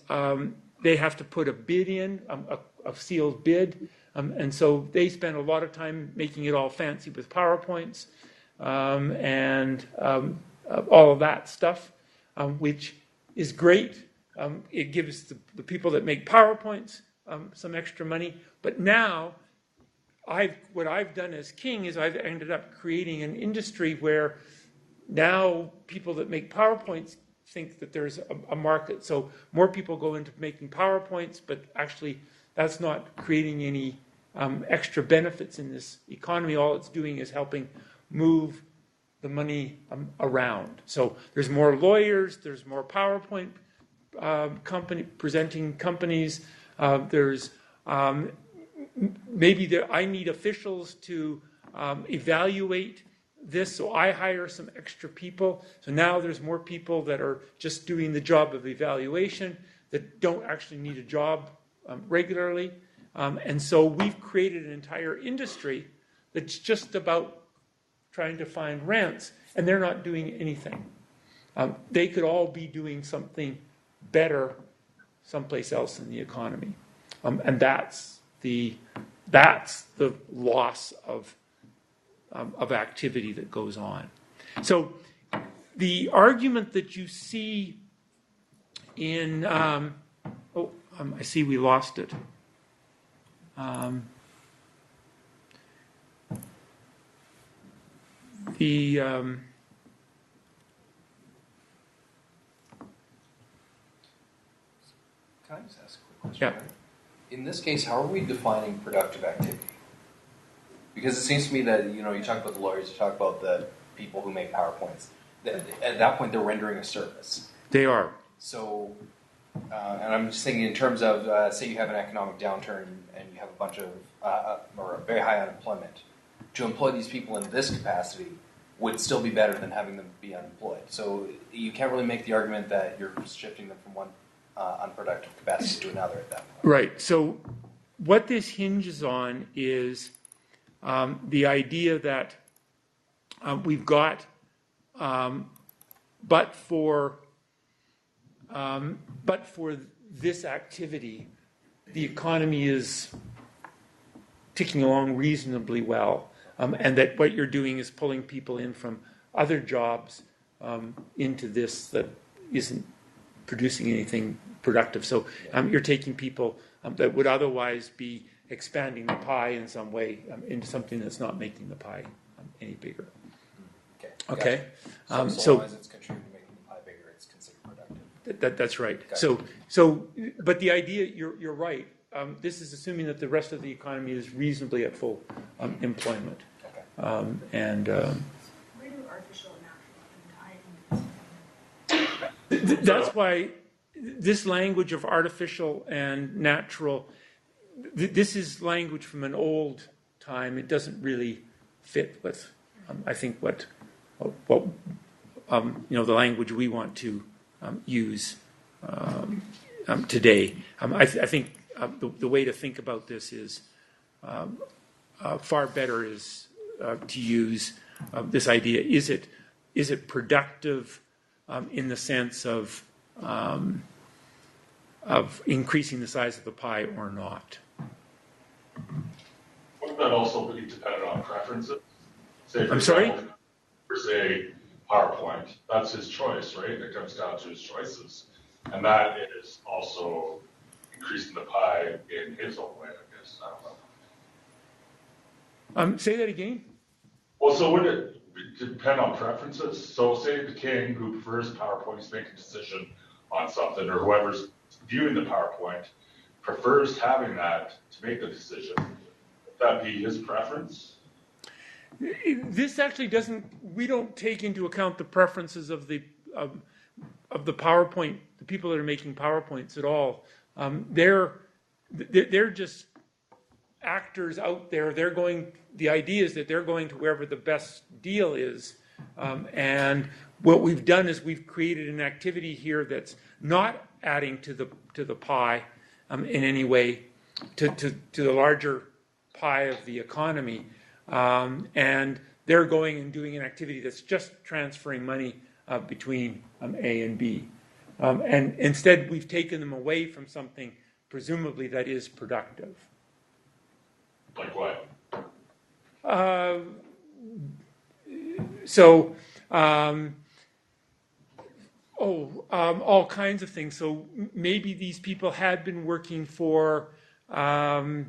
they have to put a bid in, a sealed bid. And so they spend a lot of time making it all fancy with PowerPoints and all of that stuff, which is great. It gives the people that make PowerPoints some extra money. But now, what I've done as king is I've ended up creating an industry where now people that make PowerPoints think that there's a market. So more people go into making PowerPoints, but actually that's not creating any extra benefits in this economy. All it's doing is helping move the money around. So there's more lawyers, there's more PowerPoint presenting companies. There's maybe I need officials to evaluate this, so I hire some extra people. So now there's more people that are just doing the job of evaluation that don't actually need a job regularly. And so we've created an entire industry that's just about trying to find rents, and they're not doing anything. They could all be doing something better someplace else in the economy. And that's the loss of activity that goes on. So the argument that you see in I see we lost it. Can I just ask a quick question? Yeah. In this case, how are we defining productive activity? Because it seems to me that, you talk about the lawyers, you talk about the people who make PowerPoints. At that point, they're rendering a service. They are. So, and I'm just thinking in terms of, say you have an economic downturn and you have a bunch of, or very high unemployment. To employ these people in this capacity would still be better than having them be unemployed. So you can't really make the argument that you're shifting them from one unproductive capacity to another at that point. Right. So what this hinges on is the idea that we've got, but for this activity, the economy is ticking along reasonably well, and that what you're doing is pulling people in from other jobs into this that isn't producing anything productive. So you're taking people that would otherwise be expanding the pie in some way into something that's not making the pie any bigger. Okay. Gotcha. So long as it's contributing to making the pie bigger, it's considered productive. That's right. Gotcha. So, but the idea, you're right. This is assuming that the rest of the economy is reasonably at full employment. Okay. And Where do artificial and natural tie into this? that's why this language of artificial and natural, this is language from an old time. It doesn't really fit with, I think, what the language we want to use today. I think the way to think about this is far better is to use this idea. Is it productive in the sense of increasing the size of the pie or not? Wouldn't that also be dependent on preferences? Say, for I'm sorry? example, say PowerPoint, that's his choice, right? It comes down to his choices. And that is also increasing the pie in his own way, I guess. I don't know. Say that again? Well, so would it depend on preferences? So say the king who prefers PowerPoint is making a decision on something, or whoever's viewing the PowerPoint prefers having that to make the decision. Would that be his preference? This actually doesn't. We don't take into account the preferences of the PowerPoint, the people that are making PowerPoints at all. They're just actors out there. The idea is that they're going to wherever the best deal is, and what we've done is we've created an activity here that's not adding to the pie in any way, to the larger pie of the economy. And they're going and doing an activity that's just transferring money between A and B. And instead, we've taken them away from something, presumably, that is productive. Like what? All kinds of things. So maybe these people had been working for a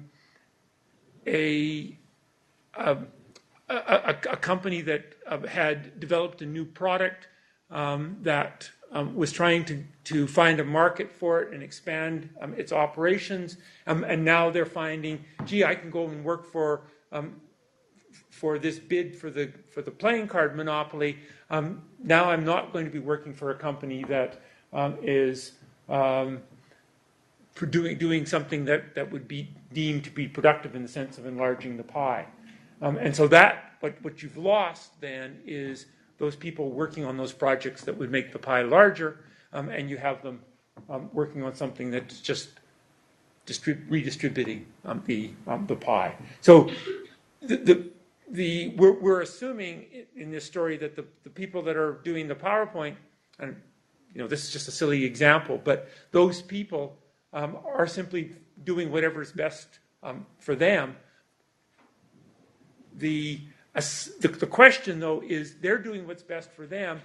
company that had developed a new product that was trying to find a market for it and expand its operations, and now they're finding, gee, I can go and work for this bid for the playing card monopoly. Now I'm not going to be working for a company that is doing something that would be deemed to be productive in the sense of enlarging the pie. And so what you've lost then is those people working on those projects that would make the pie larger, and you have them working on something that's just redistributing the pie. So we're assuming in this story that the people that are doing the PowerPoint, and this is just a silly example, but those people are simply doing whatever is best for them. The question, though, is they're doing what's best for them.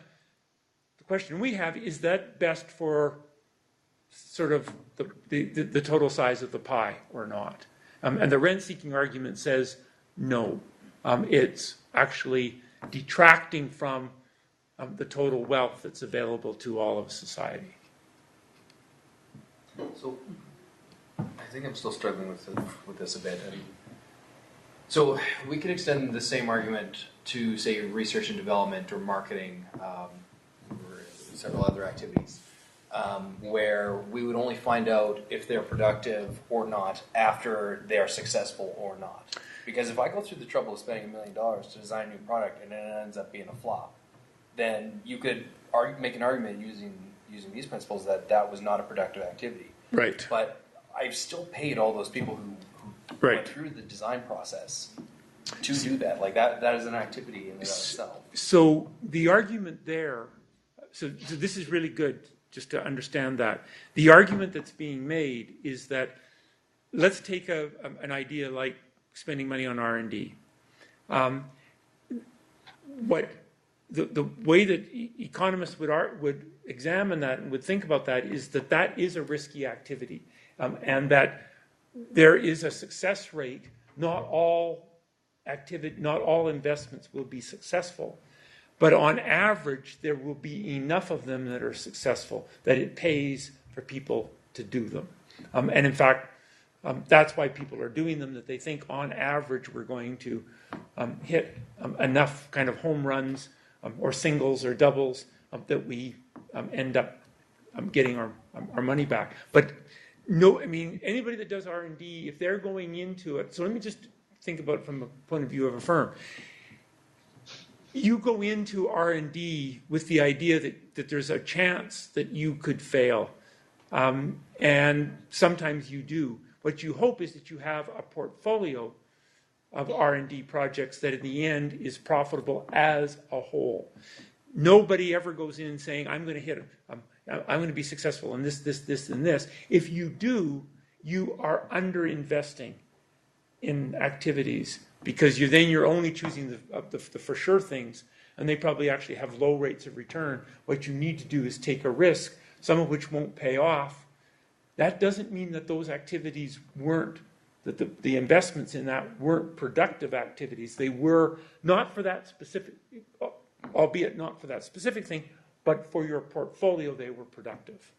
The question we have, is that best for sort of the total size of the pie or not? And the rent-seeking argument says no. It's actually detracting from the total wealth that's available to all of society. So I think I'm still struggling with this a bit. So we could extend the same argument to, say, research and development or marketing or several other activities, where we would only find out if they're productive or not after they are successful or not. Because if I go through the trouble of spending $1 million to design a new product and then it ends up being a flop, then you could make an argument using these principles that was not a productive activity. Right. But I've still paid all those people who went through the design process to do that. Like that is an activity in and of itself. So the argument there, so this is really good just to understand that. The argument that's being made is that let's take an idea like spending money on R&D. The way that economists would examine that and would think about that is that is a risky activity, and that there is a success rate. Not all investments will be successful, but on average, there will be enough of them that are successful that it pays for people to do them. And in fact, that's why people are doing them, that they think on average we're going to hit enough kind of home runs or singles or doubles that we end up getting our money back. But no, I mean, anybody that does R&D, if they're going into it, so let me just think about it from a point of view of a firm. You go into R&D with the idea that there's a chance that you could fail, and sometimes you do. What you hope is that you have a portfolio of R&D projects that in the end is profitable as a whole. Nobody ever goes in saying, I'm going to hit it. I'm going to be successful in this, and this. If you do, you are under-investing in activities because you're only choosing the for sure things. and they probably actually have low rates of return. What you need to do is take a risk, some of which won't pay off. That doesn't mean that those activities weren't, that the investments in that weren't productive activities. They were not for that specific, albeit not for that specific thing, but for your portfolio, they were productive.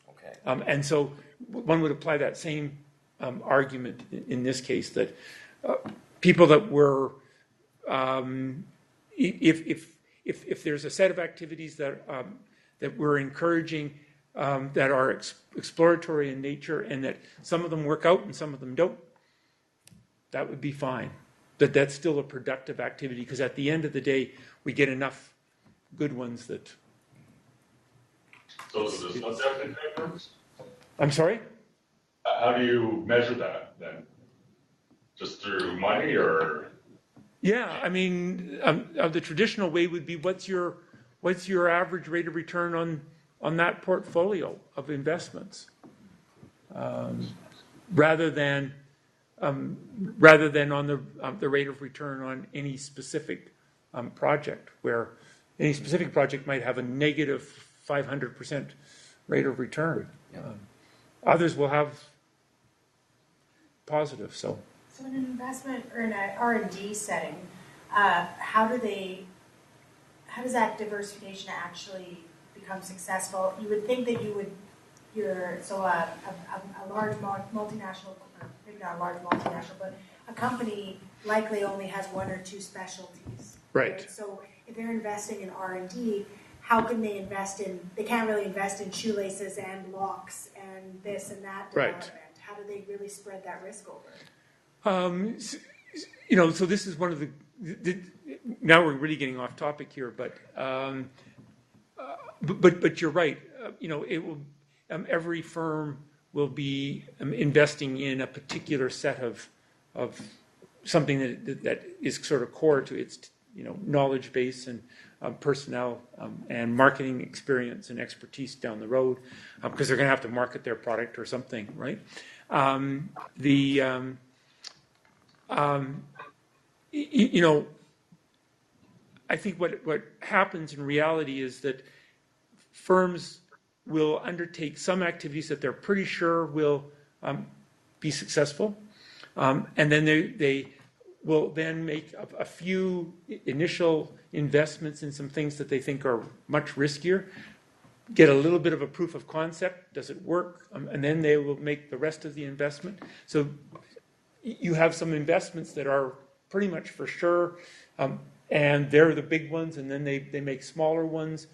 Okay. And so one would apply that same argument in this case, that people that were, if there's a set of activities that we're encouraging that are exploratory in nature, and that some of them work out and some of them don't, that would be fine. But that's still a productive activity, because at the end of the day, we get enough good ones that... So is this what that works? I'm sorry? How do you measure that then? Just through money, or? Yeah, I mean, the traditional way would be what's your average rate of return on that portfolio of investments, rather than on the rate of return on any specific project, where any specific project might have a negative 500% rate of return. Others will have positive. So in an investment or in an R&D setting, how does that diversification actually become successful? You would think that a large multinational, or maybe not a large multinational, but a company likely only has one or two specialties. Right. So if they're investing in R&D, how can they invest in? They can't really invest in shoelaces and locks and this and that development. Right. How do they really spread that risk over? So this is one of the now we're really getting off topic here, but you're right. It will. Every firm will be investing in a particular set of something that is sort of core to its knowledge base and personnel and marketing experience and expertise down the road, because they're going to have to market their product or something, right? I think what happens in reality is that firms will undertake some activities that they're pretty sure will be successful, and then they will then make a few initial investments in some things that they think are much riskier, get a little bit of a proof of concept, does it work, and then they will make the rest of the investment. So you have some investments that are pretty much for sure, and they're the big ones, and then they make smaller ones,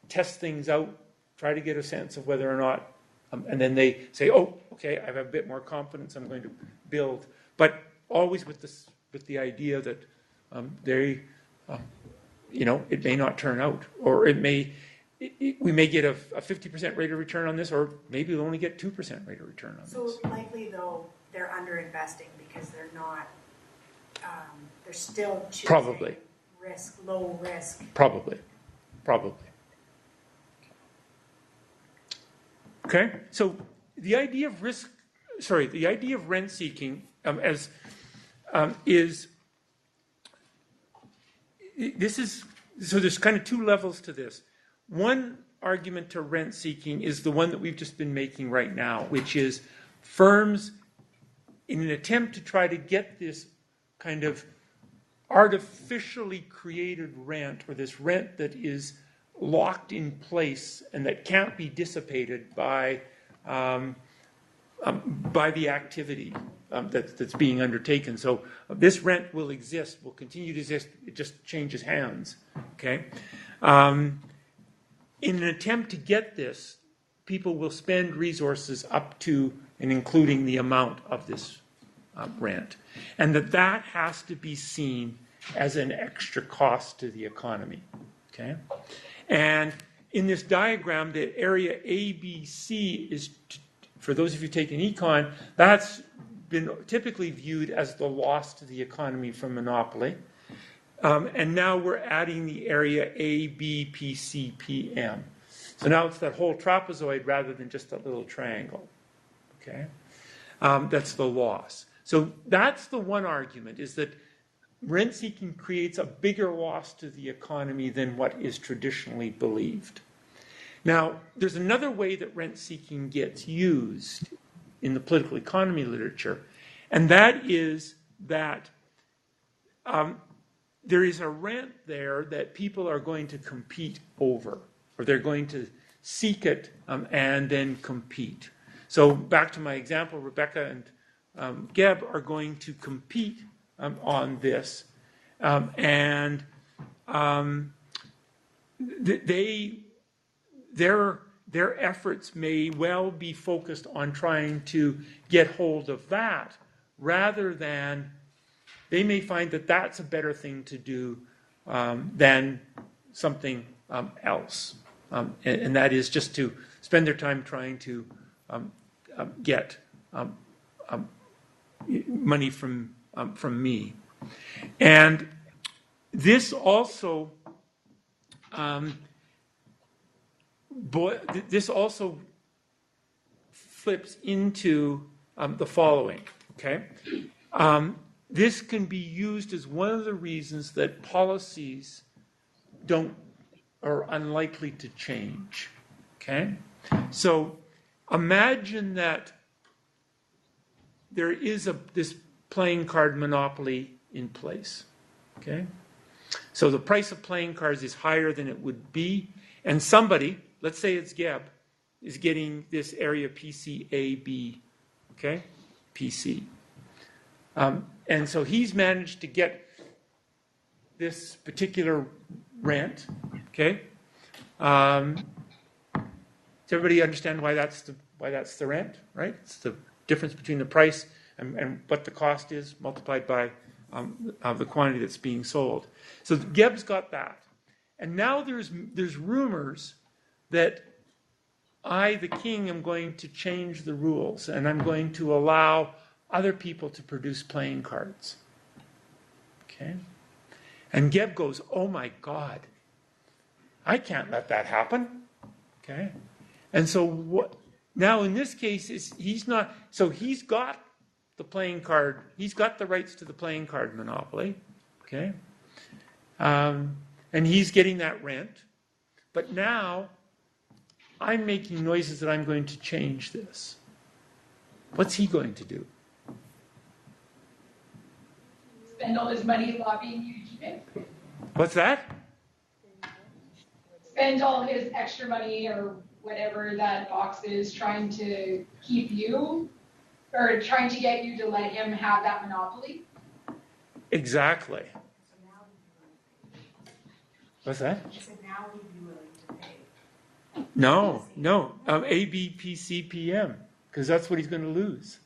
test things out, try to get a sense of whether or not, and then they say, oh, okay, I have a bit more confidence, I'm going to build. But always with the idea that it may not turn out, or we may get a 50% rate of return on this, or maybe we'll only get 2% rate of return on this. So likely, though, they're underinvesting because they're not, they're still choosing Probably. low risk. Probably. Okay, so the idea of rent seeking is so there's kind of two levels to this. One argument to rent seeking is the one that we've just been making right now, which is firms, in an attempt to try to get this kind of artificially created rent, or this rent that is locked in place and that can't be dissipated by the activity that's being undertaken. So this rent will exist, will continue to exist. It just changes hands. Okay. In an attempt to get this, people will spend resources up to and including the amount of this rent, and that has to be seen as an extra cost to the economy. Okay. And in this diagram, the area ABC is, for those of you taking econ, that's been typically viewed as the loss to the economy from monopoly. And now we're adding the area A, B, P, C, P, M. So now it's that whole trapezoid rather than just that little triangle. Okay? That's the loss. So that's the one argument, is that rent seeking creates a bigger loss to the economy than what is traditionally believed. Now, there's another way that rent seeking gets used in the political economy literature, and that is that there is a rent there that people are going to compete over, or they're going to seek it and then compete. So back to my example, Rebecca and Geb are going to compete on this, and their efforts may well be focused on trying to get hold of that, rather than they may find that that's a better thing to do than something else, and that is just to spend their time trying to get money from me. And this also flips into the following. Okay, this can be used as one of the reasons that policies are unlikely to change. Okay, so imagine that there is this playing card monopoly in place. Okay, so the price of playing cards is higher than it would be, and somebody, let's say it's Geb, is getting this area PCAB. Okay, PC. And so he's managed to get this particular rent. Okay. Does everybody understand why that's the rent, right? It's the difference between the price and what the cost is multiplied by the quantity that's being sold. So Geb's got that. And now there's rumors that I, the king, am going to change the rules, and I'm going to allow other people to produce playing cards. Okay? And Geb goes, oh my God, I can't let that happen. Okay? And so what? Now in this case, he's not. So he's got the playing card. He's got the rights to the playing card monopoly. Okay? And he's getting that rent. But now I'm making noises that I'm going to change this. What's he going to do? Spend all his money lobbying you to keep it. What's that? Spend all his extra money or whatever that box is trying to keep you, or trying to get you to let him have that monopoly. Exactly. What's that? Now he'd be willing to pay. No. ABPCPM, because that's what he's going to lose.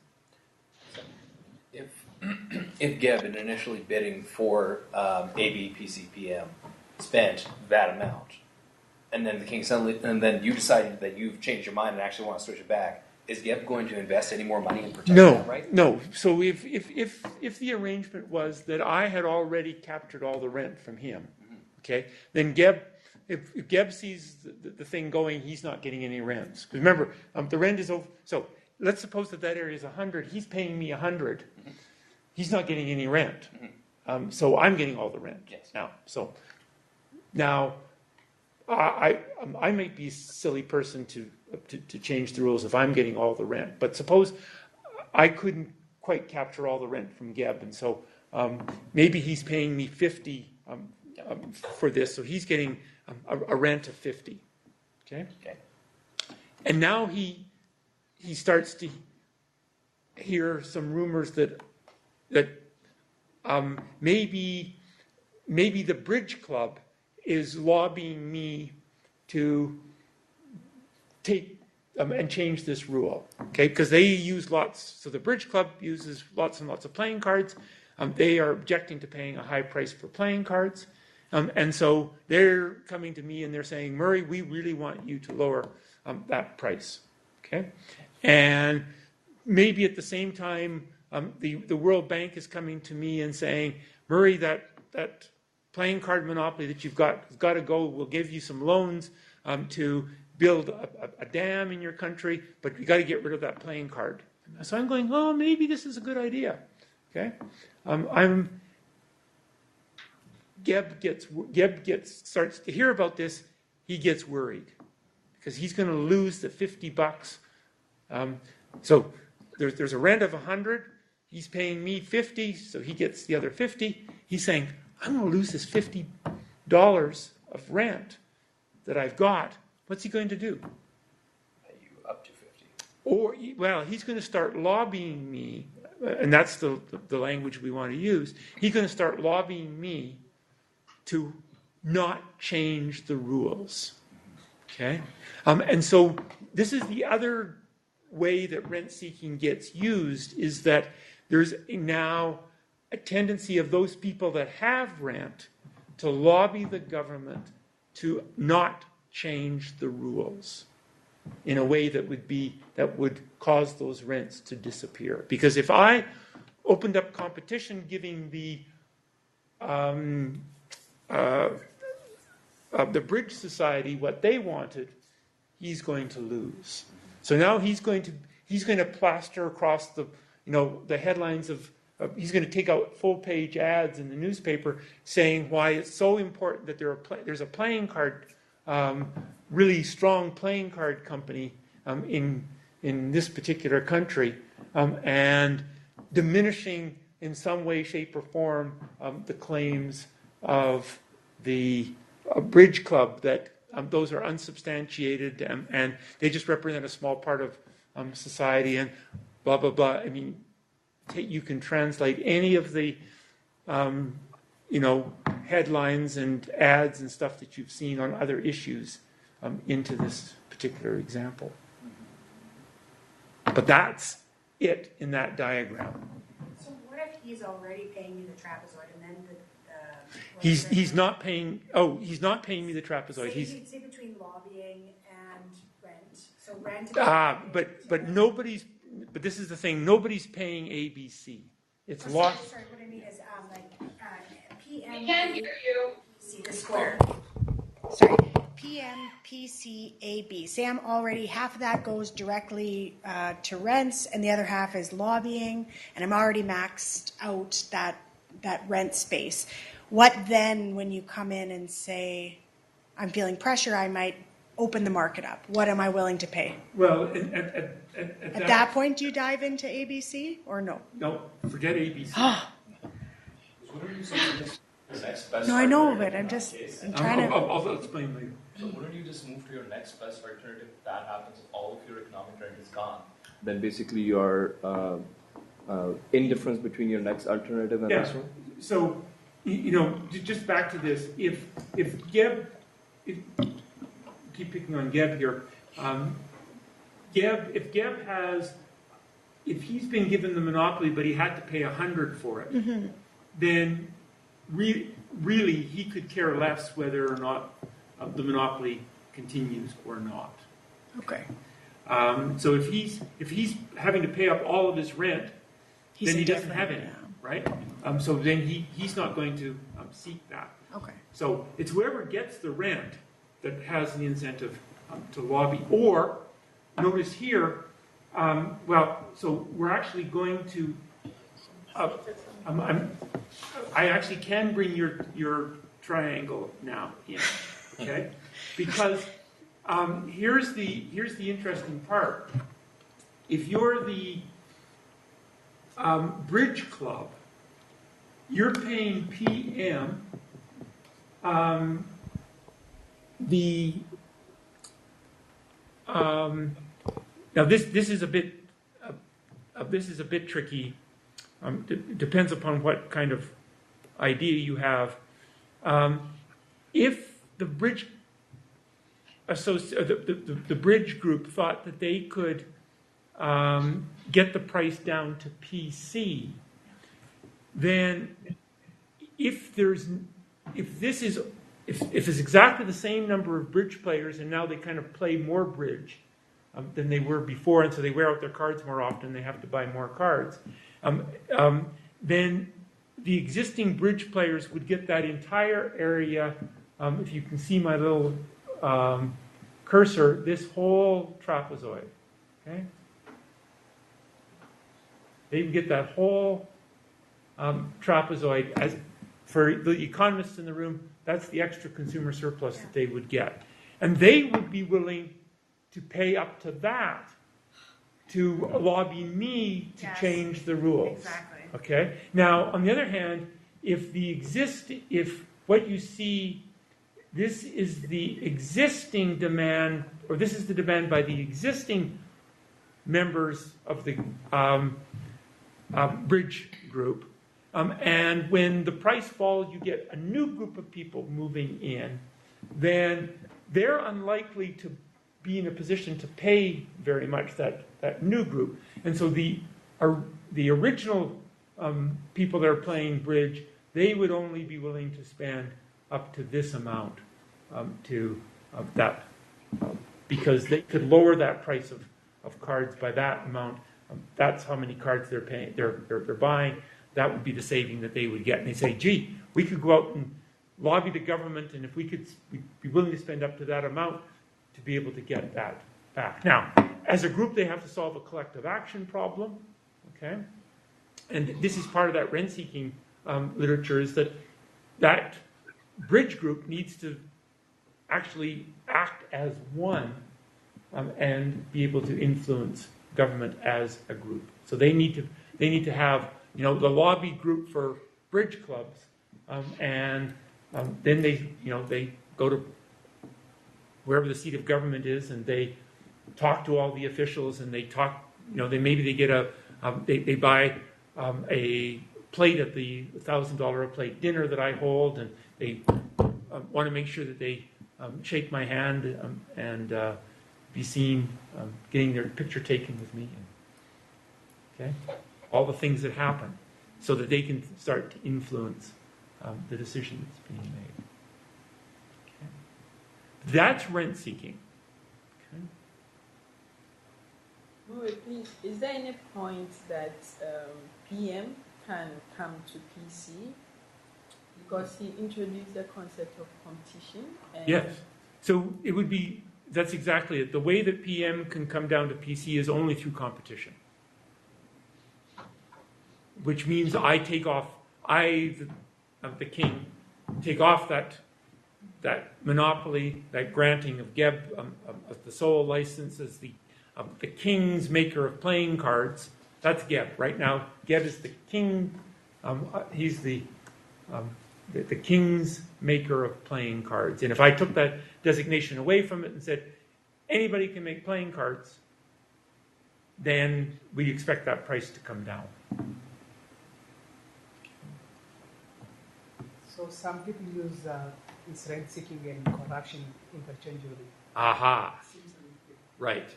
If Geb, in initially bidding for ABPCPM, spent that amount, and then the king suddenly, and then you decided that you've changed your mind and actually want to switch it back, is Geb going to invest any more money in protecting that right? No. So if the arrangement was that I had already captured all the rent from him, okay, then Geb, if Geb sees the thing going, he's not getting any rents. Because remember, the rent is over. So let's suppose that area is 100. He's paying me 100. He's not getting any rent. So I'm getting all the rent now. So now I might be a silly person to change the rules if I'm getting all the rent. But suppose I couldn't quite capture all the rent from Geb, and so maybe he's paying me 50 for this, so he's getting a rent of 50. Okay. And now he starts to hear some rumors that maybe the Bridge Club is lobbying me to take and change this rule, okay? Because they use lots. So the Bridge Club uses lots and lots of playing cards. They are objecting to paying a high price for playing cards, and so they're coming to me and they're saying, Murray, we really want you to lower that price, okay? And maybe at the same time, the World Bank is coming to me and saying, Murray, that playing card monopoly that you've got has got to go. We'll give you some loans to build a dam in your country, but you got to get rid of that playing card. So I'm going, oh, maybe this is a good idea. Okay, Geb starts to hear about this, he gets worried because he's going to lose the $50. So there's a rent of 100. He's paying me 50, so he gets the other 50. He's saying, I'm going to lose this $50 of rent that I've got. What's he going to do? Pay you up to 50. Or, well, he's going to start lobbying me, and that's the language we want to use. He's going to start lobbying me to not change the rules. Okay? And so this is the other way that rent seeking gets used, is that there's now a tendency of those people that have rent to lobby the government to not change the rules in a way that would cause those rents to disappear. Because if I opened up competition giving the Bridge Society what they wanted, he's going to lose. So now he's going to plaster across the headlines of he's going to take out full-page ads in the newspaper saying why it's so important that there's a playing card, really strong playing card company in this particular country, and diminishing in some way, shape, or form the claims of the Bridge Club, that those are unsubstantiated and they just represent a small part of society and blah, blah, blah. I mean, you can translate any of the, headlines and ads and stuff that you've seen on other issues into this particular example. But that's it in that diagram. So what if he's already paying you the trapezoid and then He's not paying. Oh, he's not paying me the trapezoid. Say between lobbying and rent. So rent. But nobody's. But this is the thing. Nobody's paying ABC. It's lost. Sorry, what I mean is PM. We can hear you. See the square. Sorry. PMPCAB. Say I'm already, half of that goes directly to rents and the other half is lobbying, and I'm already maxed out that rent space. What then when you come in and say, I'm feeling pressure, I might open the market up? What am I willing to pay? Well, at that point, do you dive into ABC or no? No, forget ABC. No, I know of it. I'm trying to. I'll explain later. So wouldn't you just move to your next best alternative if that happens? All of your economic rent is gone. Then basically your indifference between your next alternative and this one? So, just back to this. If Geb, keep picking on Geb here. If he's been given the monopoly, but he had to pay 100 for it, then really he could care less whether or not the monopoly continues or not. Okay. So if he's having to pay up all of his rent, then he doesn't have any, right? So then he's not going to seek that. Okay. So it's whoever gets the rent that has the incentive to lobby. Or notice here, so we're actually going to. I actually can bring your triangle now in, okay? Because here's the interesting part. If you're the Bridge Club, you're paying PM now this is a bit tricky. Depends upon what kind of idea you have. If the Bridge the Bridge Group thought that they could get the price down to PC, then if it's exactly the same number of bridge players and now they kind of play more bridge than they were before, and so they wear out their cards more often, they have to buy more cards, then the existing bridge players would get that entire area, if you can see my little cursor, this whole trapezoid, okay? They would get that whole trapezoid For the economists in the room, that's the extra consumer surplus that they would get. And they would be willing to pay up to that to lobby me to change the rules. Exactly. Okay? Now, on the other hand, if what you see, this is the existing demand, or this is the demand by the existing members of the bridge group, and when the price falls, you get a new group of people moving in, then they're unlikely to be in a position to pay very much, that new group. And so the original people that are playing bridge, they would only be willing to spend up to this amount because they could lower that price of cards by that amount. That's how many cards they're paying. They're buying. That would be the saving that they would get. And they say, gee, we could go out and lobby the government, and if we'd be willing to spend up to that amount to be able to get that back. Now, as a group, they have to solve a collective action problem. Okay, and this is part of that rent-seeking literature, is that bridge group needs to actually act as one and be able to influence government as a group. So they need to have, the lobby group for bridge clubs, and then they go to wherever the seat of government is, and they talk to all the officials, and they talk. They get they buy a plate at the $1,000 a plate dinner that I hold, and they want to make sure that they shake my hand and be seen getting their picture taken with me. Okay, all the things that happen, so that they can start to influence the decision that's being made. Okay. That's rent seeking. Wait, please, is there any point that PM can come to PC? Because he introduced the concept of competition. And Yes. So it would be, that's exactly it. The way that PM can come down to PC is only through competition. Which means I take off, the king, take off that monopoly, that granting of Geb, of the sole license as the king's maker of playing cards. That's Geb. Right now, Geb is the king. He's the king's maker of playing cards. And if I took that designation away from it and said, anybody can make playing cards, then we expect that price to come down. So some people use rent-seeking and corruption interchangeably. Aha. Right.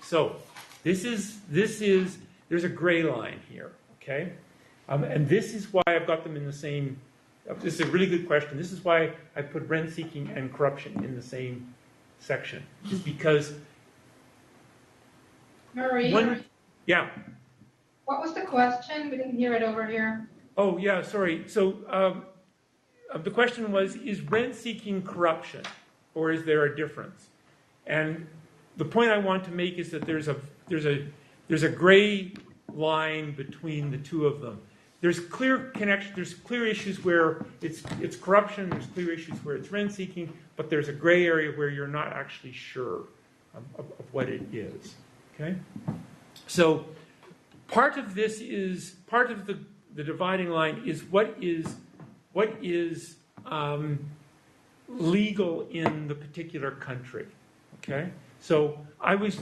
So there's a gray line here, okay? And this is why I've got them in the same. This is a really good question. This is why I put rent-seeking and corruption in the same section. Is because Marie. Yeah. What was the question? We didn't hear it over here. Oh yeah, sorry. So the question was: is rent-seeking corruption, or is there a difference? And the point I want to make is that there's a gray line between the two of them. There's clear connection. There's clear issues where it's corruption. There's clear issues where it's rent-seeking. But there's a gray area where you're not actually sure of what it is. Okay. So part of this is part of the dividing line is what is legal in the particular country. Okay. So I was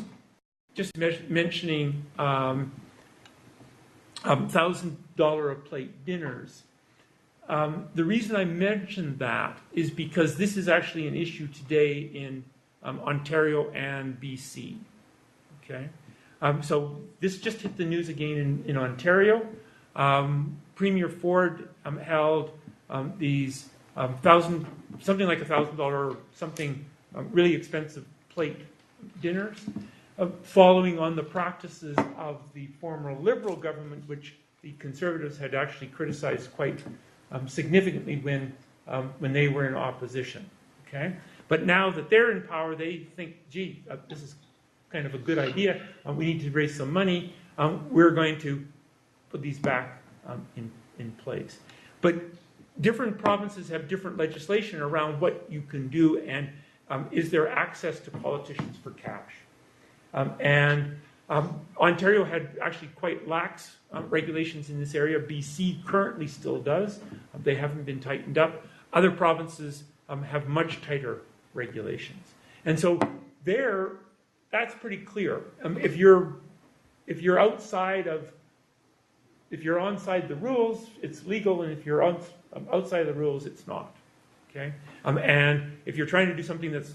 just mentioning $1,000 a plate dinners. The reason I mentioned that is because this is actually an issue today in Ontario and BC. Okay, so this just hit the news again in Ontario. Premier Ford held these something like $1,000 something really expensive plate dinners, following on the practices of the former Liberal government, which the Conservatives had actually criticized quite significantly when they were in opposition. Okay, but now that they're in power, they think, gee, this is kind of a good idea. We need to raise some money. We're going to put these back in place. But different provinces have different legislation around what you can do, and is there access to politicians for cash? Ontario had actually quite lax regulations in this area. BC currently still does. They haven't been tightened up. Other provinces have much tighter regulations. And so there, that's pretty clear. If you're outside the rules, it's legal, and if you're outside the rules, it's not. Okay? And if you're trying to do something that's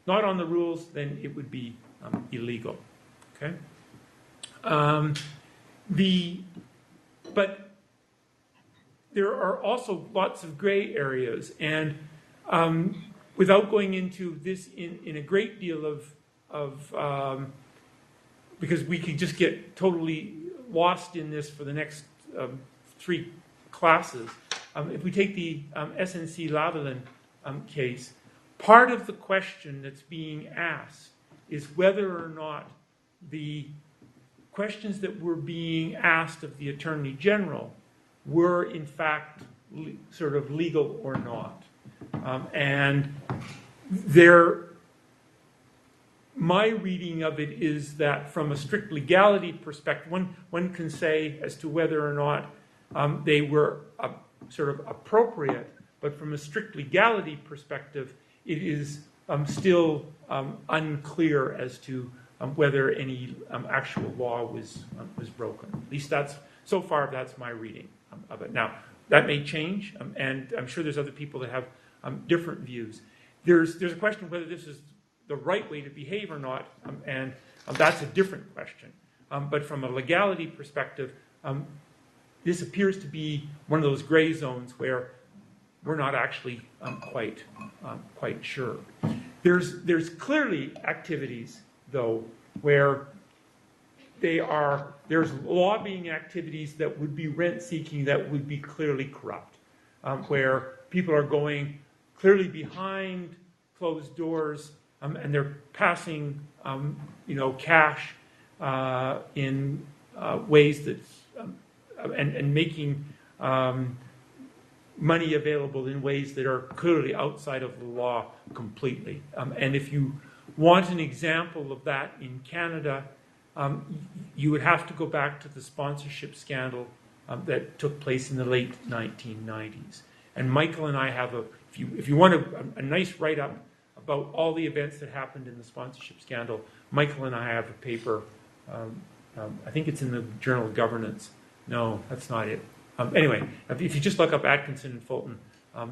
not on the rules, then it would be illegal. Okay? But there are also lots of gray areas, and without going into this in a great deal of because we could just get totally lost in this for the next 3 classes. If we take the SNC-Lavalin case, part of the question that's being asked is whether or not the questions that were being asked of the Attorney General were in fact sort of legal or not. And my reading of it is that from a strict legality perspective, one can say as to whether or not they were sort of appropriate, but from a strict legality perspective, it is still unclear as to whether any actual law was broken. At least so far that's my reading of it. Now, that may change, and I'm sure there's other people that have different views. There's a question of whether this is the right way to behave or not, and that's a different question. But from a legality perspective, this appears to be one of those gray zones where we're not actually quite sure. There's clearly activities, though, where there's lobbying activities that would be rent-seeking that would be clearly corrupt, where people are going clearly behind closed doors, and they're passing, cash in ways that, and making money available in ways that are clearly outside of the law completely. And if you want an example of that in Canada, you would have to go back to the sponsorship scandal that took place in the late 1990s. And Michael and I have if you want a nice write-up about all the events that happened in the sponsorship scandal, Michael and I have a paper, I think it's in the Journal of Governance. No, that's not it. Anyway, if you just look up Atkinson and Fulton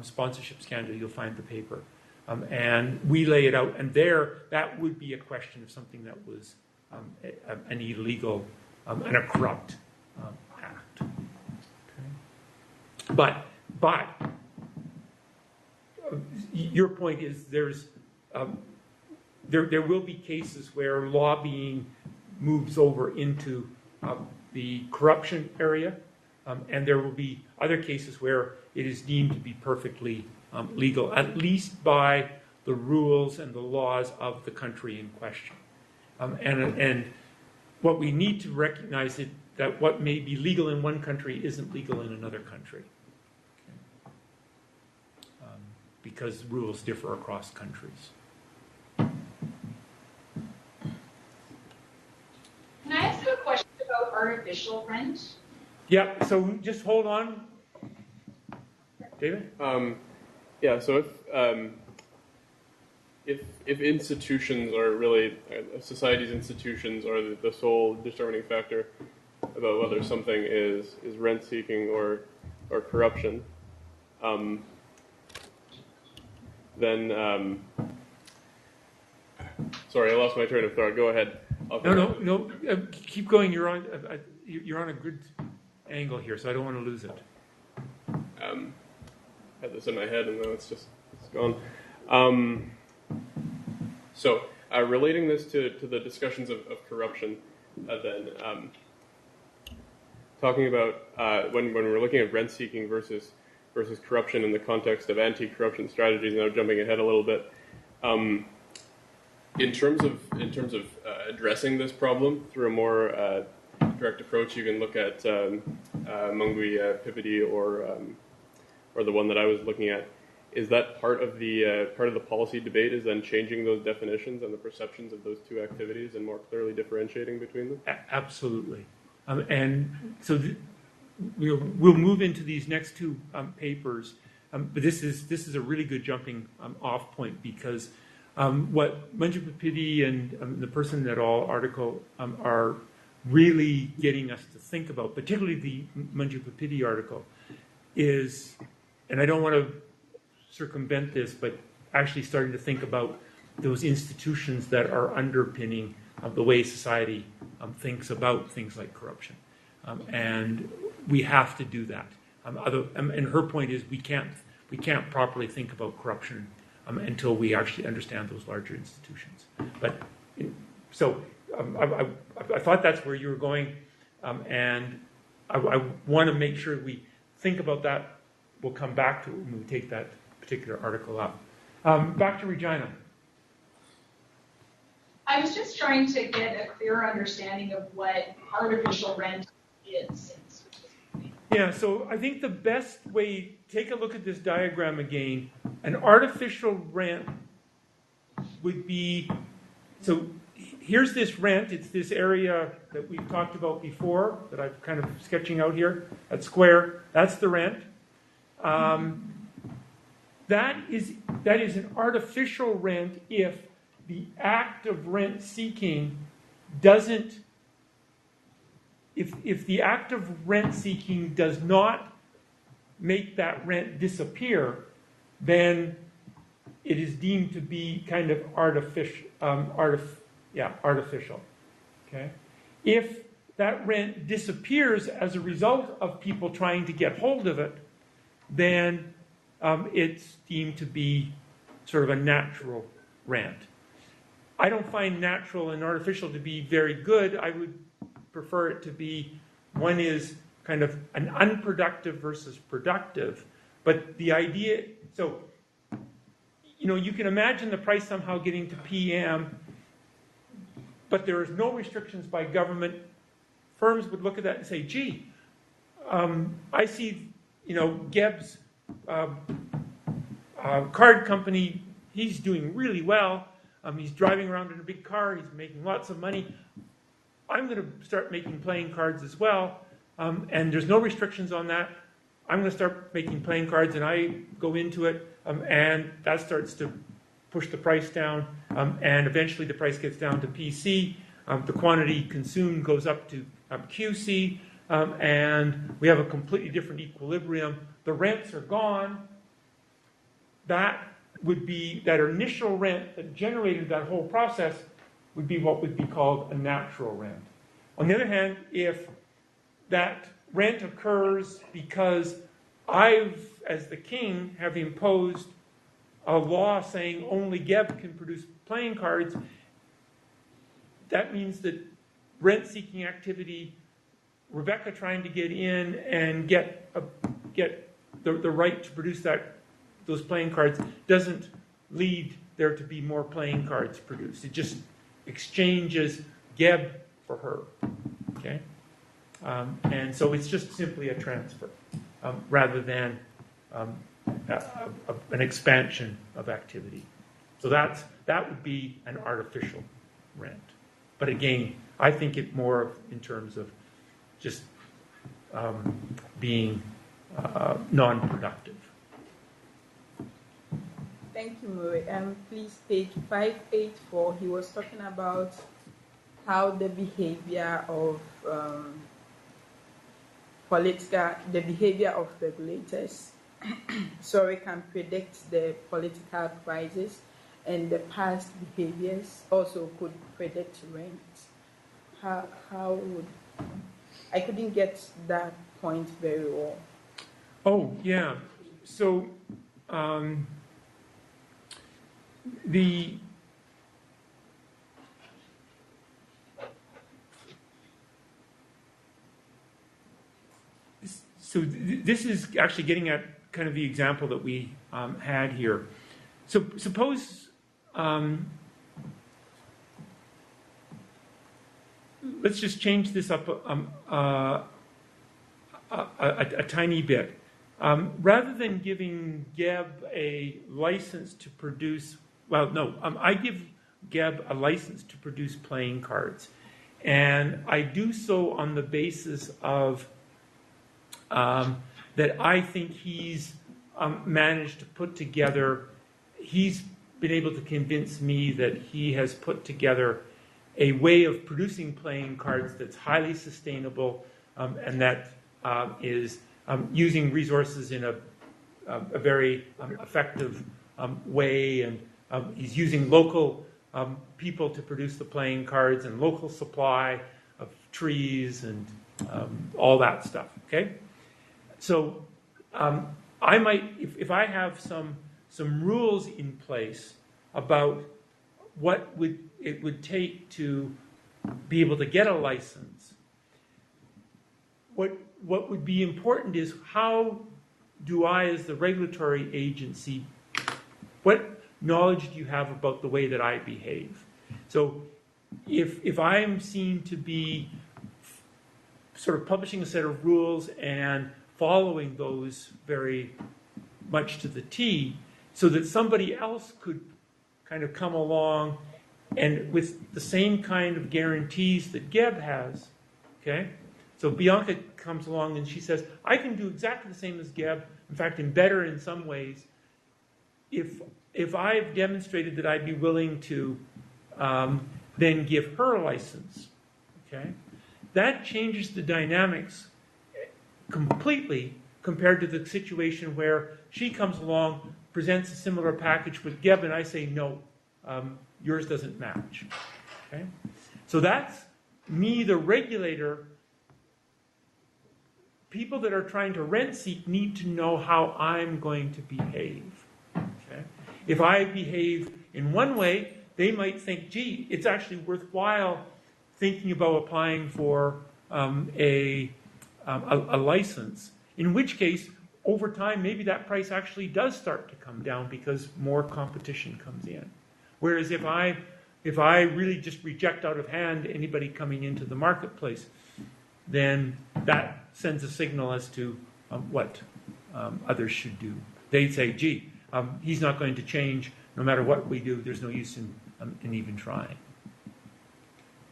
sponsorship scandal, you'll find the paper. And we lay it out, and that would be a question of something that was an illegal and a corrupt act. Okay. But your point is there will be cases where lobbying moves over into the corruption area, and there will be other cases where it is deemed to be perfectly legal, at least by the rules and the laws of the country in question. And what we need to recognize is that what may be legal in one country isn't legal in another country, because rules differ across countries. Can I ask you a question about artificial rent? Yeah, so just hold on. David? So if institutions are really, society's institutions are the sole determining factor about whether something is rent-seeking or corruption, then, sorry, I lost my train of thought. Go ahead. No. Keep going. You're on a good angle here, so I don't want to lose it. Had this in my head, and now it's gone. So relating this to the discussions of corruption, then talking about when we're looking at rent-seeking versus corruption in the context of anti-corruption strategies. Now jumping ahead a little bit, in terms of addressing this problem through a more direct approach, you can look at Mungui Pipidi or or the one that I was looking at, is that part of the policy debate is then changing those definitions and the perceptions of those two activities and more clearly differentiating between them? Absolutely. And so we'll move into these next two papers, but this is a really good jumping off point, because what Manju Papiti and the Person et al. Article are really getting us to think about, particularly the Manju Papiti article, is, and I don't want to circumvent this, but actually starting to think about those institutions that are underpinning the way society thinks about things like corruption. And we have to do that. And her point is we can't properly think about corruption until we actually understand those larger institutions. But so I thought that's where you were going, and I want to make sure we think about that. We'll come back to it when we take that particular article up. Back to Regina. I was just trying to get a clearer understanding of what artificial rent is. Yeah, so I think the best way, take a look at this diagram again. An artificial rent would be, so here's this rent. It's this area that we've talked about before that I'm kind of sketching out here. That square, that's the rent. That is an artificial rent if the act of rent seeking doesn't, if the act of rent seeking does not make that rent disappear, then it is deemed to be kind of artificial. Artificial. Okay? If that rent disappears as a result of people trying to get hold of it, then it's deemed to be sort of a natural rent. I don't find natural and artificial to be very good. I would prefer it to be, one is kind of an unproductive versus productive. But the idea, so, you can imagine the price somehow getting to PM, but there is no restrictions by government. Firms would look at that and say, gee, I see, Geb's card company, he's doing really well. He's driving around in a big car. He's making lots of money. I'm going to start making playing cards as well. And there's no restrictions on that. I'm going to start making playing cards, and I go into it, and that starts to push the price down. And eventually the price gets down to PC. The quantity consumed goes up to QC. And we have a completely different equilibrium. The rents are gone. That would be, that initial rent that generated that whole process would be what would be called a natural rent. On the other hand, if that rent occurs because I've, as the king, have imposed a law saying only Geb can produce playing cards, that means that rent-seeking activity, Rebecca trying to get in and get the right to produce those playing cards, doesn't lead there to be more playing cards produced. It just exchanges Geb for her. Okay, and so it's just simply a transfer rather than an expansion of activity. So that would be an artificial rent. But again, I think it more in terms of just being non-productive. Thank you, Murray. Please, page 584, he was talking about how the behavior of the behavior of regulators can predict the political crisis, and the past behaviors also could predict rent. How would, I couldn't get that point very well. Oh, yeah. So this is actually getting at kind of the example that we had here. So suppose let's just change this up a tiny bit. rather than giving Geb a license to produce, I give Geb a license to produce playing cards. And I do so on the basis of that I think he's managed to put together, he's been able to convince me that he has put together a way of producing playing cards that's highly sustainable and that is using resources in a very effective way. And he's using local people to produce the playing cards and local supply of trees and all that stuff. Okay, so I might, if I have some rules in place about what it would take to be able to get a license, what would be important is how do I, as the regulatory agency, what knowledge do you have about the way that I behave? So if I am seen to be sort of publishing a set of rules and following those very much to the T, so that somebody else could kind of come along and with the same kind of guarantees that Geb has, okay? So Bianca comes along and she says, I can do exactly the same as Geb, in fact, and better in some ways, if I've demonstrated that I'd be willing to then give her a license, okay? That changes the dynamics completely compared to the situation where she comes along, presents a similar package with Geb, and I say, no, yours doesn't match. Okay? So that's me, the regulator. People that are trying to rent seek need to know how I'm going to behave. Okay? If I behave in one way, they might think, gee, it's actually worthwhile thinking about applying for a license, in which case, over time, maybe that price actually does start to come down because more competition comes in. Whereas if I really just reject out of hand anybody coming into the marketplace, then that sends a signal as to what others should do. They'd say, gee, he's not going to change no matter what we do. There's no use in even trying.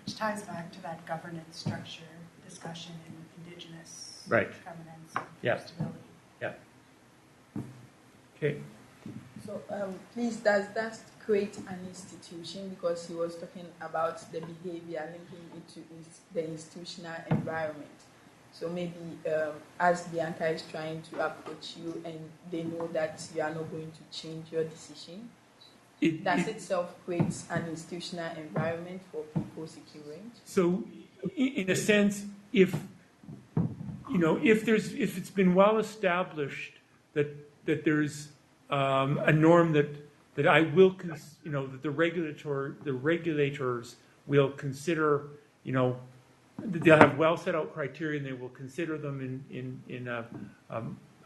Which ties back to that governance structure discussion in Indigenous governance and stability. Yeah. Okay. So please, does that create an institution? Because he was talking about the behavior linking it to the institutional environment. So maybe as Bianca is trying to approach you and they know that you are not going to change your decision, does itself create an institutional environment for people seeking rent? So, in a sense, if it's been well established that there's a norm that I will, that the regulators will consider, they'll have well set out criteria and they will consider them in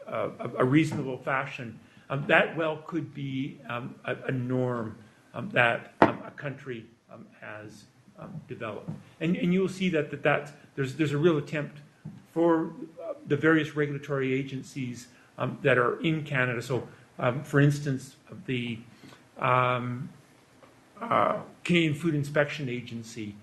a reasonable fashion. That well could be a norm that a country has developed, and you will see that there's a real attempt for the various regulatory agencies that are in Canada. So, for instance, the Canadian Food Inspection Agency,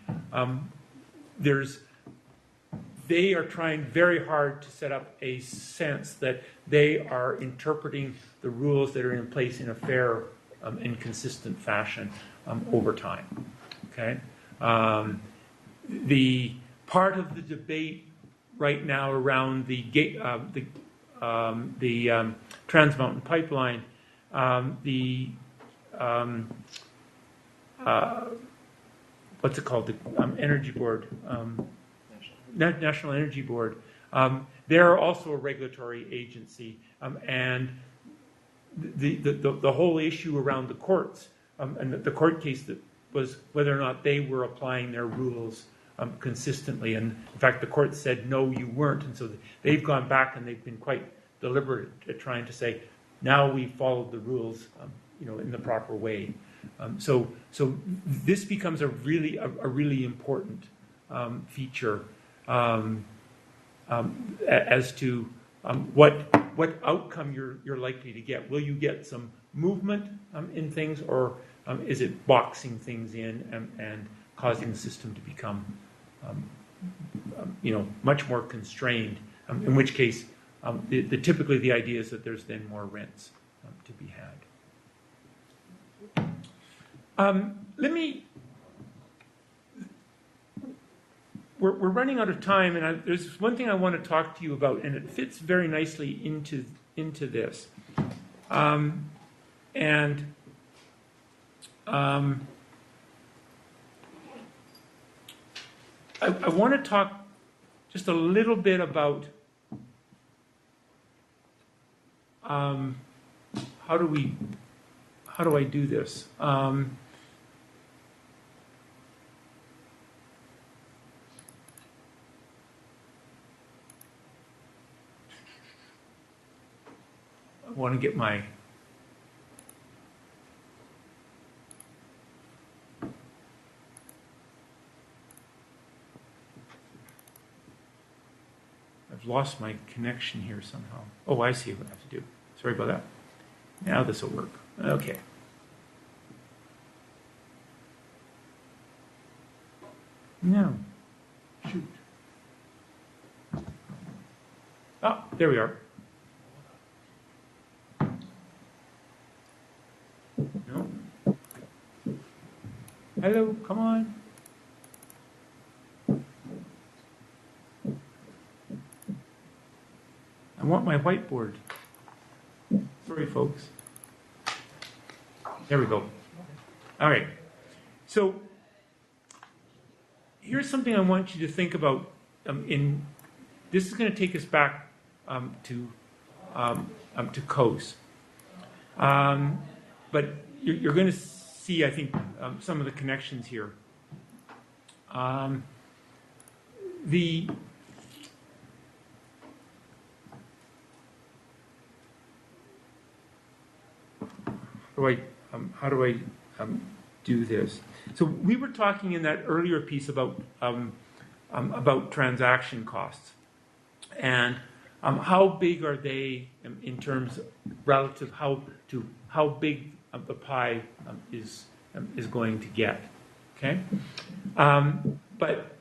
they are trying very hard to set up a sense that they are interpreting the rules that are in place in a fair and consistent fashion over time. Okay, the part of the debate right now around the Trans Mountain Pipeline, what's it called? The Energy Board. National Energy Board, they're also a regulatory agency, and the whole issue around the courts and the court case that was whether or not they were applying their rules consistently, and in fact the court said no, you weren't, and so they've gone back and they've been quite deliberate at trying to say now we followed the rules, in the proper way. So this becomes a really important feature. As to what what outcome you're likely to get. Will you get some movement in things, or is it boxing things in and causing the system to become much more constrained? In which case, typically the idea is that there's then more rents to be had. We're running out of time, and there's one thing I want to talk to you about, and it fits very nicely into this. I want to talk just a little bit about how do I do this? I want to get my I've lost my connection here somehow. Oh, I see what I have to do. Sorry about that. Now this will work. Okay. No. Shoot. Oh, there we are. No. Hello, come on. I want my whiteboard. Sorry, folks. There we go. All right. So here's something I want you to think about. This is going to take us back to COAS. But you're going to see, I think, some of the connections here. How do I do this? So we were talking in that earlier piece about transaction costs, and how big are they in terms relative to how big the pie is going to get. Okay, but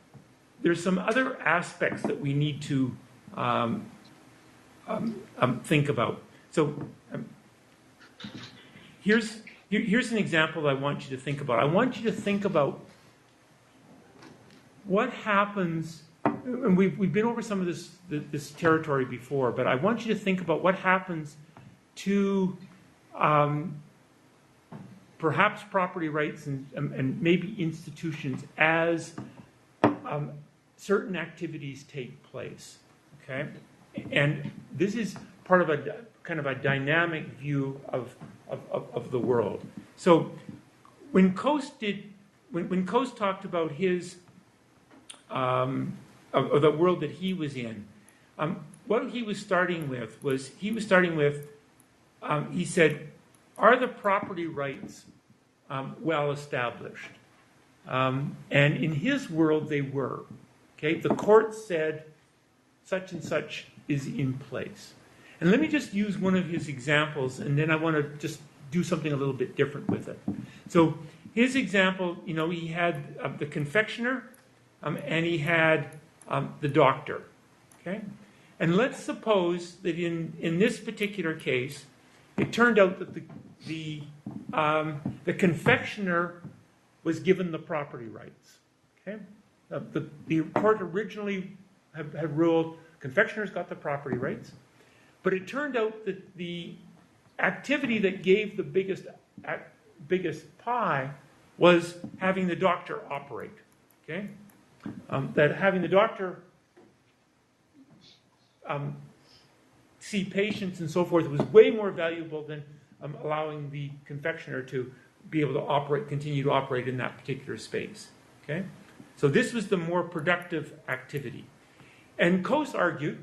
there's some other aspects that we need to think about. So here's an example that I want you to think about. I want you to think about what happens, and we've been over some of this territory before, but I want you to think about what happens to perhaps property rights and maybe institutions as certain activities take place. Okay, and this is part of a kind of a dynamic view of the world. So when Coase talked about his of the world that he was in, what he was starting with was he said, are the property rights well established? And in his world they were. Okay, the court said such and such is in place. And let me just use one of his examples, and then I want to just do something a little bit different with it. So his example, he had the confectioner, and he had the doctor. Okay, and let's suppose that in this particular case, it turned out that the confectioner was given the property rights. Okay, the court originally had ruled confectioners got the property rights. But it turned out that the activity that gave the biggest pie was having the doctor operate. Okay, that having the doctor see patients and so forth was way more valuable than allowing the confectioner to be able to continue to operate in that particular space. Okay, so this was the more productive activity, and Coase argued,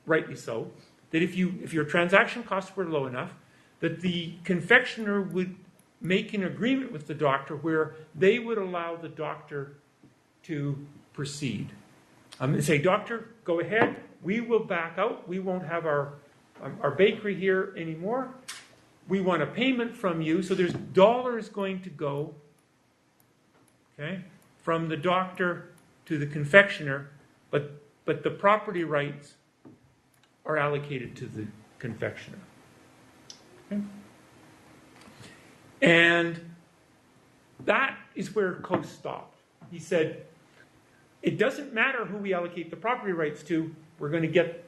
rightly so, that if your transaction costs were low enough, that the confectioner would make an agreement with the doctor where they would allow the doctor to proceed. And say, doctor, go ahead, we will back out, we won't have our our bakery here anymore. We want a payment from you. So there's dollars going to go, okay, from the doctor to the confectioner, but the property rights are allocated to the confectioner. Okay? And that is where Coase stopped. He said, it doesn't matter who we allocate the property rights to, we're going to get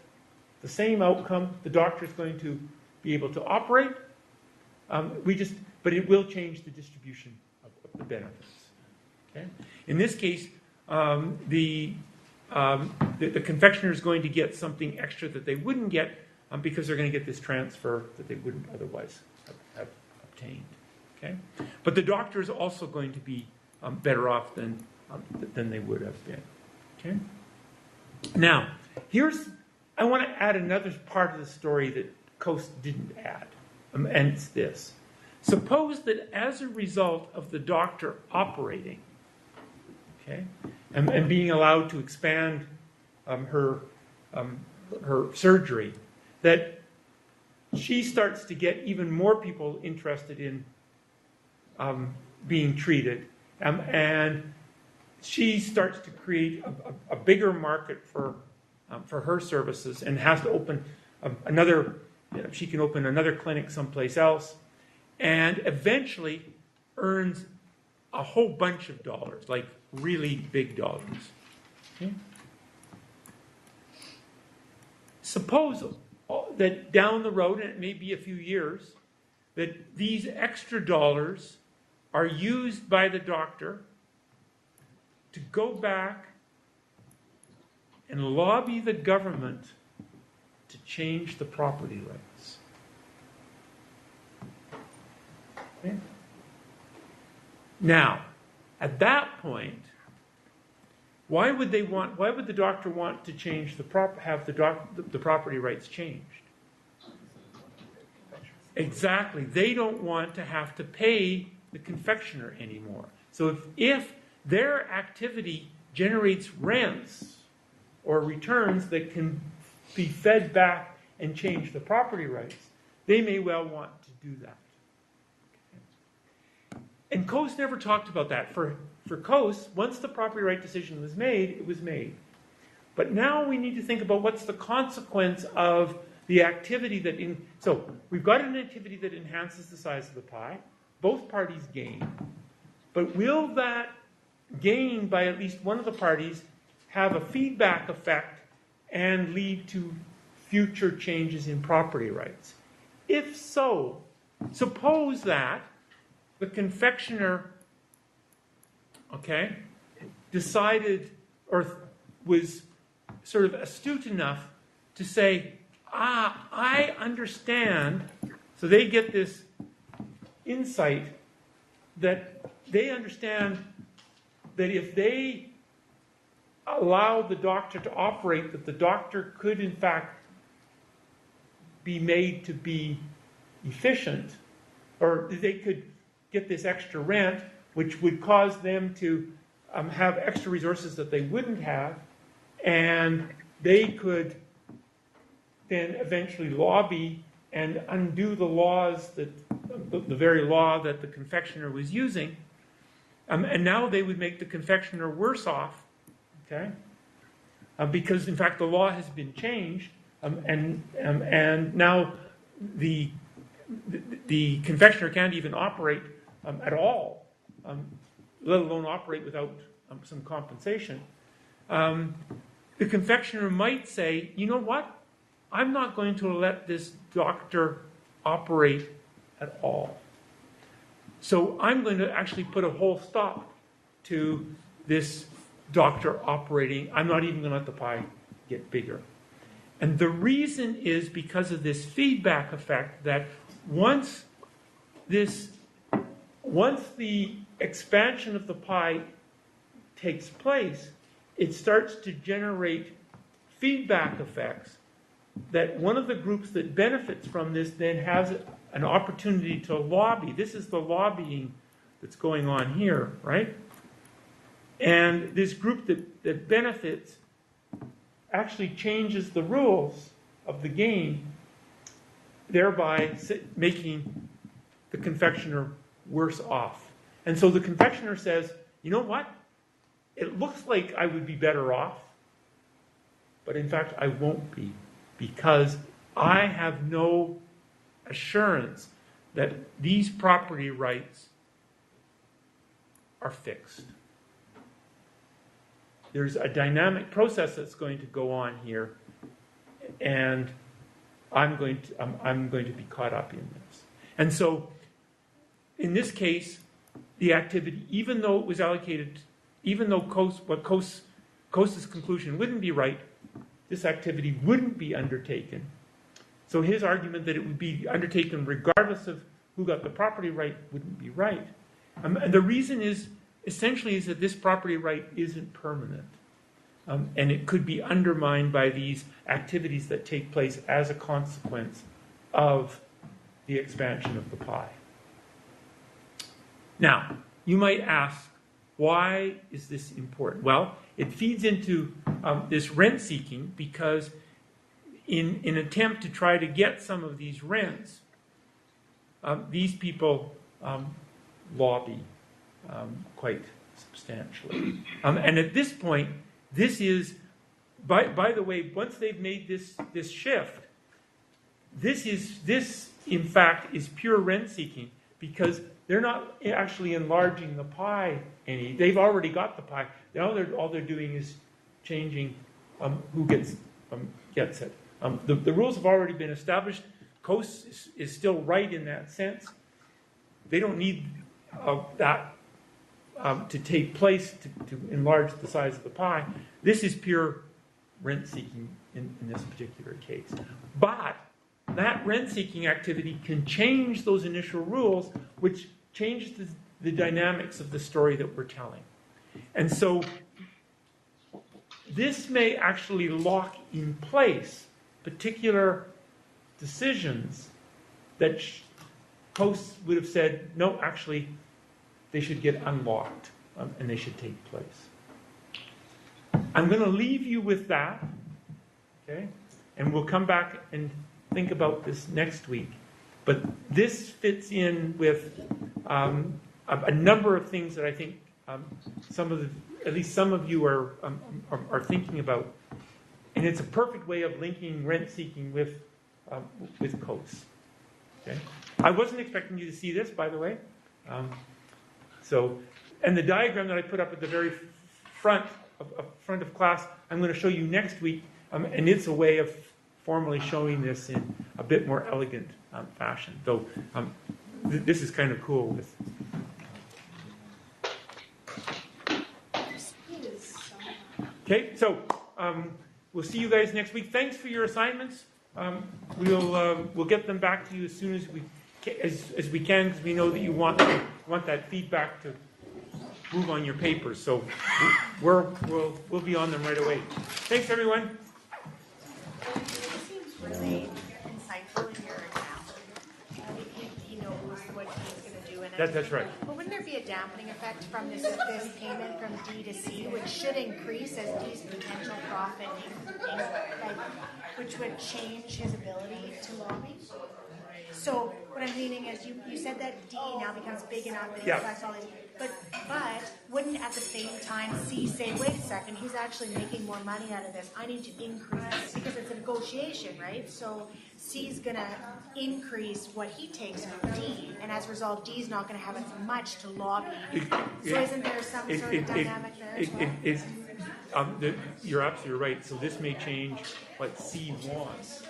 the same outcome. The doctor is going to be able to operate. But it will change the distribution of the benefits. Okay? In this case, the confectioner is going to get something extra that they wouldn't get because they're going to get this transfer that they wouldn't otherwise have obtained. Okay? But the doctor is also going to be better off than they would have been. Okay? Now, I want to add another part of the story that Coase didn't add, and it's this. Suppose that as a result of the doctor operating, okay, and being allowed to expand her surgery, that she starts to get even more people interested in being treated, and she starts to create a bigger market for her services, and has to open she can open another clinic someplace else, and eventually earns a whole bunch of dollars, like really big dollars. Okay? Suppose that down the road, and it may be a few years, that these extra dollars are used by the doctor to go back and lobby the government to change the property rights. Okay? Now, at that point, why would the doctor want to change the property rights changed? Exactly. They don't want to have to pay the confectioner anymore. So if their activity generates rents or returns that can be fed back and change the property rights, they may well want to do that. Okay. And Coase never talked about that. For Coase, once the property right decision was made, it was made. But now we need to think about what's the consequence of the activity so we've got an activity that enhances the size of the pie. Both parties gain. But will that gain by at least one of the parties have a feedback effect and lead to future changes in property rights? If so, suppose that the confectioner, okay, decided or was sort of astute enough to say, I understand. So they get this insight that they understand that if they allow the doctor to operate, that the doctor could in fact be made to be efficient, or they could get this extra rent, which would cause them to have extra resources that they wouldn't have, and they could then eventually lobby and undo the laws the very law that the confectioner was using, and now they would make the confectioner worse off, okay? Because in fact the law has been changed, and now the confectioner can't even operate at all, let alone operate without some compensation. The confectioner might say, you know what? I'm not going to let this doctor operate at all. So I'm going to actually put a whole stop to this doctor operating. I'm not even going to let the pie get bigger. And the reason is because of this feedback effect that once the expansion of the pie takes place, it starts to generate feedback effects that one of the groups that benefits from this then has an opportunity to lobby. This is the lobbying that's going on here, right? And this group that benefits actually changes the rules of the game thereby making the confectioner worse off. And so the confectioner says, you know what? It looks like I would be better off, but in fact I won't be, because I have no assurance that these property rights are fixed. There's a dynamic process that's going to go on here, and I'm going to be caught up in this. And so, in this case, the activity, even though it was allocated, even though Coast's conclusion wouldn't be right, this activity wouldn't be undertaken. So his argument that it would be undertaken regardless of who got the property right wouldn't be right. And the reason is, essentially, is that this property right isn't permanent. And it could be undermined by these activities that take place as a consequence of the expansion of the pie. Now, you might ask, why is this important? Well, it feeds into this rent seeking, because in an attempt to try to get some of these rents, these people lobby quite substantially. And at this point, this is, by the way, once they've made this shift, this in fact is pure rent seeking, because they're not actually enlarging the pie any. They've already got the pie. Now all they're doing is changing who gets it. The rules have already been established. Coast is still right in that sense. They don't need that to take place to enlarge the size of the pie. This is pure rent seeking in this particular case. But that rent seeking activity can change those initial rules, which changes the dynamics of the story that we're telling. And so this may actually lock in place particular decisions that Coast would have said, no, actually, they should get unlocked and they should take place. I'm going to leave you with that, okay? And we'll come back and think about this next week. But this fits in with a number of things that I think at least some of you are thinking about. And it's a perfect way of linking rent seeking with Coast. Okay? I wasn't expecting you to see this, by the way. And the diagram that I put up at the very front of class, I'm going to show you next week, and it's a way of formally showing this in a bit more elegant fashion. Though this is kind of cool. Okay, so we'll see you guys next week. Thanks for your assignments. We'll get them back to you as soon as we can, because we know that you want that feedback to move on your papers. So we'll be on them right away. Thanks, everyone. It seems really insightful in your example. He knows what he's going to do. That's right. But wouldn't there be a dampening effect from this payment from D to C, which should increase as D's potential profit, which would change his ability to lobby? So what I'm meaning is you said that D now becomes big enough that it affects all these. But wouldn't at the same time C say, wait a second, he's actually making more money out of this. I need to increase, because it's a negotiation, right? So C's going to increase what he takes from D, and as a result, D's not going to have as much to lobby. So isn't there some sort of dynamic there as well? You're absolutely right. So this may change what C wants.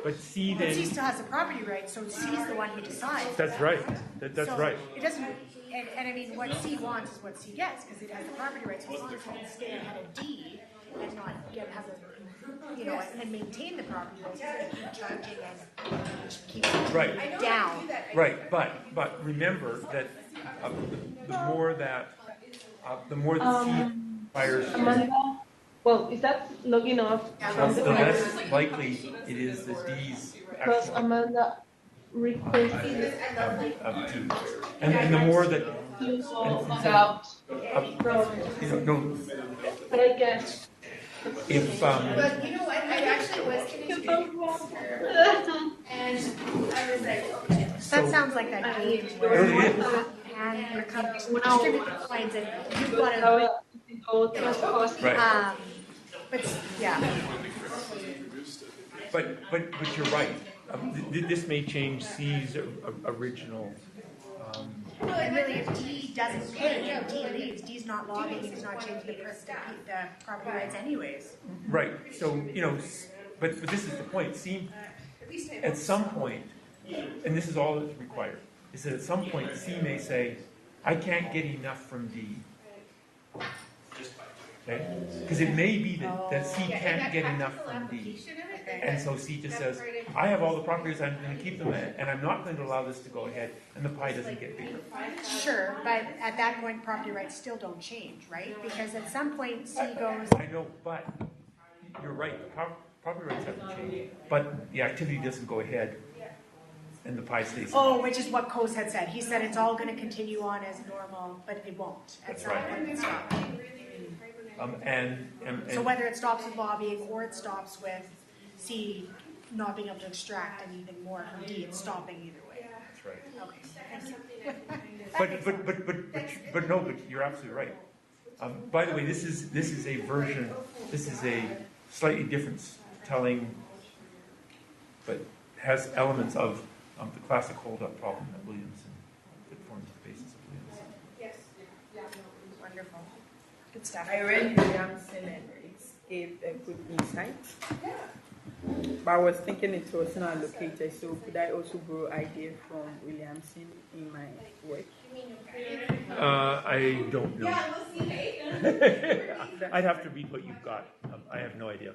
But C then... But C still has the property right, so C's the one who decides. That's right. That's right. It doesn't... And I mean, what C wants is what C gets, because it has the property rights. So as long as he can stay ahead of D and not and maintain the property rights, he's going to keep charging and keep it down. Right. But remember that the more that C buyers... Amanda, well, is that logging off? The less likely it is that D's... Because Amanda requested of T. And the more that... But I guess If But you know what? I actually was thinking, and I was like, okay, that sounds like that game where you hand distribute the coins and you've got to. Right. But yeah. But you're right. This may change C's original. Well, and really, if D doesn't pay and D leaves, D's not lobbying and he's not changing the property rights anyways. Right. So but this is the point. C, at some point, and this is all that's required, is that at some point C may say, I can't get enough from D. Okay? Because it may be that C can't get enough from D. And so C just says, I have all the properties, I'm going to keep them, and I'm not going to allow this to go ahead, and the pie doesn't get bigger. Sure, but at that point, property rights still don't change, right? Because at some point, C goes... I know, but you're right, the property rights haven't changed, but the activity doesn't go ahead, and the pie stays. Oh, which is what Coase had said. He said it's all going to continue on as normal, but it won't. At some point, it stops. So whether it stops with lobbying or it stops with C not being able to extract anything more from D, it's stopping either way. That's right. Okay, thanks. But you're absolutely right. By the way, this is a version. This is a slightly different telling, but has elements of the classic hold-up problem that Williamson that forms the basis of Williamson. Yes. Wonderful. Good stuff. I read Williamson and it gave a good insight. But I was thinking it was not located, so could I also borrow idea from Williamson in my work? I don't know. I'd have to read what you've got. I have no idea.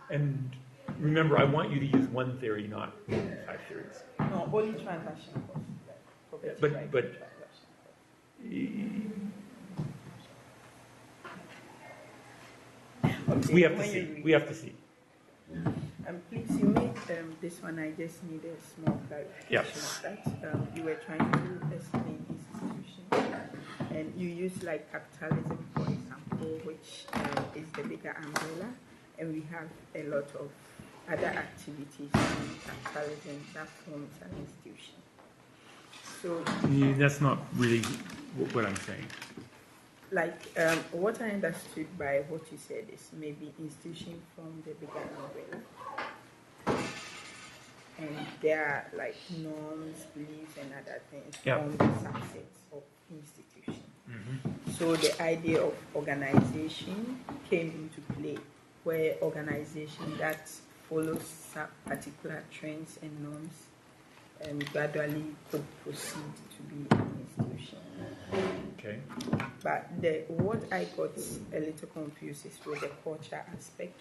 And remember, I want you to use one theory, not 5 theories. No, only transaction cost. But okay, we have to see. We have to see. Please, you made this one. I just need a small clarification of that. You were trying to explain institution, and you use like capitalism, for example, which is the bigger umbrella, and we have a lot of other activities in capitalism that forms an institution. So that's not really what I'm saying. Like what I understood by what you said is maybe institution from the bigger umbrella, and there are like norms, beliefs, and other things from the subsets of institution. Mm-hmm. So the idea of organization came into play, where organization that follows some particular trends and norms gradually could proceed to be an institution. Okay. But what I got a little confused is with the culture aspect,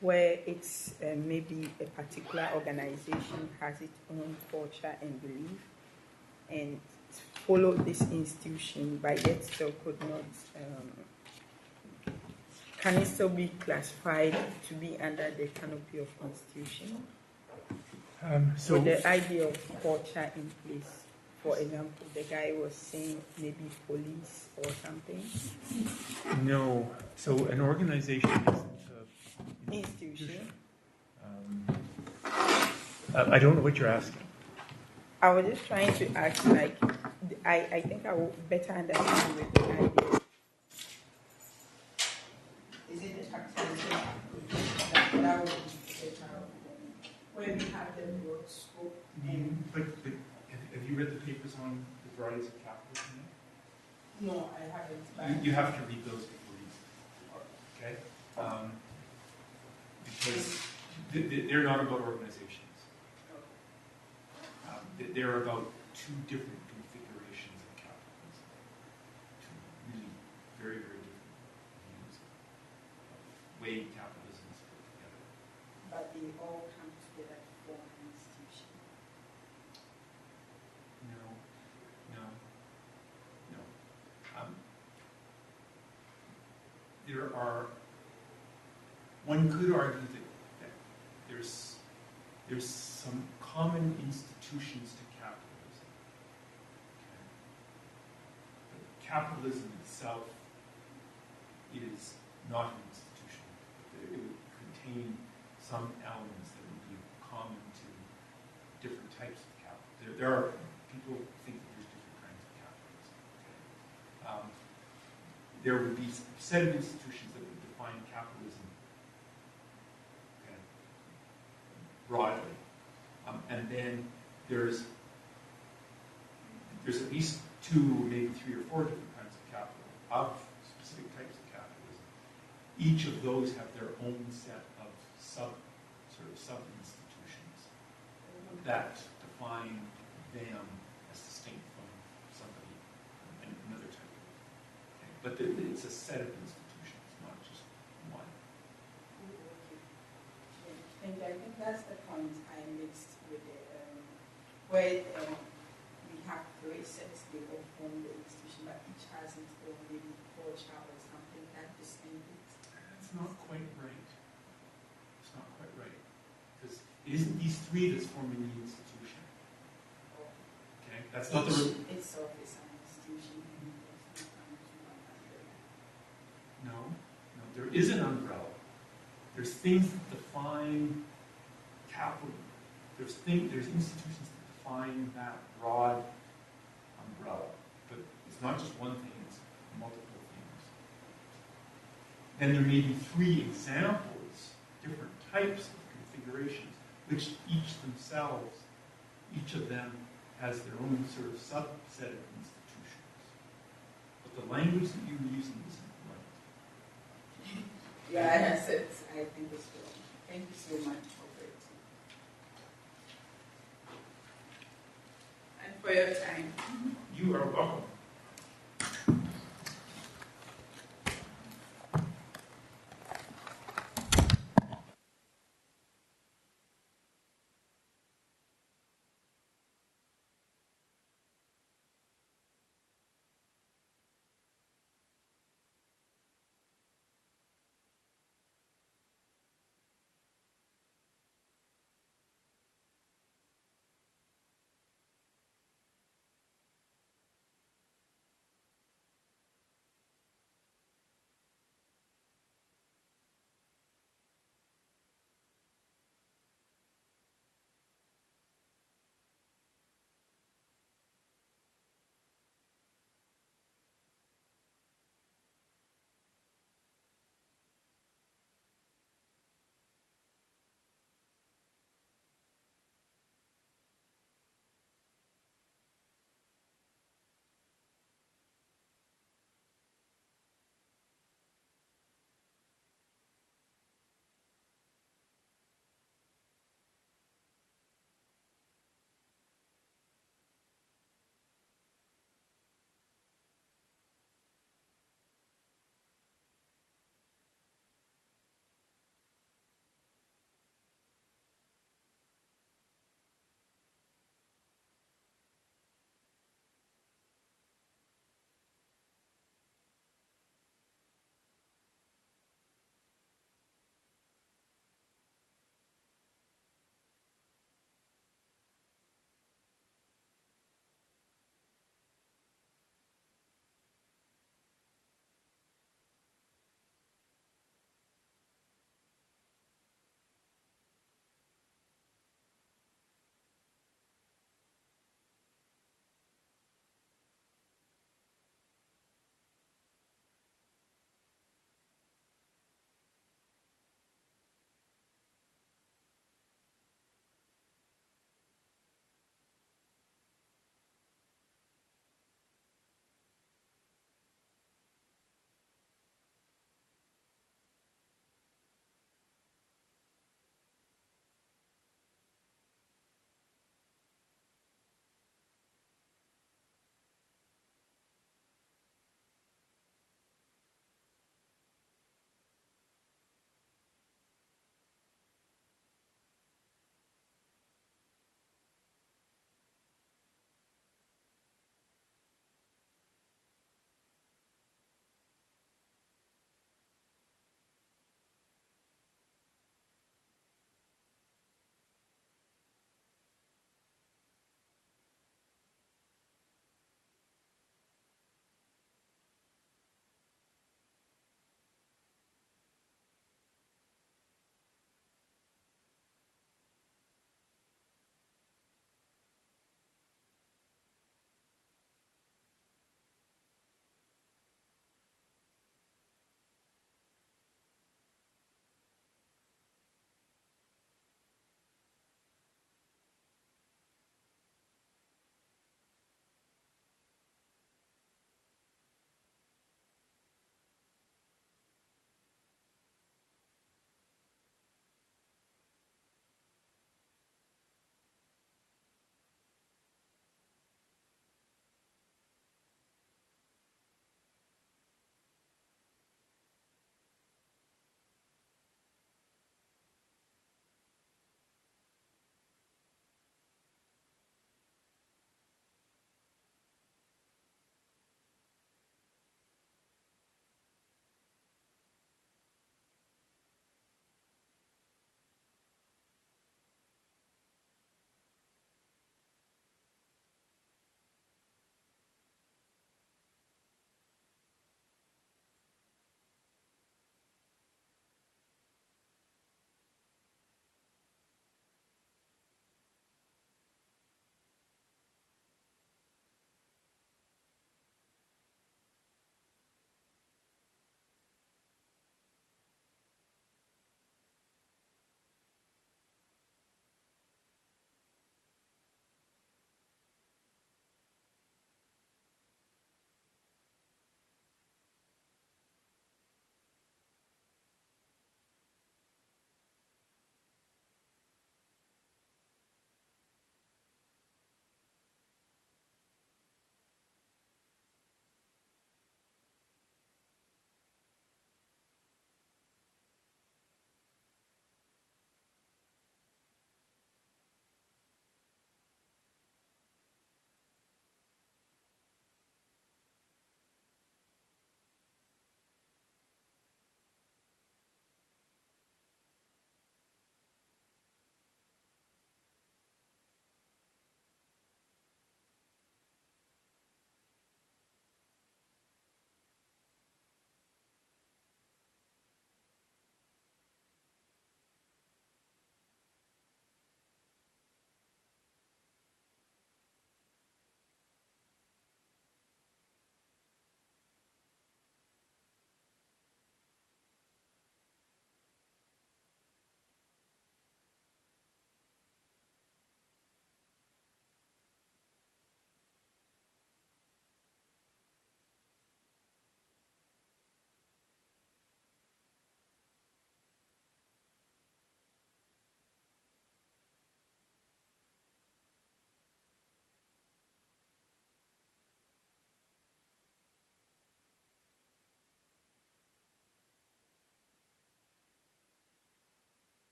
where it's maybe a particular organization has its own culture and belief, and follow this institution, but yet still could not. Can it still be classified to be under the canopy of institution? So the idea of culture in place. For example, the guy was saying maybe police or something. No. So an organization is an institution. I don't know what you're asking. I was just trying to ask, like, I think I will better understand with the idea. Is it the capitalism that would be where we have the broad scope? But have you read the papers on the varieties of capitalism? No, I haven't. You have to read those before you start, okay? Because they're not about organizations. They're about 2 different configurations of capitalism. 2 really very, very different views of the way capitalism is put together. But they all come together to form an institution. No. There are. One could argue that there's some common institutions to capitalism. Okay. But capitalism itself not an institution. It would contain some elements that would be common to different types of capital. There are people who think that there's different kinds of capitalism. There would be a set of institutions that would define capitalism broadly. And then there's at least 2, maybe 3 or 4 different kinds of capital, of specific types of capitalism. Each of those have their own set of sub-institutions that define them as distinct from somebody, another type. Okay. But it's a set of institutions, not just one. And I think that's the point I mixed with it, where we have 3 sets, they all form the institution, but each has its own maybe culture or something that distinguishes. That's not quite right. It's not quite right. Because it isn't these 3 that's forming the institution. Okay? That's not the... Itself is an institution. No, there is an umbrella. There's things that define capital. There's institutions that define that broad umbrella. But it's not just one thing, it's multiple things. Then there may be 3 examples, different types of configurations, which each of them has their own sort of subset of institutions. But the language that you're using isn't right. Yeah, that's it. I think it's good. Thank you so much for it. And for your time. You are welcome.